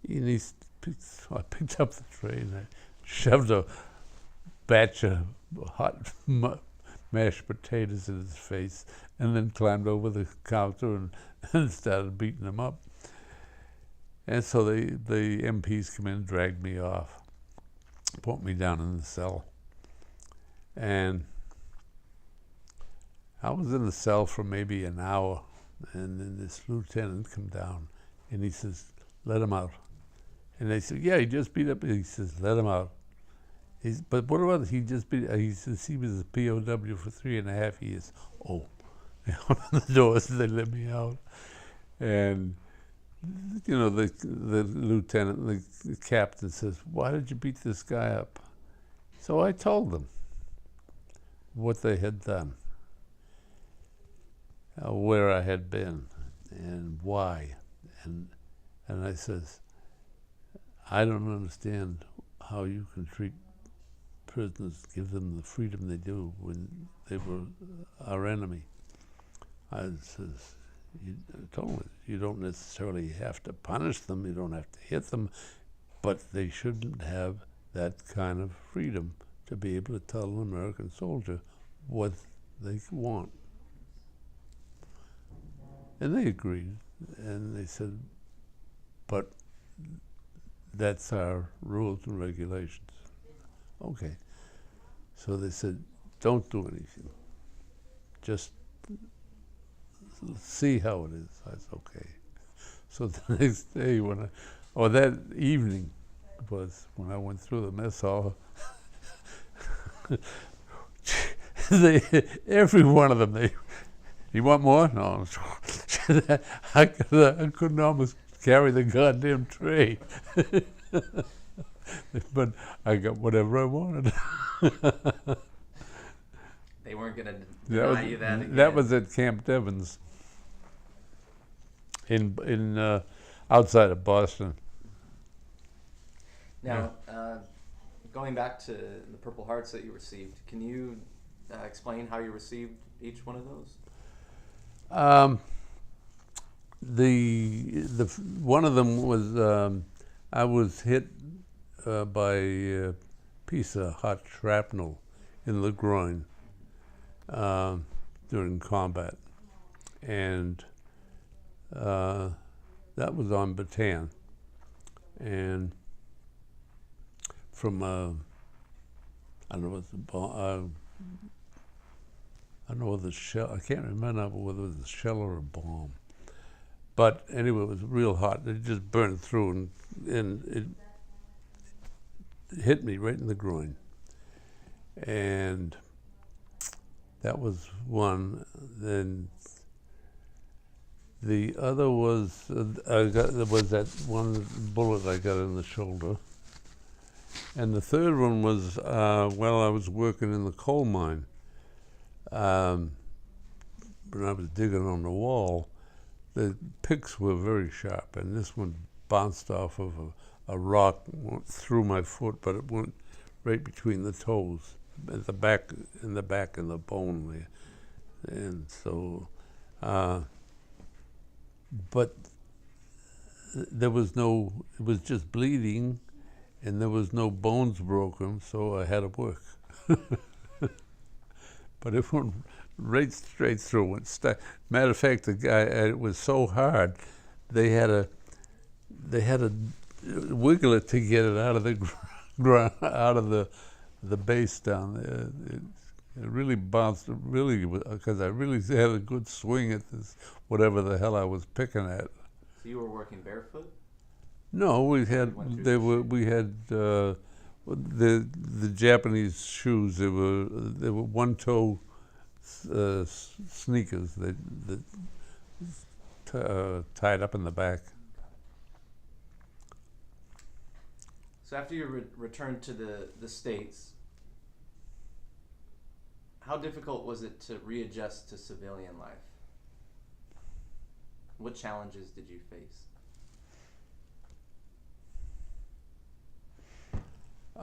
And so I picked up the tray and I shoved a batch of hot mashed potatoes in his face, and then climbed over the counter and started beating him up. And so the MPs come in and dragged me off, put me down in the cell. And I was in the cell for maybe an hour, and then this lieutenant come down, and he says, let him out. And they said, yeah, he just beat up, he says, let him out. But what about he just beat, he says he was a POW for 3.5 years. Oh, they opened the doors and they let me out. And, you know, the lieutenant, the captain says, why did you beat this guy up? So I told them. what they had done, where I had been, and why. And I says, I don't understand how you can treat prisoners, give them the freedom they do when they were our enemy. I says, you told me you don't necessarily have to punish them, you don't have to hit them, but they shouldn't have that kind of freedom to be able to tell an American soldier what they want. And they agreed, and they said, but that's our rules and regulations. Okay. So they said, don't do anything. Just see how it is. I said, okay. So the next day or that evening was when I went through the mess hall, every one of them, you want more? No. I couldn't almost carry the goddamn tray. But I got whatever I wanted. They weren't going to deny you that again. That was at Camp Devens in outside of Boston. Now, going back to the Purple Hearts that you received, can you explain how you received each one of those? The one of them was I was hit by a piece of hot shrapnel in the groin during combat, and that was on Bataan, and from I don't know what's the bomb. I don't know whether the shell. I can't remember whether it was a shell or a bomb. But anyway, it was real hot. It just burned through, and it hit me right in the groin. And that was one. Then the other was there was that one bullet I got in the shoulder. And the third one was while I was working in the coal mine. When I was digging on the wall, the picks were very sharp, and this one bounced off of a rock, went through my foot, but it went right between the toes, at the back, in the bone there. And so, but there was no, it was just bleeding, and there was no bones broken, so I had to work. But it went right straight through. It matter of fact, the guy, it was so hard, they had to wiggle it to get it out of the ground, out of the base down there. It really bounced, really, because I really had a good swing at this, whatever the hell I was picking at. So you were working barefoot? No, we had the Japanese shoes. They were one toe sneakers that tied up in the back. So after you returned to the States, how difficult was it to readjust to civilian life? What challenges did you face?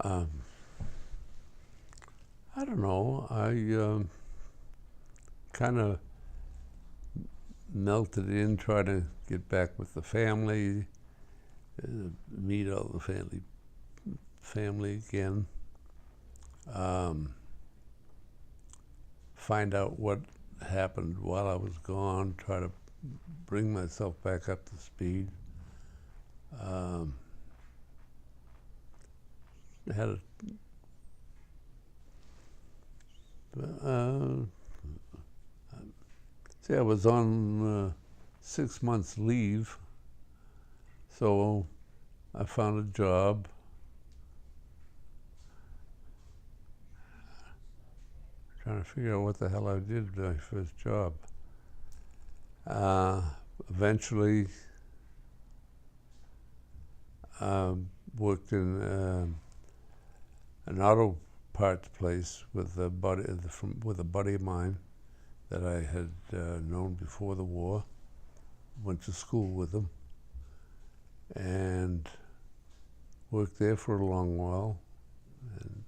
I don't know. I kind of melted in, trying to get back with the family, meet all the family again, find out what happened while I was gone, try to bring myself back up to speed. See, I was on 6 months leave, so I found a job. Trying to figure out what the hell I did with my first job. Eventually, worked in an auto parts place with a buddy of mine that I had known before the war. Went to school with him and worked there for a long while, and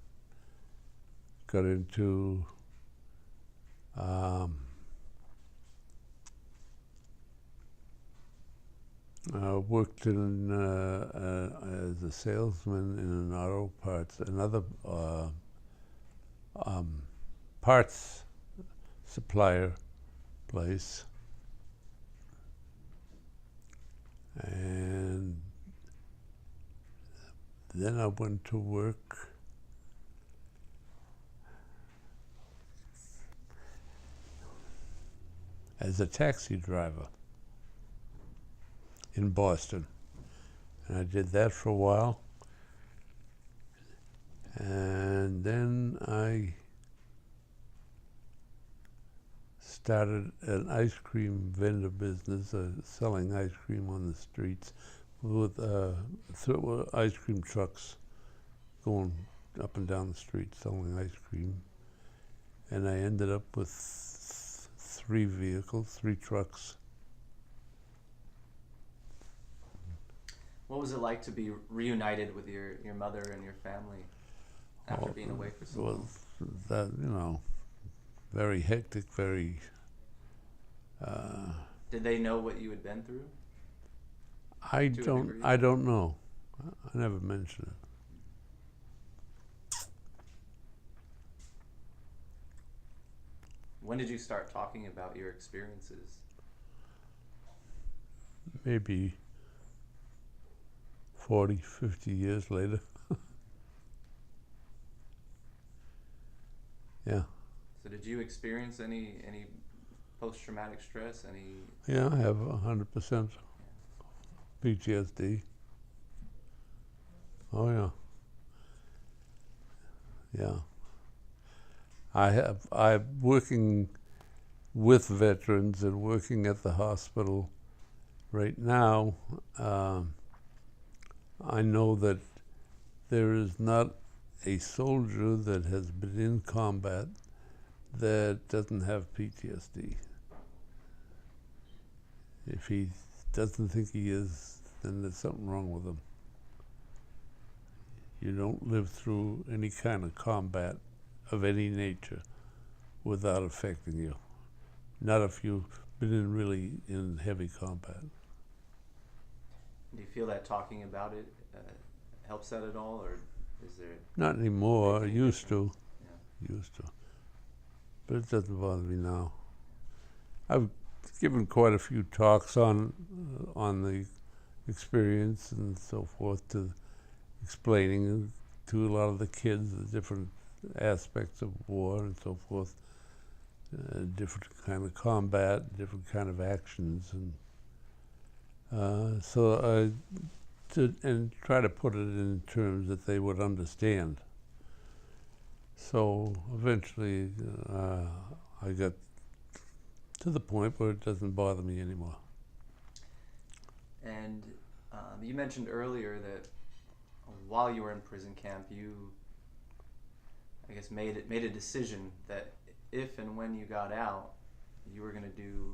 got into worked in as a salesman in an auto parts, another parts supplier place, and then I went to work as a taxi driver in Boston, and I did that for a while, and then I started an ice cream vendor business, selling ice cream on the streets with ice cream trucks going up and down the street selling ice cream, and I ended up with 3 vehicles, 3 trucks. What was it like to be reunited with your mother and your family after being away for so long? That, very hectic, very... Did they know what you had been through? I don't know. I never mentioned it. When did you start talking about your experiences? Maybe 40, 50 years later. Yeah. So did you experience any post-traumatic stress? Yeah, I have 100% PTSD. Oh yeah. Yeah. I'm working with veterans and working at the hospital right now. I know that there is not a soldier that has been in combat that doesn't have PTSD. If he doesn't think he is, then there's something wrong with him. You don't live through any kind of combat of any nature without affecting you. Not if you've been really in heavy combat. Do you feel that talking about it helps that at all, or is there... Not anymore. I used to. Yeah. Used to. But it doesn't bother me now. I've given quite a few talks on the experience and so forth, to explaining to a lot of the kids the different aspects of war and so forth, different kind of combat, different kind of actions, and so and try to put it in terms that they would understand. So eventually I got to the point where it doesn't bother me anymore. And you mentioned earlier that while you were in prison camp, you, I guess, made a decision that if and when you got out, you were going to do...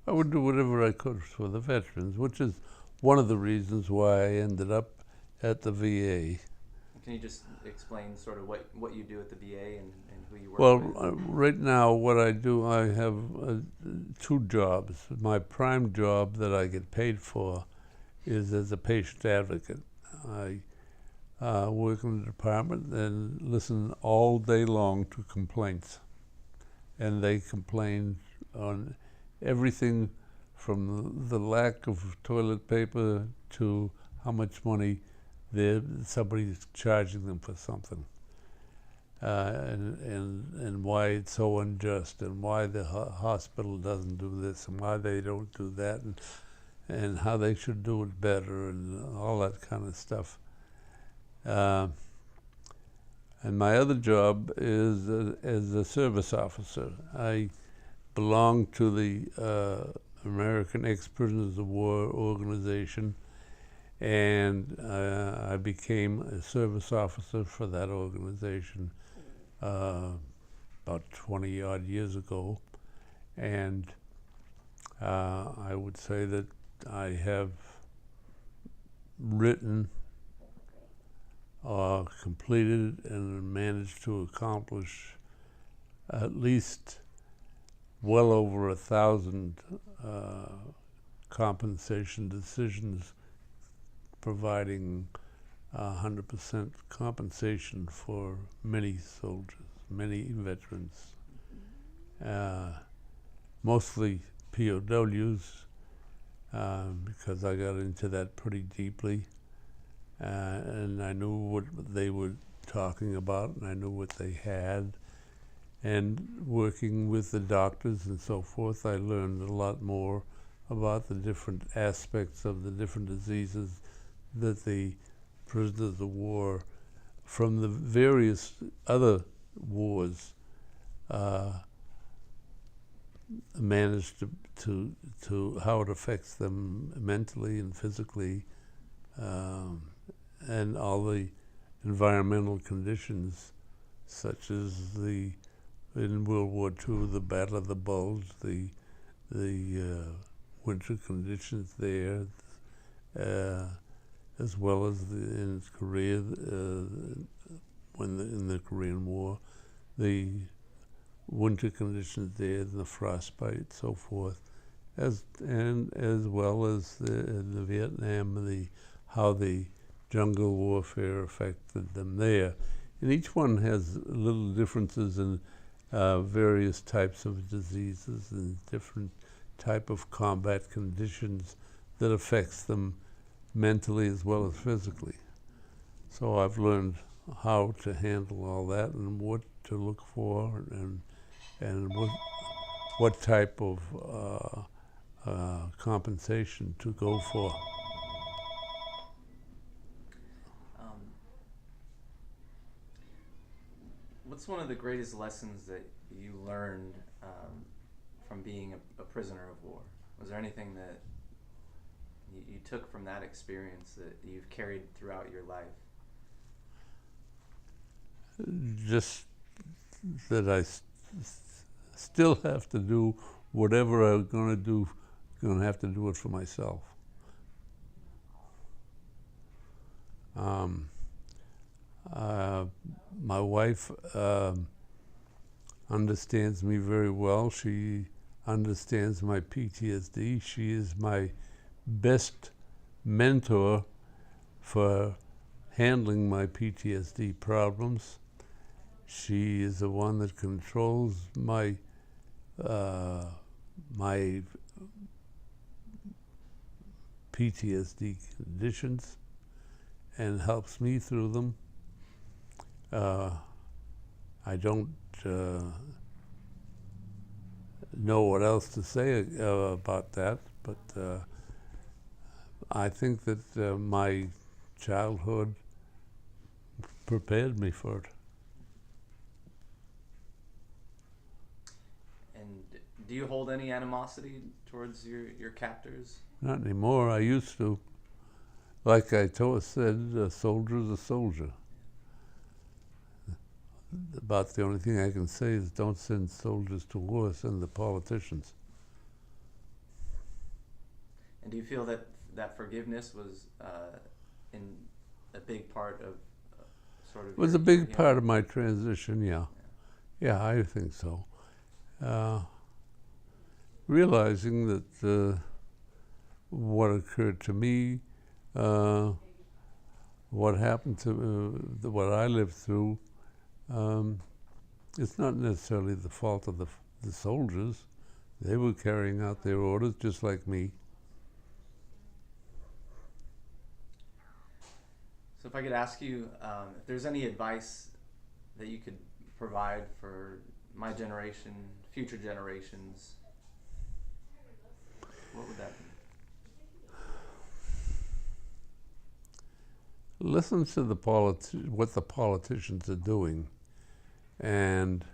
I would do whatever I could for the veterans, which is one of the reasons why I ended up at the VA. Can you just explain sort of what you do at the VA and who you work with? Well, right now what I do, I have 2 jobs. My prime job that I get paid for is as a patient advocate. I work in the department and listen all day long to complaints. And they complain on everything from the lack of toilet paper to how much money somebody's charging them for something, and why it's so unjust, and why the hospital doesn't do this, and why they don't do that, and how they should do it better, and all that kind of stuff. And my other job is as a service officer. I belong to the American Ex-Prisoners of War organization, and I became a service officer for that organization about 20 odd years ago, and I would say that I have written or completed and managed to accomplish at least well over 1,000 compensation decisions providing 100% compensation for many soldiers, many veterans, mostly POWs, because I got into that pretty deeply, and I knew what they were talking about, and I knew what they had. And working with the doctors and so forth, I learned a lot more about the different aspects of the different diseases that the prisoners of war from the various other wars managed to how it affects them mentally and physically, and all the environmental conditions, such as in World War II, the Battle of the Bulge, the winter conditions there, as well as in Korea, in the Korean War, the winter conditions there, the frostbite, so forth, as well as in the Vietnam, how the jungle warfare affected them there. And each one has little differences in various types of diseases and different type of combat conditions that affects them mentally as well as physically. So I've learned how to handle all that and what to look for and what type of compensation to go for. What's one of the greatest lessons that you learned from being a prisoner of war? Was there anything that you took from that experience that you've carried throughout your life? Just that I still have to do whatever I'm going to do, going to have to do it for myself. My wife understands me very well. She understands my PTSD. She is my best mentor for handling my PTSD problems. She is the one that controls my PTSD conditions and helps me through them. I don't know what else to say about that, but I think that my childhood prepared me for it. And do you hold any animosity towards your captors? Not anymore. I used to. Like I said, a soldier's a soldier. About the only thing I can say is don't send soldiers to war, send the politicians. And do you feel that forgiveness was in a big part of sort of? It was a big part of my transition, yeah. Yeah, I think so. Realizing that what occurred to me, what happened to what I lived through, it's not necessarily the fault of the soldiers. They were carrying out their orders just like me. So if I could ask you if there's any advice that you could provide for my generation, future generations, what would that be? Listen to what the politicians are doing and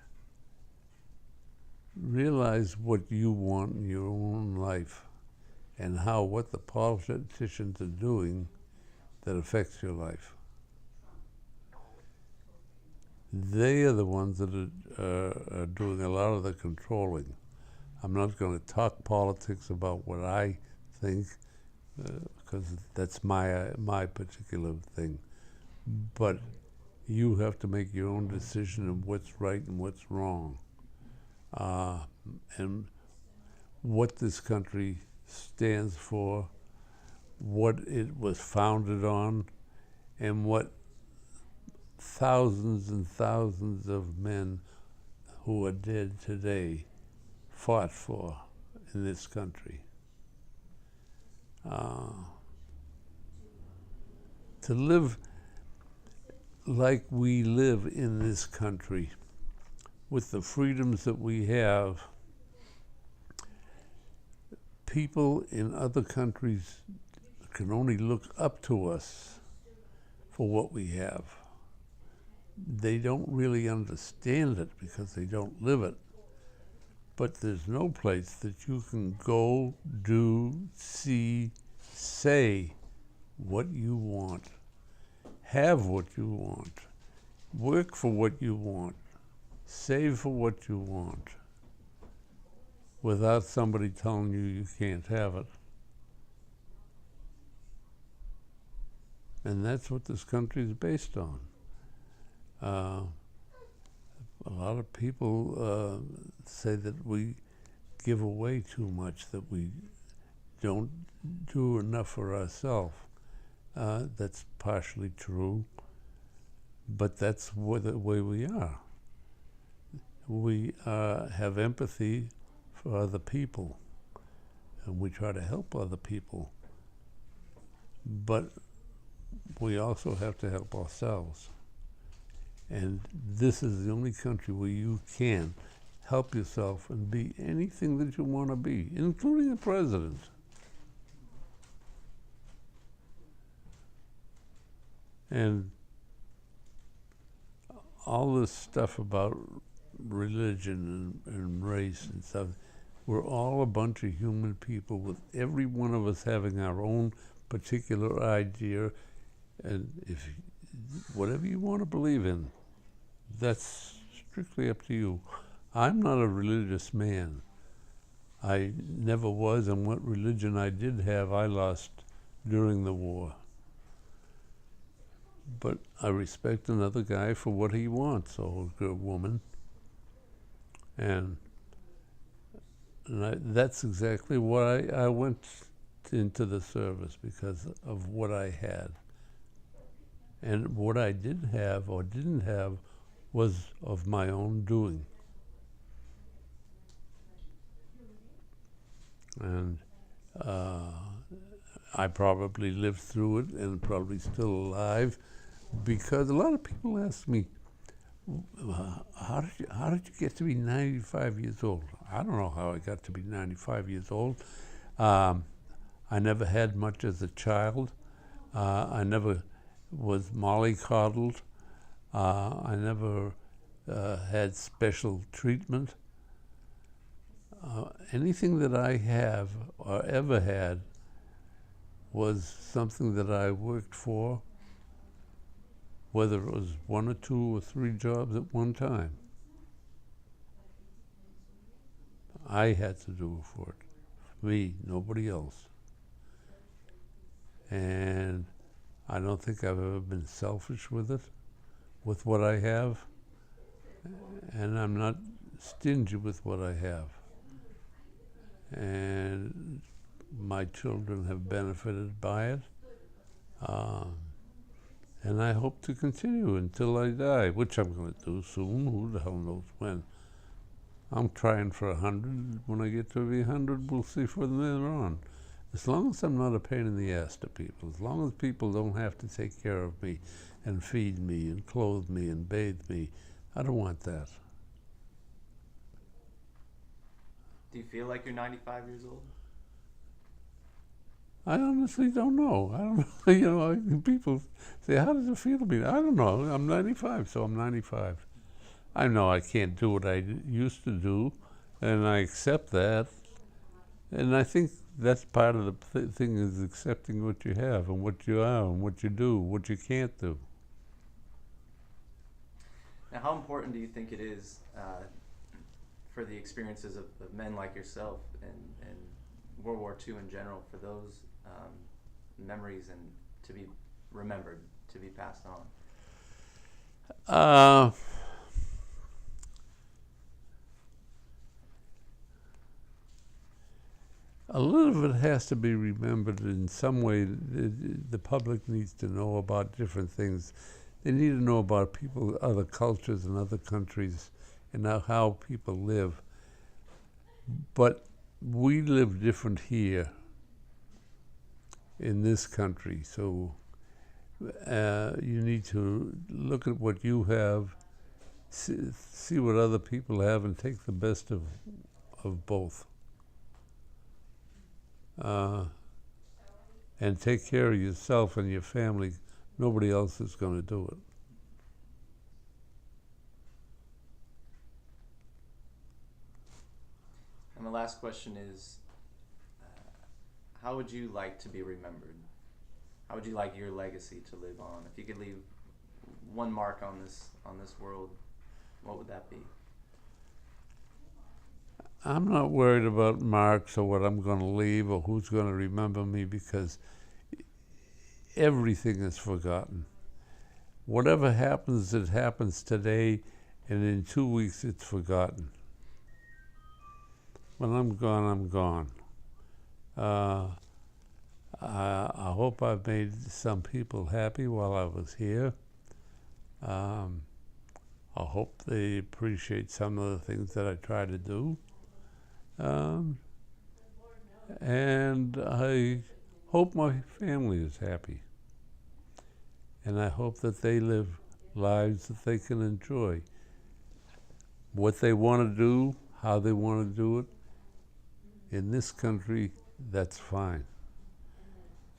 realize what you want in your own life and what the politicians are doing that affects your life. They are the ones that are doing a lot of the controlling. I'm not going to talk politics about what I think, because that's my particular thing. But you have to make your own decision of what's right and what's wrong, and what this country stands for, what it was founded on, and what thousands and thousands of men who are dead today fought for in this country. To live like we live in this country, with the freedoms that we have, people in other countries can only look up to us for what we have. They don't really understand it because they don't live it. But there's no place that you can go, do, see, say what you want, have what you want, work for what you want, save for what you want, without somebody telling you you can't have it. And that's what this country is based on. A lot of people say that we give away too much, that we don't do enough for ourselves. That's partially true, but that's the way we are. We have empathy for other people, and we try to help other people, but we also have to help ourselves. And this is the only country where you can help yourself and be anything that you want to be, including the president. And all this stuff about religion and race and stuff, we're all a bunch of human people, with every one of us having our own particular idea, and if whatever you want to believe in, that's strictly up to you. I'm not a religious man. I never was, and what religion I did have, I lost during the war. But I respect another guy for what he wants, or a woman. And that's exactly why I went into the service, because of what I had. And what I did have or didn't have was of my own doing. And I probably lived through it and probably still alive, because a lot of people ask me, how did you get to be 95 years old? I don't know how I got to be 95 years old. I never had much as a child. I never was mollycoddled. I never had special treatment. Anything that I have or ever had was something that I worked for, whether it was 1 or 2 or 3 jobs at one time. I had to do for it. Me, nobody else. And I don't think I've ever been selfish with it, with what I have. And I'm not stingy with what I have. And my children have benefited by it. And I hope to continue until I die, which I'm going to do soon. Who the hell knows when? I'm trying for 100. When I get to be 100, we'll see from there on. As long as I'm not a pain in the ass to people, as long as people don't have to take care of me and feed me and clothe me and bathe me, I don't want that. Do you feel like you're 95 years old? I honestly don't know. I don't know. You know, people say, how does it feel to be? I don't know. I'm 95, so I'm 95. I know I can't do what I used to do, and I accept that. And I think that's part of the thing, is accepting what you have and what you are and what you do, what you can't do. Now, how important do you think it is for the experiences of men like yourself and World War II in general, for those memories and to be remembered, to be passed on? A little of it has to be remembered in some way. The public needs to know about different things. They need to know about people, other cultures and other countries, and how people live. But we live different here in this country, so you need to look at what you have, see what other people have, and take the best of both. And take care of yourself and your family. Nobody else is going to do it. And the last question is, how would you like to be remembered? How would you like your legacy to live on? If you could leave one mark on this world, what would that be? I'm not worried about marks or what I'm going to leave or who's going to remember me, because everything is forgotten. Whatever happens, it happens today, and in 2 weeks it's forgotten. When I'm gone, I'm gone. I hope I've made some people happy while I was here. I hope they appreciate some of the things that I try to do. And I hope my family is happy. And I hope that they live lives that they can enjoy. What they want to do, how they want to do it, in this country, that's fine.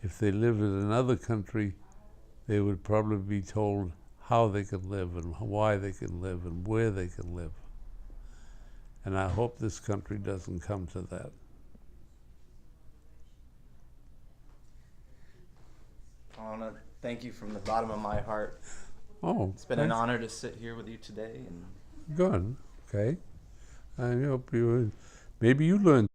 If they lived in another country, they would probably be told how they can live and why they can live and where they can live. And I hope this country doesn't come to that. I want to thank you from the bottom of my heart. Oh, It's been an honor to sit here with you today. And good. Okay. I hope maybe you learned